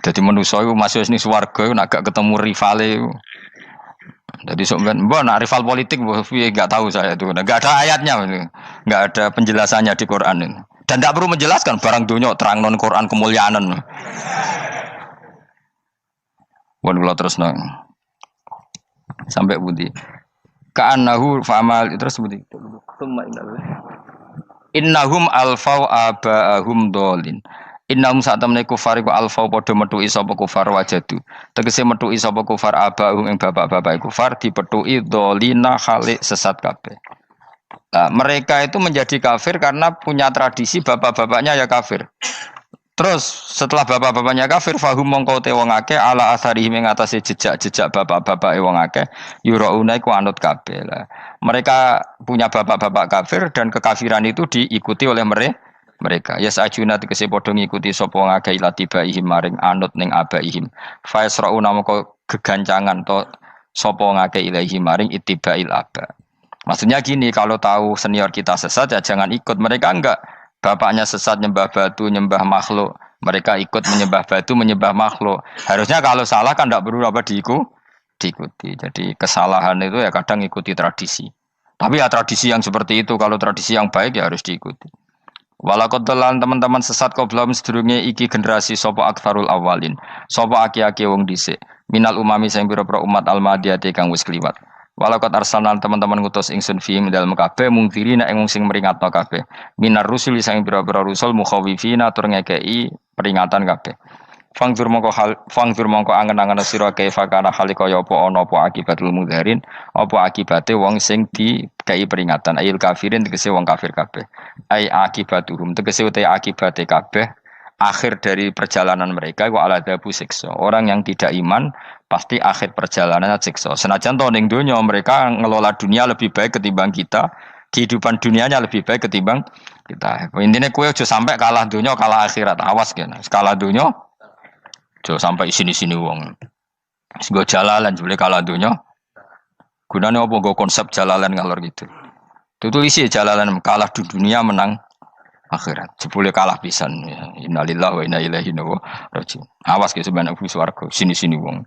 Jadi manusia itu masuk ini swarga, nak gak ketemu rivale. Jadi sebenarnya, nak rival politik, nggak tahu saya itu, nggak ada ayatnya, nggak ada penjelasannya di Quran ini. Dan tidak perlu menjelaskan barang dunia terang non Quran kemuliaan. Bukan kalau terus nang sampai budi. Ka'annahu fa'amal terus budi. Innahum alfau aba'ahum dolin. Innahum saat temne kufar iku alfau padha metuki sapa kufar wajadu. Tegese metuki sapa kufar aba'ahum ing bapak-bapak kufar dipetuki dolina khalik sesat kabeh. Nah, mereka itu menjadi kafir karena punya tradisi bapak-bapaknya ya kafir. Terus setelah bapak-bapaknya kafir, fahum mongko te wong akeh ala asarihi ing atase jejak-jejak bapak-bapake wong akeh yurauna iku anut kabeh. Mereka punya bapak-bapak kafir dan kekafiran itu diikuti oleh mereka. Ya sajuna tegese padha ngikuti sapa wong akeh latibaihim maring anut ning abaihim. Fa yasrauna mongko gegancangan to sapa wong akeh ilahi maring ittibail aba. Maksudnya gini, kalau tahu senior kita sesat ya jangan ikut. Mereka enggak, bapaknya sesat nyembah batu, nyembah makhluk. Mereka ikut menyembah batu, menyembah makhluk. Harusnya kalau salah kan enggak perlu apa diikuti. Jadi kesalahan itu ya kadang ikuti tradisi. Tapi ya tradisi yang seperti itu, kalau tradisi yang baik ya harus diikuti. Walakotelan teman-teman sesat kau belum sedurunge iki generasi sopo aktsarul awalin. Sopo aki-aki wong dhisik. Minal umami sing pira-pira umat almadiyati kang wis kliwat. Walakot arsalan teman-teman ngutus ingsun fiim dalam kabeh mungkiri nek sing meringatno kabeh minar rusuli sang pira-pira rusul mukhawifina tur ngekeki peringatan kabeh fangzur mongko angen-angen sira kaifa kana hale kaya apa ana apa akibatul mudzarin apa akibate wong sing dikei peringatan ayil kafirin tegese wong kafir kabeh ai akibatuhum tegese uta akibate kabeh akhir dari perjalanan mereka wa aladabu siksa. Orang yang tidak iman pasti akhir perjalanannya siksa. Senajan to ning donya mereka ngelola dunia lebih baik ketimbang kita, kehidupan dunianya lebih baik ketimbang kita. Intinya kowe aja sampai kalah dunia, kalah akhirat. Awas kene. Kalah dunia aja sampai sini-sini wong. Sing go jalalan jebule kalah dunia. Gunane apa go konsep jalalan ngalor gitu. Tutulisi jalalan kalah di dunia menang akhirat. Jebule kalah pisan. Innalillahi wa inna ilaihi raji'un. Awas ke sebenarnya swarga sini-sini wong.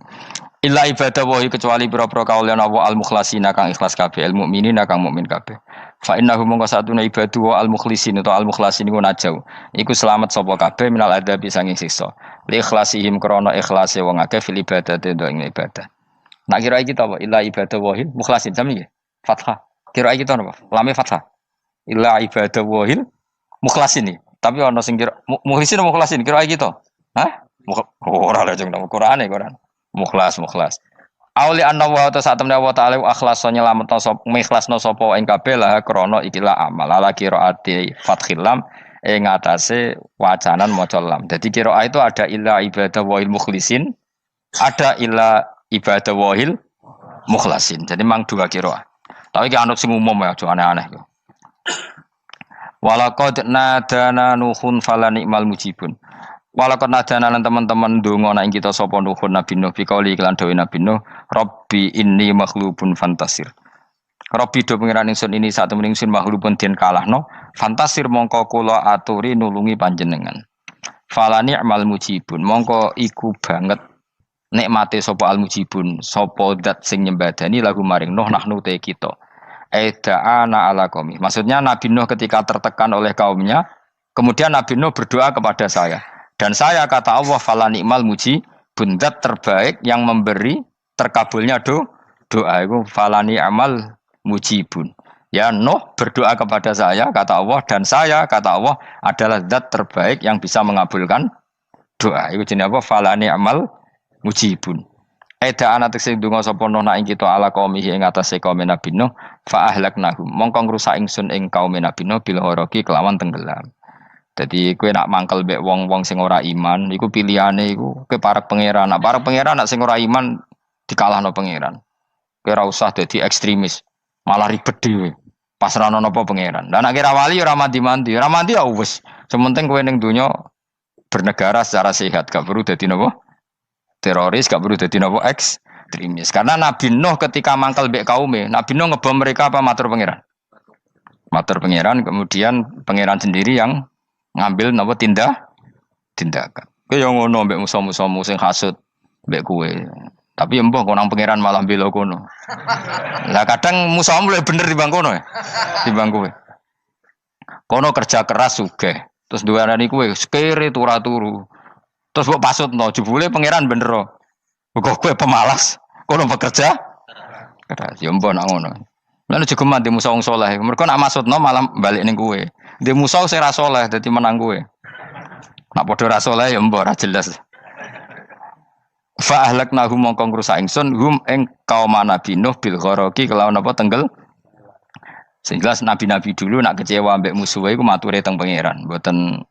Illa ibadah wa kecuali pira-pira kaulan Allah al-mukhlasina kang ikhlas kabeh, al mukminina kang mukmin kabeh. Fa innahu mongko satuna ibadu al mukhlisin atau al mukhlasin iku najau. Iku selamat sapa kabeh minal adabi sanging siksa. Li ikhlasihim krana ikhlase wong akeh fil ibadate ing ibadah. Nak kira iki ta apa? Illa ibadah wahil mukhlasin sami nggih. Fathah. Kira iki ta napa? Lame fathah. Illa ibadah wahil mukhlasin iki. Tapi ana sing kira mukhlisin mukhlasin kira iki to. Hah? Ora lha jeng nang Qur'ane Quran. Mukhlas. Auli anna wa ta'ala wa ta'ala akhlas nyelametno sapa mikhlasno sapa ing kabeh lah krana ikilah amal ala qiraati fathil lam ing atase wacanan maca lam. Dadi qiraah itu ada illa ibadah wahil mukhlisin, ada illa ibadah wahil mukhlasin. Jadi mang dua qiraah. Tapi ki anut sing umum ya, aja aneh-aneh. Walaqad nadana nuhun fala ni'mal mujibun. Walaqad nadana lan teman-teman ndonga nek kita sapa nuhun Nabi Nuh bikauli iklan dawe Nabi Nuh, Rabbi inni maghlubun fantasir. Rabbi do pengiran ingsun ini sak temen ingsun maghlubun den kalahno, fantasir mongko kula aturi nulungi panjenengan. Fala ni'mal mujibun, mongko iku banget nikmate sapa al mujibun, sapa zat sing nyembadani lagu maring Nuh nahnu te kita. Aida'ana ala qaumi. Maksudnya Nabi Nuh ketika tertekan oleh kaumnya, kemudian Nabi Nuh berdoa kepada saya. Dan saya kata Allah fala ni'mal mujibun, zat terbaik yang memberi terkabulnya doa itu fala ni'mal mujibun. Ya Nuh berdoa kepada saya kata Allah, dan saya kata Allah adalah zat terbaik yang bisa mengabulkan doa. Itu jenenge apa? Fala ni'mal mujibun. Eda ana tekse ndonga sapa Nuh nak ing kita ala qaumihi ing atase kaum Nabi Nuh fa ahlaknahum mongko ngrusak ingsun ing kaum Nabi Nuh bil ghoroki kelawan tenggelam. Jadi kowe nak mangkel mbek wong-wong sing ora iman iku pilihane iku kowe parek pangeran. Nak parek pangeran nak sing ora iman dikalahno pangeran. Kowe ora usah dadi ekstremis, malah ribet dhewe. Pasrahno napa pangeran. Lah nek ora wali ora mandi-mandi, ora mandi ya wis. Sementing kowe ning donya bernegara secara sehat, gak perlu dadi napa? Teroris, gak perlu dadi napa ekstremis. Karena Nabi Nuh ketika mangkel mbek kaume, Nabi Nuh ngebom mereka apa matur pangeran? Matur pangeran, kemudian pangeran sendiri yang ngambil napa tindakan. Kowe yo ngono mbek musuh-musuhmu sing hasud mbek kowe. Tapi ya mbah konang pangeran malah bela kono. Lah kadang musuhmu luwih bener timbang kono ya. Timbang kowe. Kono kerja keras sugih. Terus duweni kowe sekere turu. Terus mbok pasutno jebule pangeran bener. Kok kowe pemalas. Kono bekerja keras. Ya mbah nak ngono. Lan jegeman di musuh wong saleh. Mergo nak maksudno malah balik ning kowe. Di musuh sing ra saleh dadi menang kowe. Nak padha ra saleh ya mbok ra jelas. Fa ahlaknahum mongko ngrusak ingsun hum ing kaum Nabi Nuh bil ghoroki kelawan apa tenggel. Sehingga nabi-nabi dulu nak kecewa mbek musuhe iku mature teng pangeran. Mboten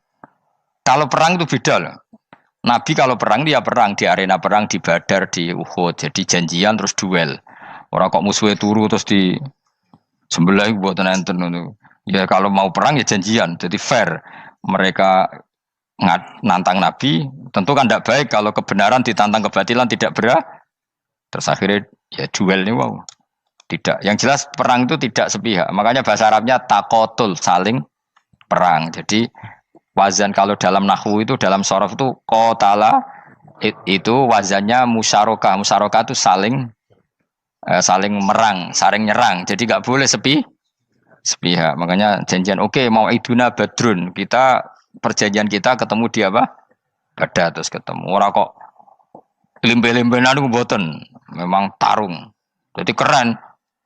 kalau perang itu beda loh. Nabi kalau perang dia perang di arena perang di Badar di Uhud. Jadi janjian terus duel. Ora kok musuhe turu terus di sebelah mboten enten ngono. Ya kalau mau perang ya janjian. Jadi fair. Mereka nantang Nabi, tentu kan tidak baik kalau kebenaran ditantang kebatilan tidak berat. Terus akhirnya ya duel ini wow. Tidak. Yang jelas perang itu tidak sepihak. Makanya bahasa Arabnya takotul, saling perang. Jadi wazan kalau dalam nahwu itu dalam sorof itu qatala itu wazannya musyarakah. Musyarakah itu saling merang, saling nyerang. Jadi enggak boleh sepihak. Makanya janjian oke, mau iduna badrun. Perjanjian kita ketemu di apa? Badar terus ketemu. Ora kok limbe-limbenan ku mboten. Memang tarung. Jadi keren.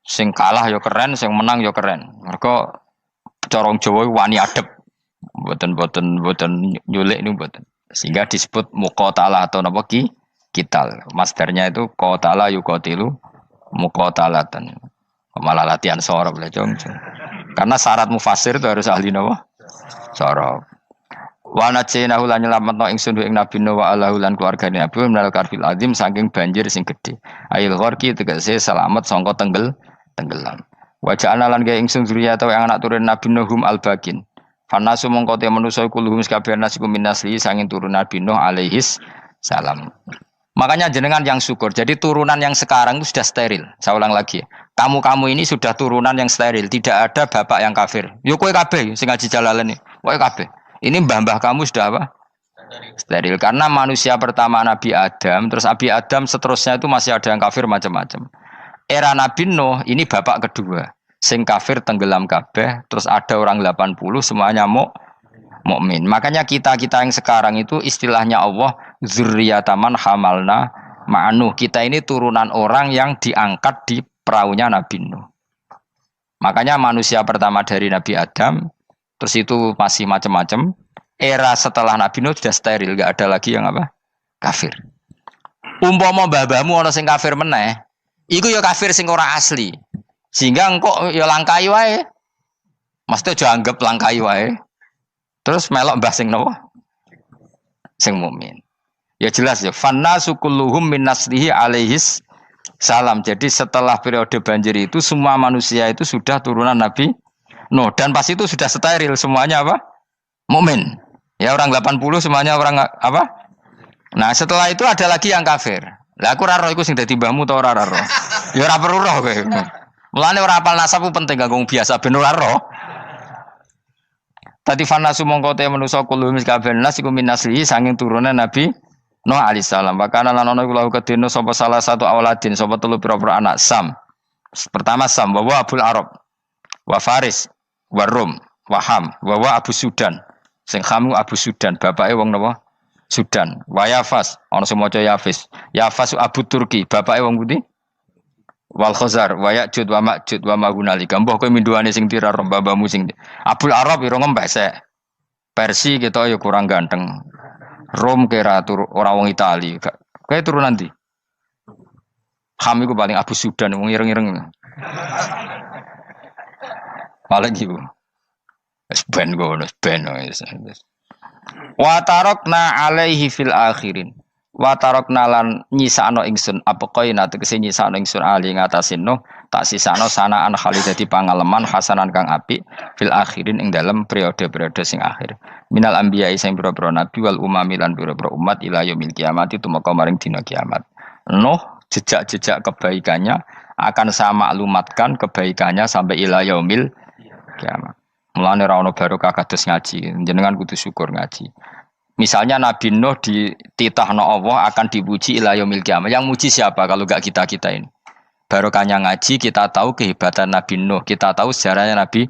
Sing kalah ya keren, sing menang ya keren. Mergo corong Jawa wani adep. Mboten nyulik niku mboten. Sehingga disebut muqatalah atau napa kital. Masdarnya itu qatala yuqatilu muqatalatan. Malah latihan sorab lah Jong. Karena syarat mufassir itu harus ahli napa? Sorab. Wa najinahu lan nyelametno ingsun ing Nabi Nuh wa alahu lan keluargane Nabi minal karfil azim saking banjir sing gedhe. Ail gharqi tegese selamat sangka tenggelam. Wa ja'alna lan gawe ingsun zuriyata yang anak turun Nabi Nuh hum albakin. Fanasu mongko te manusa kulhum kabeh nasikum minasli sanging turun Nabi Nuh alaihis salam. Makanya jenengan yang syukur. Jadi turunan yang sekarang itu sudah steril. Saya ulang lagi. Kamu ini sudah turunan yang steril. Tidak ada bapak yang kafir. Yo kowe kabeh sing ngaji Jalalain. Kowe kabeh. Ini mbah-mbah kamu sudah apa? Steril. Karena manusia pertama Nabi Adam, terus Nabi Adam seterusnya itu masih ada yang kafir macam-macam. Era Nabi Nuh ini bapak kedua. sing kafir tenggelam kabeh, terus ada orang 80 semuanya mukmin. Makanya kita-kita yang sekarang itu istilahnya Allah dzurriyyataman hamalna ma'nuh. Kita ini turunan orang yang diangkat di perahunya Nabi Nuh. Makanya manusia pertama dari Nabi Adam, terus itu masih macam-macam. Era setelah Nabi Nuh sudah steril, enggak ada lagi yang apa? Kafir. Umpama babamu ana sing kafir meneh, iku ya kafir sing ora asli. Sehingga engkau ya langkai wae. Mesti aja anggap langkai wae. Terus melok mbah sing nopo? Sing mukmin. Ya jelas ya, fannasu kulluhum min naslihi alaihis salam. Jadi setelah periode banjir itu semua manusia itu sudah turunan Nabi Nuh dan pas itu sudah steril semuanya apa? Mukmin. Ya orang 80 semuanya orang apa? Nah, setelah itu ada lagi yang kafir. Lah aku ora roh iku sing dadi mbahmu ta ora roh. Ya ora perlu roh kowe. Mulane ora apal nasab penting kanggo biasa ben ora roh. Tadi fanasu mongko te manusa kulo mis kabeh nas iku min naslihi saking turunan Nabi Nuh alaihi salam. Bakana lan ana iku lahu kedene sapa salah satu auladin sapa telu pira-pira anak Sam. Pertama Sam wa Abul Arab wa Faris wa Rum wa Ham wa Abu Sudan. Sing Ham Abu Sudan, bapake wong napa? Sudan. Wa Yafas, ana sing maca Yafis. Yafas Abu Turki, bapake wong pundi? Wal Khazar, wa Ya'jud wa Ma'jud wa Magunalika. Mbah kowe minduane sing tira babamu sing Abul Arab ira ngembek sek. Persi kita ya kurang ganteng. Rom kira ora wong Itali. Kowe turunan ndi? Ham iku paling Abu Sudan wong ireng-ireng. Paling iku. Wis ben ngono, ben wis. Wa tarakna alaihi fil akhirin. Wa tarakna lan nyisano ingsun apa koina tegese nyisano ingsun ali ngatasin no tak sisano sanaan khalidati pangaleman hasanan kang apik fil akhirin ing dalem periode-periode sing akhir. Minal anbiya sing pira-pira nabi wal umami lan pira-pira umat ila yaumil kiamat itu maka maring dina kiamat. Nuh jejak-jejak kebaikannya akan saya maklumatkan kebaikannya sampai ila yaumil kiamat. Mulane ra ono barokah kados ngaji, jenengan kudu syukur ngaji. Misalnya Nabi Nuh dititahno Allah akan dipuji ila yaumil kiamah. Yang muji siapa kalau enggak kita-kita ini? Barokahnya ngaji, kita tahu kehebatan Nabi Nuh, kita tahu sejarahnya Nabi.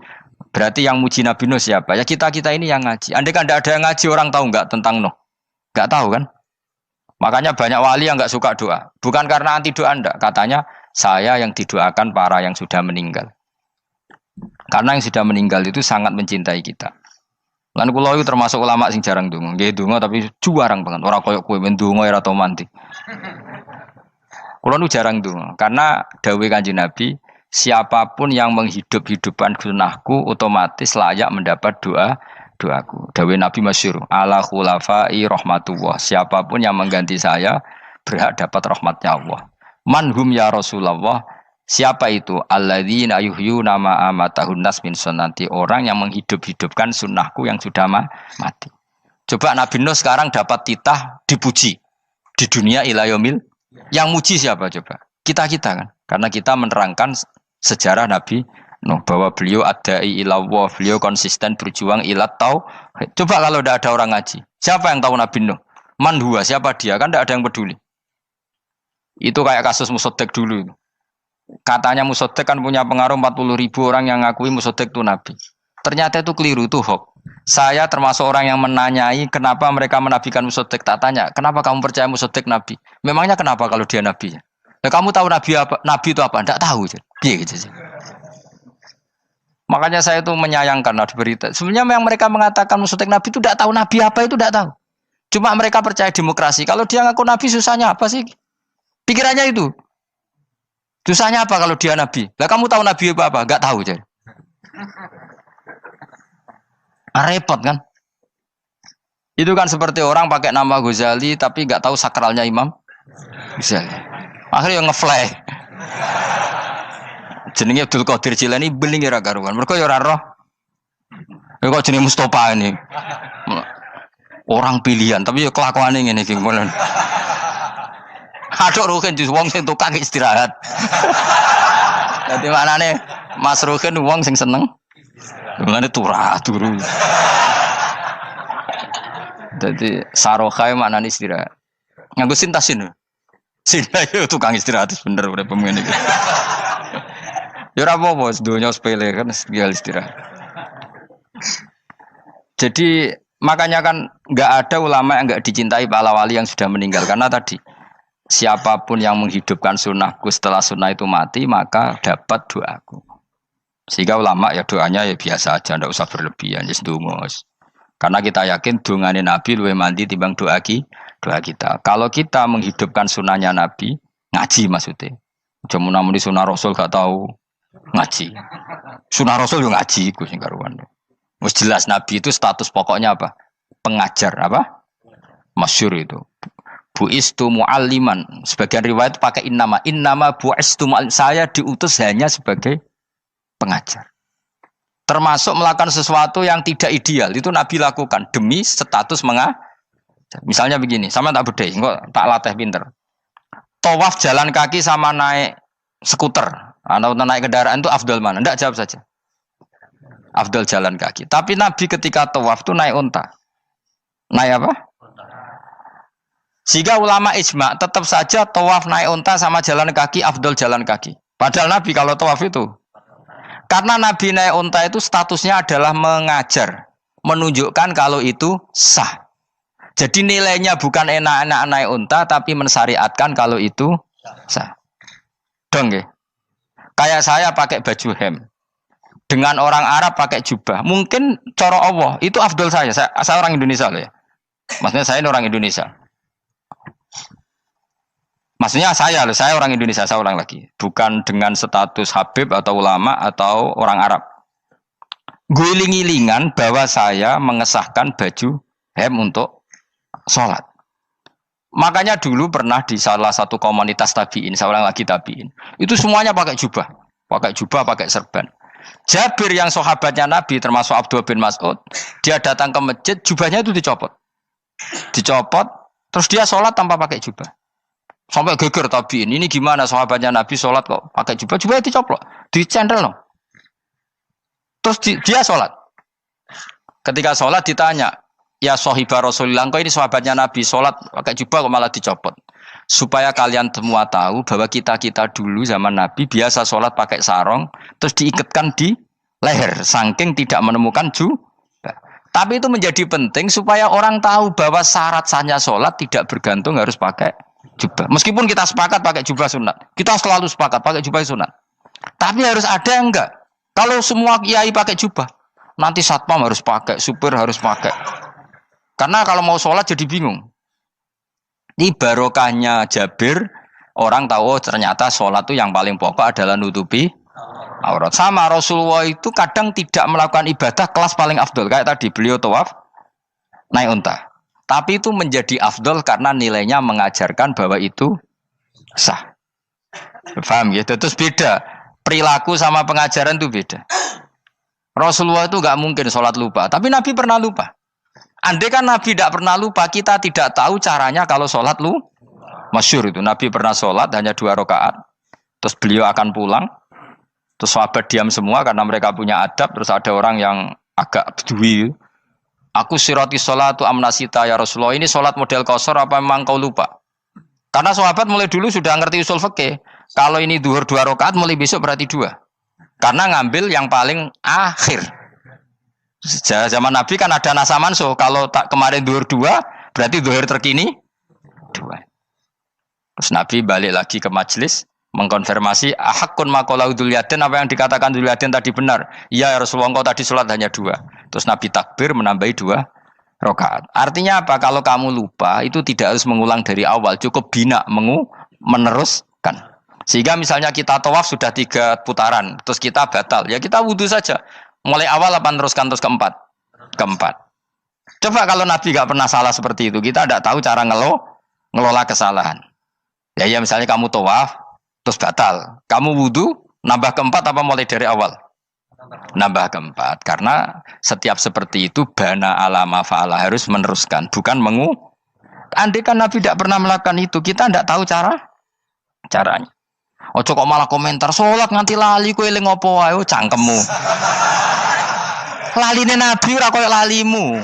Berarti yang muji Nabi Nuh siapa? Ya kita-kita ini yang ngaji. Andai kan enggak ada yang ngaji, orang tahu enggak tentang Nuh? Enggak tahu kan? Makanya banyak wali yang enggak suka doa. Bukan karena anti doa enggak, katanya saya yang didoakan para yang sudah meninggal. Karena yang sudah meninggal itu sangat mencintai kita. Lan kula itu termasuk ulama sing jarang ndonga. Nggih ndonga tapi juarang banget. Ora koyo kowe men ndonga ora tau mandi. Kula nu jarang ndonga karena dawuh Kanjeng Nabi, siapapun yang menghidup-hidupkan sunnahku otomatis layak mendapat doaku. Dawuh Nabi masyhur, ala khulafai rahmatullah. Siapapun yang mengganti saya berhak dapat rahmatnya Allah. Manhum ya Rasulullah. Siapa itu? Alladzina yuhyuna ma amatahun nas min sunnati, orang yang menghidup-hidupkan sunnahku yang sudah mati. Coba Nabi Nuh sekarang dapat titah dipuji di dunia ila yaumil. Yang muji siapa coba? Kita-kita kan. Karena kita menerangkan sejarah Nabi Nuh bahwa beliau adai ila Allah, beliau konsisten berjuang ila tauhid. Coba kalau tidak ada orang ngaji, siapa yang tahu Nabi Nuh? Man huwa, siapa dia? Kan tidak ada yang peduli. Itu kayak kasus Musaddaq dulu. Katanya Musaddaq kan punya pengaruh 40.000 orang yang ngakui Musaddaq itu Nabi. Ternyata itu keliru, itu hoax. Saya termasuk orang yang menanyai kenapa mereka menabikan Musaddaq. Tak tanya, kenapa kamu percaya Musaddaq Nabi? Memangnya kenapa kalau dia Nabi? Nah, kamu tahu Nabi apa? Nabi itu apa? Tidak tahu. Iya gitu sih. Makanya saya itu menyayangkan ada berita. Sebenarnya yang mereka mengatakan Musaddaq Nabi itu tidak tahu Nabi apa itu tidak tahu. Cuma mereka percaya demokrasi. Kalau dia ngaku Nabi susahnya apa sih? Pikirannya itu. Susahnya apa kalau dia Nabi? Lah kamu tahu Nabi apa? Enggak tahu jadi. Repot kan? Itu kan seperti orang pakai nama Ghazali tapi enggak tahu sakralnya Imam Ghazali. Akhirnya ngefly. Jenenge Abdul Qadir Jilani beling ora karuan. Mergo ya ora roh. Ya kok jenenge Mustofa ini. Orang pilihan tapi ya kelakuane ngene iki ngono. Aduk Ruhin jus wong sing tukang istirahat. Dadi maknane Mas Ruhin wong sing seneng. Mulane turu. Dadi saroha maknane istirahat. Nganggo sintasin. Sinta yo tukang istirahat bener urip pemene iki. Ya ora apa-apa, donya sepele kan tinggal istirahat. Jadi makanya kan nggak ada ulama yang nggak dicintai para wali yang sudah meninggal karena tadi siapapun yang menghidupkan sunnahku setelah sunnah itu mati maka dapat doaku. Sehingga ulama ya doanya ya biasa aja, ndak usah berlebihan, just donga. Karena kita yakin dongane Nabi luwih mandi timbang doa kita. Kalau kita menghidupkan sunnahnya Nabi, ngaji maksudnya. Cuma namun di sunnah Rasul gak tahu ngaji. Sunnah Rasul yo ngaji iku sing karuan. Wis jelas Nabi itu status pokoknya apa? Pengajar apa? Masyhur itu. Buistu mualliman. Sebagian riwayat pakai innama buistu muallim. Saya diutus hanya sebagai pengajar. Termasuk melakukan sesuatu yang tidak ideal itu Nabi lakukan demi status mengajar. Misalnya begini, sama tak bedai, kok tak latih pinter. Tawaf jalan kaki sama naik skuter atau naik kendaraan itu afdal mana? Enggak, jawab saja. Afdal jalan kaki. Tapi Nabi ketika tawaf itu naik unta. Naik apa? Sehingga ulama ijma tetap saja tawaf naik unta sama jalan kaki afdal jalan kaki. Padahal Nabi kalau tawaf itu karena Nabi naik unta itu statusnya adalah mengajar, menunjukkan kalau itu sah. Jadi nilainya bukan enak-enak naik unta tapi mensyariatkan kalau itu sah. Dong ya. Kayak saya pakai baju hem. Dengan orang Arab pakai jubah, mungkin cara Allah itu afdol saya orang Indonesia loh ya. Maksudnya saya ini orang Indonesia. Maksudnya saya orang Indonesia, saya ulang lagi. Bukan dengan status Habib atau ulama atau orang Arab. Guling-gilingan bahwa saya mengesahkan baju hem untuk sholat. Makanya dulu pernah di salah satu komunitas tabiin, saya ulang lagi tabiin. Itu semuanya pakai jubah, pakai serban. Jabir yang sahabatnya Nabi termasuk Abdullah bin Mas'ud, dia datang ke masjid, jubahnya itu dicopot, terus dia sholat tanpa pakai jubah. Sampai geger tabiin, ini gimana sahabatnya Nabi sholat kok pakai jubah, jubahnya dicoplok, dicendel loh. Terus dia sholat. Ketika sholat ditanya, ya sahibah Rasulullah, kok ini sahabatnya Nabi sholat pakai jubah kok malah dicopot. Supaya kalian semua tahu bahwa kita dulu zaman Nabi biasa sholat pakai sarong terus diikatkan di leher saking tidak menemukan jubah. Tapi itu menjadi penting supaya orang tahu bahwa syarat sahnya sholat tidak bergantung harus pakai jubah. Meskipun kita sepakat pakai jubah sunat, kita selalu sepakat pakai jubah sunat. Tapi harus ada enggak? Kalau semua kiai pakai jubah, nanti satpam harus pakai, supir harus pakai. Karena kalau mau sholat jadi bingung. Ini barokahnya Jabir, orang tahu ternyata sholat itu yang paling pokok adalah nutupi aurat. Sama Rasulullah itu kadang tidak melakukan ibadah kelas paling afdol. Kayak tadi beliau tawaf naik unta. Tapi itu menjadi afdol karena nilainya mengajarkan bahwa itu sah. Paham gitu? Terus beda. Perilaku sama pengajaran itu beda. Rasulullah itu gak mungkin sholat lupa. Tapi Nabi pernah lupa. Andai kan Nabi tidak pernah lupa, kita tidak tahu caranya kalau sholat masyhur itu. Nabi pernah sholat hanya 2 rakaat, terus beliau akan pulang, terus sahabat diam semua karena mereka punya adab. Terus ada orang yang agak bedui, aku sirati sholatu amnasita ya Rasulullah, ini sholat model qashar apa memang kau lupa? Karena sahabat mulai dulu sudah ngerti usul fikih. Kalau ini duhur 2 rakaat, mulai besok berarti 2. Karena ngambil yang paling akhir. Zaman Nabi kan ada nasa mansuh. Kalau tak kemarin duhur 2, berarti duhur terkini 2. Terus Nabi balik lagi ke majelis mengkonfirmasi ahakun maqala Dzulyaden, apa yang dikatakan Dzulyaden tadi benar. Iya ya Rasulullah, engkau tadi sholat hanya 2. Terus Nabi takbir menambahi 2 rakaat. Artinya apa? Kalau kamu lupa itu tidak harus mengulang dari awal, cukup bina meneruskan. Sehingga misalnya kita tawaf sudah 3 putaran, terus kita batal, ya kita wudu saja. Mulai awal apa teruskan terus keempat? Coba kalau Nabi gak pernah salah seperti itu, kita tidak tahu cara ngelola kesalahan. Ya misalnya kamu tawaf terus batal, kamu wudu nambah keempat apa mulai dari awal? Nambah keempat, karena setiap seperti itu bana alama fa'ala, harus meneruskan, bukan andai kan Nabi tidak pernah melakukan itu, kita tidak tahu caranya. Ojo kok malah komentar sholat nganti lali kowe eling opo wae, cangkemmu. Laline Nabi ora koyo lalimu.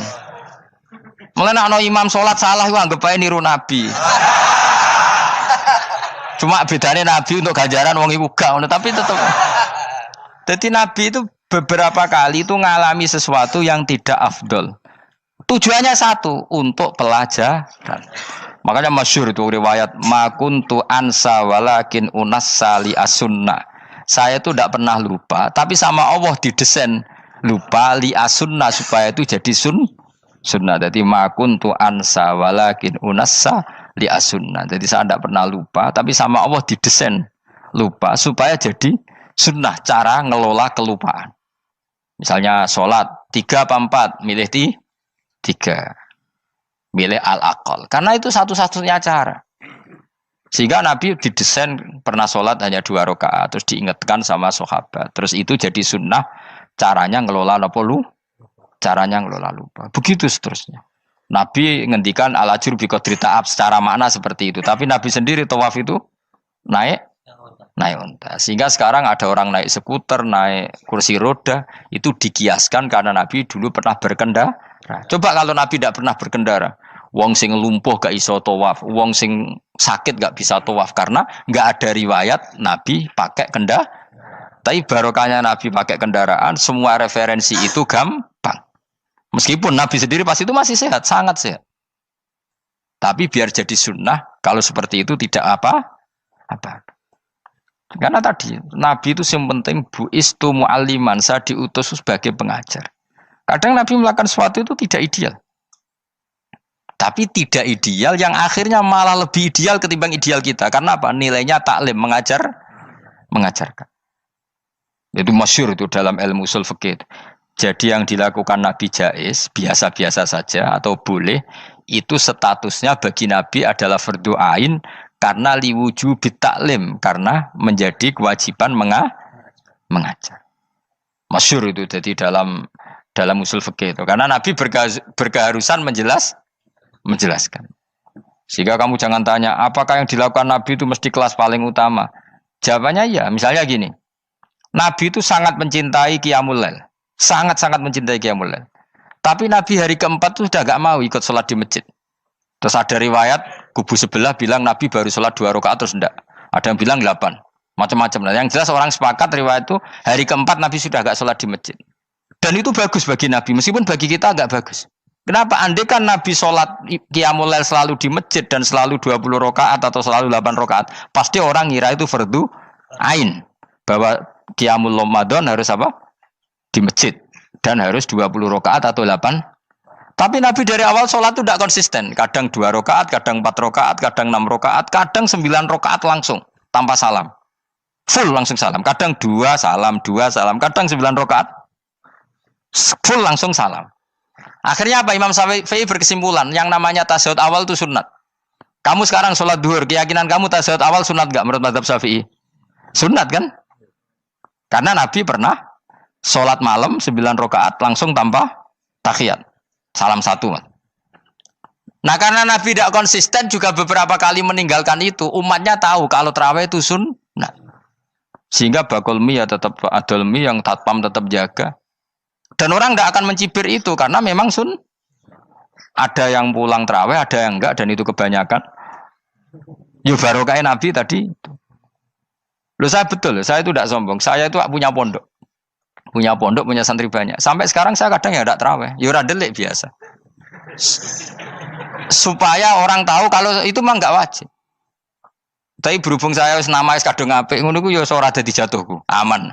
Mulane ana imam sholat salah iku anggap ae niru Nabi. Cuma bedane Nabi untuk ganjaran wong iku gak ngono, tapi tetep Jadi Nabi itu beberapa kali itu ngalami sesuatu yang tidak afdol. Tujuannya satu, untuk pelajaran. Makanya masyhur itu riwayat makuntu ansa walakin unassa li as-sunnah. Saya itu tidak pernah lupa, tapi sama Allah didesain lupa li as-sunnah supaya itu jadi sunnah. Jadi makuntu ansa walakin unassa li as-sunnah. Jadi saya tidak pernah lupa, tapi sama Allah didesain lupa supaya jadi sunnah cara ngelola kelupaan. Misalnya sholat 3 apa 4, milih 3. Milih al-aqal. Karena itu satu-satunya cara. Sehingga Nabi didesain pernah sholat hanya 2 rakaat, terus diingatkan sama sahabat. Terus itu jadi sunnah, caranya ngelola caranya ngelola lupa. Begitu seterusnya. Nabi ngendikan al-ajur bi qadri ta'ab secara makna seperti itu. Tapi Nabi sendiri tawaf itu naik unta. Sehingga sekarang ada orang naik skuter, naik kursi roda, itu dikiaskan karena Nabi dulu pernah berkendara. Coba kalau Nabi tidak pernah berkendara, wong sing lumpuh gak iso tawaf, wong sing sakit gak bisa tawaf karena gak ada riwayat Nabi pakai kendaraan. Tapi barokahnya Nabi pakai kendaraan, semua referensi itu gampang. Meskipun Nabi sendiri pas itu masih sehat, sangat sehat. Tapi biar jadi sunnah, kalau seperti itu tidak apa. Karena tadi Nabi itu yang penting buistu mu'alliman, saya diutus sebagai pengajar. Kadang Nabi melakukan sesuatu itu tidak ideal. Tapi tidak ideal yang akhirnya malah lebih ideal ketimbang ideal kita. Karena apa? Nilainya taklim, mengajarkan. Itu masyhur itu dalam ilmu ushul fikih. Jadi yang dilakukan Nabi jaiz, biasa-biasa saja atau boleh, itu statusnya bagi Nabi adalah fardhu ain karena liwujubi taklim, karena menjadi kewajiban mengajar. Masyhur itu jadi dalam usul fikih itu. Karena Nabi berkeharusan menjelaskan. Sehingga kamu jangan tanya, apakah yang dilakukan Nabi itu mesti kelas paling utama? Jawabannya ya, misalnya gini. Nabi itu sangat mencintai Qiyamul Lail. Sangat-sangat mencintai Qiyamul Lail. Tapi Nabi hari keempat itu sudah gak mau ikut sholat di masjid. Terus ada riwayat, kubu sebelah bilang Nabi baru sholat 2 rakaat terus enggak. Ada yang bilang 8. Macam-macam. Nah, yang jelas orang sepakat riwayat itu, hari keempat Nabi sudah gak sholat di masjid. Dan itu bagus bagi Nabi, meskipun bagi kita agak bagus. Kenapa? Andai kan Nabi sholat Qiyamul Lail selalu di masjid dan selalu 20 rakaat atau selalu 8 rakaat, pasti orang ngira itu fardhu ain. Bahwa Qiyamul Ramadan harus apa? Di masjid. Dan harus 20 rakaat atau 8. Tapi Nabi dari awal sholat itu tidak konsisten. Kadang 2 rakaat, kadang 4 rakaat, kadang 6 rakaat, kadang 9 rakaat langsung, tanpa salam. Full langsung salam. Kadang 2 salam, kadang 9 rakaat. Full langsung salam. Akhirnya apa? Imam Syafi'i berkesimpulan yang namanya tasyahud awal itu sunat. Kamu sekarang sholat duhur, keyakinan kamu tasyahud awal sunat gak menurut mazhab Syafi'i? Sunat kan? Karena Nabi pernah sholat malam 9 rakaat langsung tanpa tahiyat. Salam 1. Nah karena Nabi tidak konsisten juga beberapa kali meninggalkan itu, umatnya tahu kalau tarawih itu sunat. Sehingga bakul mie ya tetap adol mie, yang tatpam tetap jaga. Dan orang tidak akan mencibir itu karena memang ada yang pulang tarawih, ada yang enggak, dan itu kebanyakan. Ya barokah Nabi tadi. Loh saya betul, saya itu tidak sombong. Saya itu punya pondok, punya santri banyak. Sampai sekarang saya kadang ya tidak tarawih, ya ora delik biasa. Supaya orang tahu kalau itu mah enggak wajib. Tapi berhubung saya nama kadung apik, ngono ku ya ora dadi jatuhku, aman.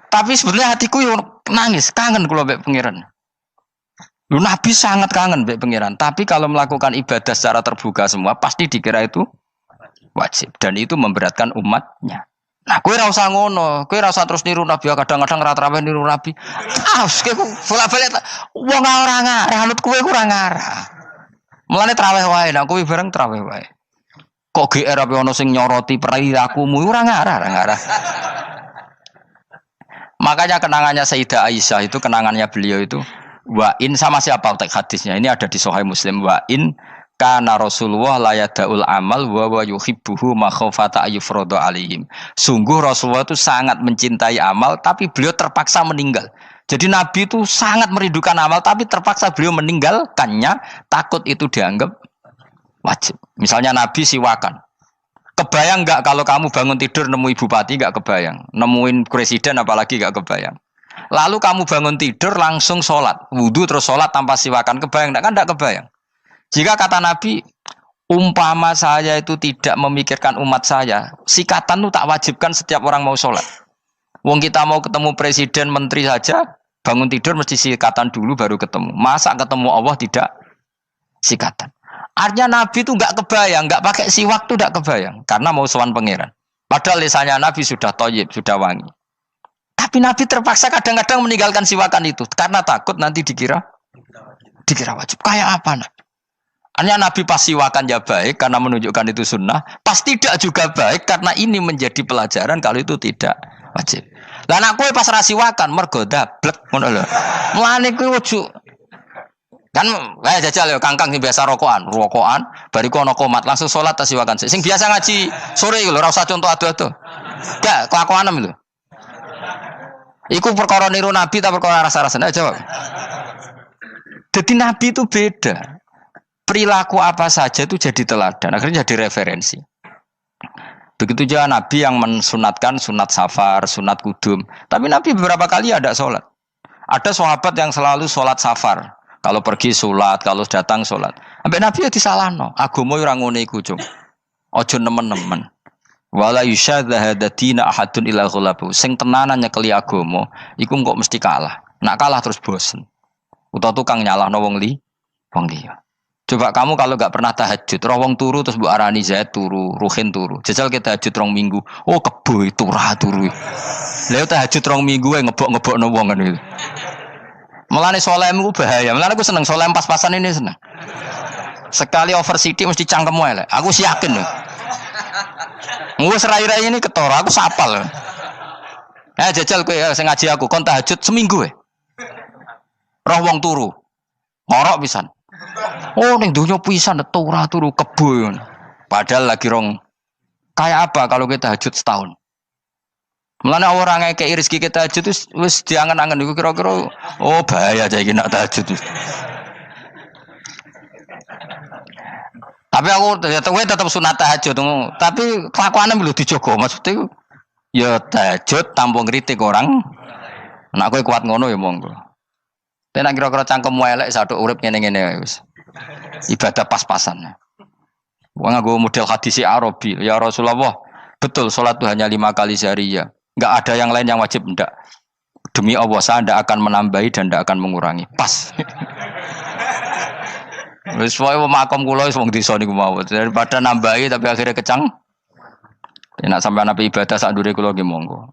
Tapi sebenarnya hatiku yo nangis, kangen kula mbek pangeran. Lu Nabi sangat kangen mbek pangeran, tapi kalau melakukan ibadah secara terbuka semua pasti dikira itu wajib dan itu memberatkan umatnya. Nah, kowe ora usah ngono, kowe ora usah terus niru Nabi, kadang-kadang ra traweh niru Nabi. Kowe bolak-balik wong ora ngarah, anut kowe ora ngarah. Mulane traweh wae, nek kowe bareng traweh wae. Kok GR apa ono sing nyoroti perilakumu ora ngarah. Makanya kenangannya Sayyidah Aisyah itu, kenangannya beliau itu wa'in sama siapa teks hadisnya, ini ada di Sahih Muslim, wa'in kana Rasulullah la yada'ul amal wa yuhibbuhu makhafata ayyufrada alaihim. Sungguh Rasulullah itu sangat mencintai amal tapi beliau terpaksa meninggal. Jadi Nabi itu sangat merindukan amal tapi terpaksa beliau meninggalkannya, takut itu dianggap wajib. Misalnya Nabi siwakan. Kebayang nggak kalau kamu bangun tidur nemu bupati nggak kebayang, nemuin presiden apalagi nggak kebayang. Lalu kamu bangun tidur langsung sholat, wudhu terus sholat tanpa siwakan, kebayang nggak? Kan nggak kebayang. Jika kata Nabi, umpama saya itu tidak memikirkan umat saya, sikatan itu tak wajibkan setiap orang mau sholat. Wong kita mau ketemu presiden, menteri saja, bangun tidur mesti sikatan dulu baru ketemu. Masa ketemu Allah tidak sikatan? Artinya Nabi itu nggak kebayang, nggak pakai siwak tuh nggak kebayang, karena mau sowan pangeran. Padahal lisannya Nabi sudah thayyib, sudah wangi. Tapi Nabi terpaksa kadang-kadang meninggalkan siwakan itu karena takut nanti dikira wajib. Kayak apa Nabi? Artinya Nabi pas siwakan ya baik karena menunjukkan itu sunnah, pas tidak juga baik karena ini menjadi pelajaran kalau itu tidak wajib. Lah nek kowe pas ra siwakan mergo dablek ngono lho. Mulane kowe ojo kan kayak jajal ya kangkang sing biasa rokokan, bariku ana komat langsung salat tas siwakan. Sing biasa ngaji sore iku lho ora usah contoh ado-ado. Gak kelakuanem lho. Iku perkara niru Nabi ta perkara rasa-rasan aja jawab. Jadi Nabi itu beda. Perilaku apa saja itu jadi teladan, akhirnya jadi referensi. Begitu juga Nabi yang mensunatkan sunat safar, sunat kudum. Tapi Nabi beberapa kali ada sholat. Ada sahabat yang selalu sholat safar. Kalau pergi sholat, kalau datang sholat. Sampai Nabi ya disalahno. Agama ora ngene iku, Cung. Aja nemen-nemen. Wala yusyadza hadatina ahadun ila ghalabu. Sing tenanan nyekeli agama, iku kok mesti kalah. Nak kalah terus bosen. Utawa tukang nyalahno wong liya. Coba kamu kalau gak pernah tahajud, roh wong turu terus mbok arani Zaid turu, Ruhin turu. Jajal kita tahajud 2 minggu. Oh kebo turu. Lha tahajud 2 minggu wae ngebok-ngebokno wong kan itu. Mulane solehmu bahaya. Mulane aku seneng soleh pas-pasan ini seneng. Sekali over city mesti cangkemmu elek. Aku yakin lho. Wis rai-rai ini ketara, aku sapal. Jajal kowe sing ngaji aku kon tahajud seminggu wae. Roh wong turu. Ngorok pisan. Oh ning donya pisan turu kebo. Padahal lagi rong. Kayak apa kalau kita tahajud setahun? Mulane orang ngekeki rezeki kita tahajud wis diangen-angen iku kira-kira oh bahaya aja iki nak tahajud. Tapi aku tetap sunat tahajud, tapi kelakuannya belum dijogo. Maksudnya ya tahajud tanpa ngritik orang. Nek kowe kuat ngono ya monggo. Tapi kira-kira cangkemmu elek saduk urip ngene-ngene wis. Ibadah pas-pasan. Wong nggo model hadis Arabi, ya Rasulullah, betul salat itu hanya 5 kali sehari ya. Enggak ada yang lain yang wajib ndak. Demi Allah saya ndak akan menambahi dan ndak akan mengurangi. Pas. Wis wae makom kula wis wong desa niku mawon. Daripada nambahi tapi akhirnya kecang. Nek sampean ape ibadah sak ndure kula nggih monggo.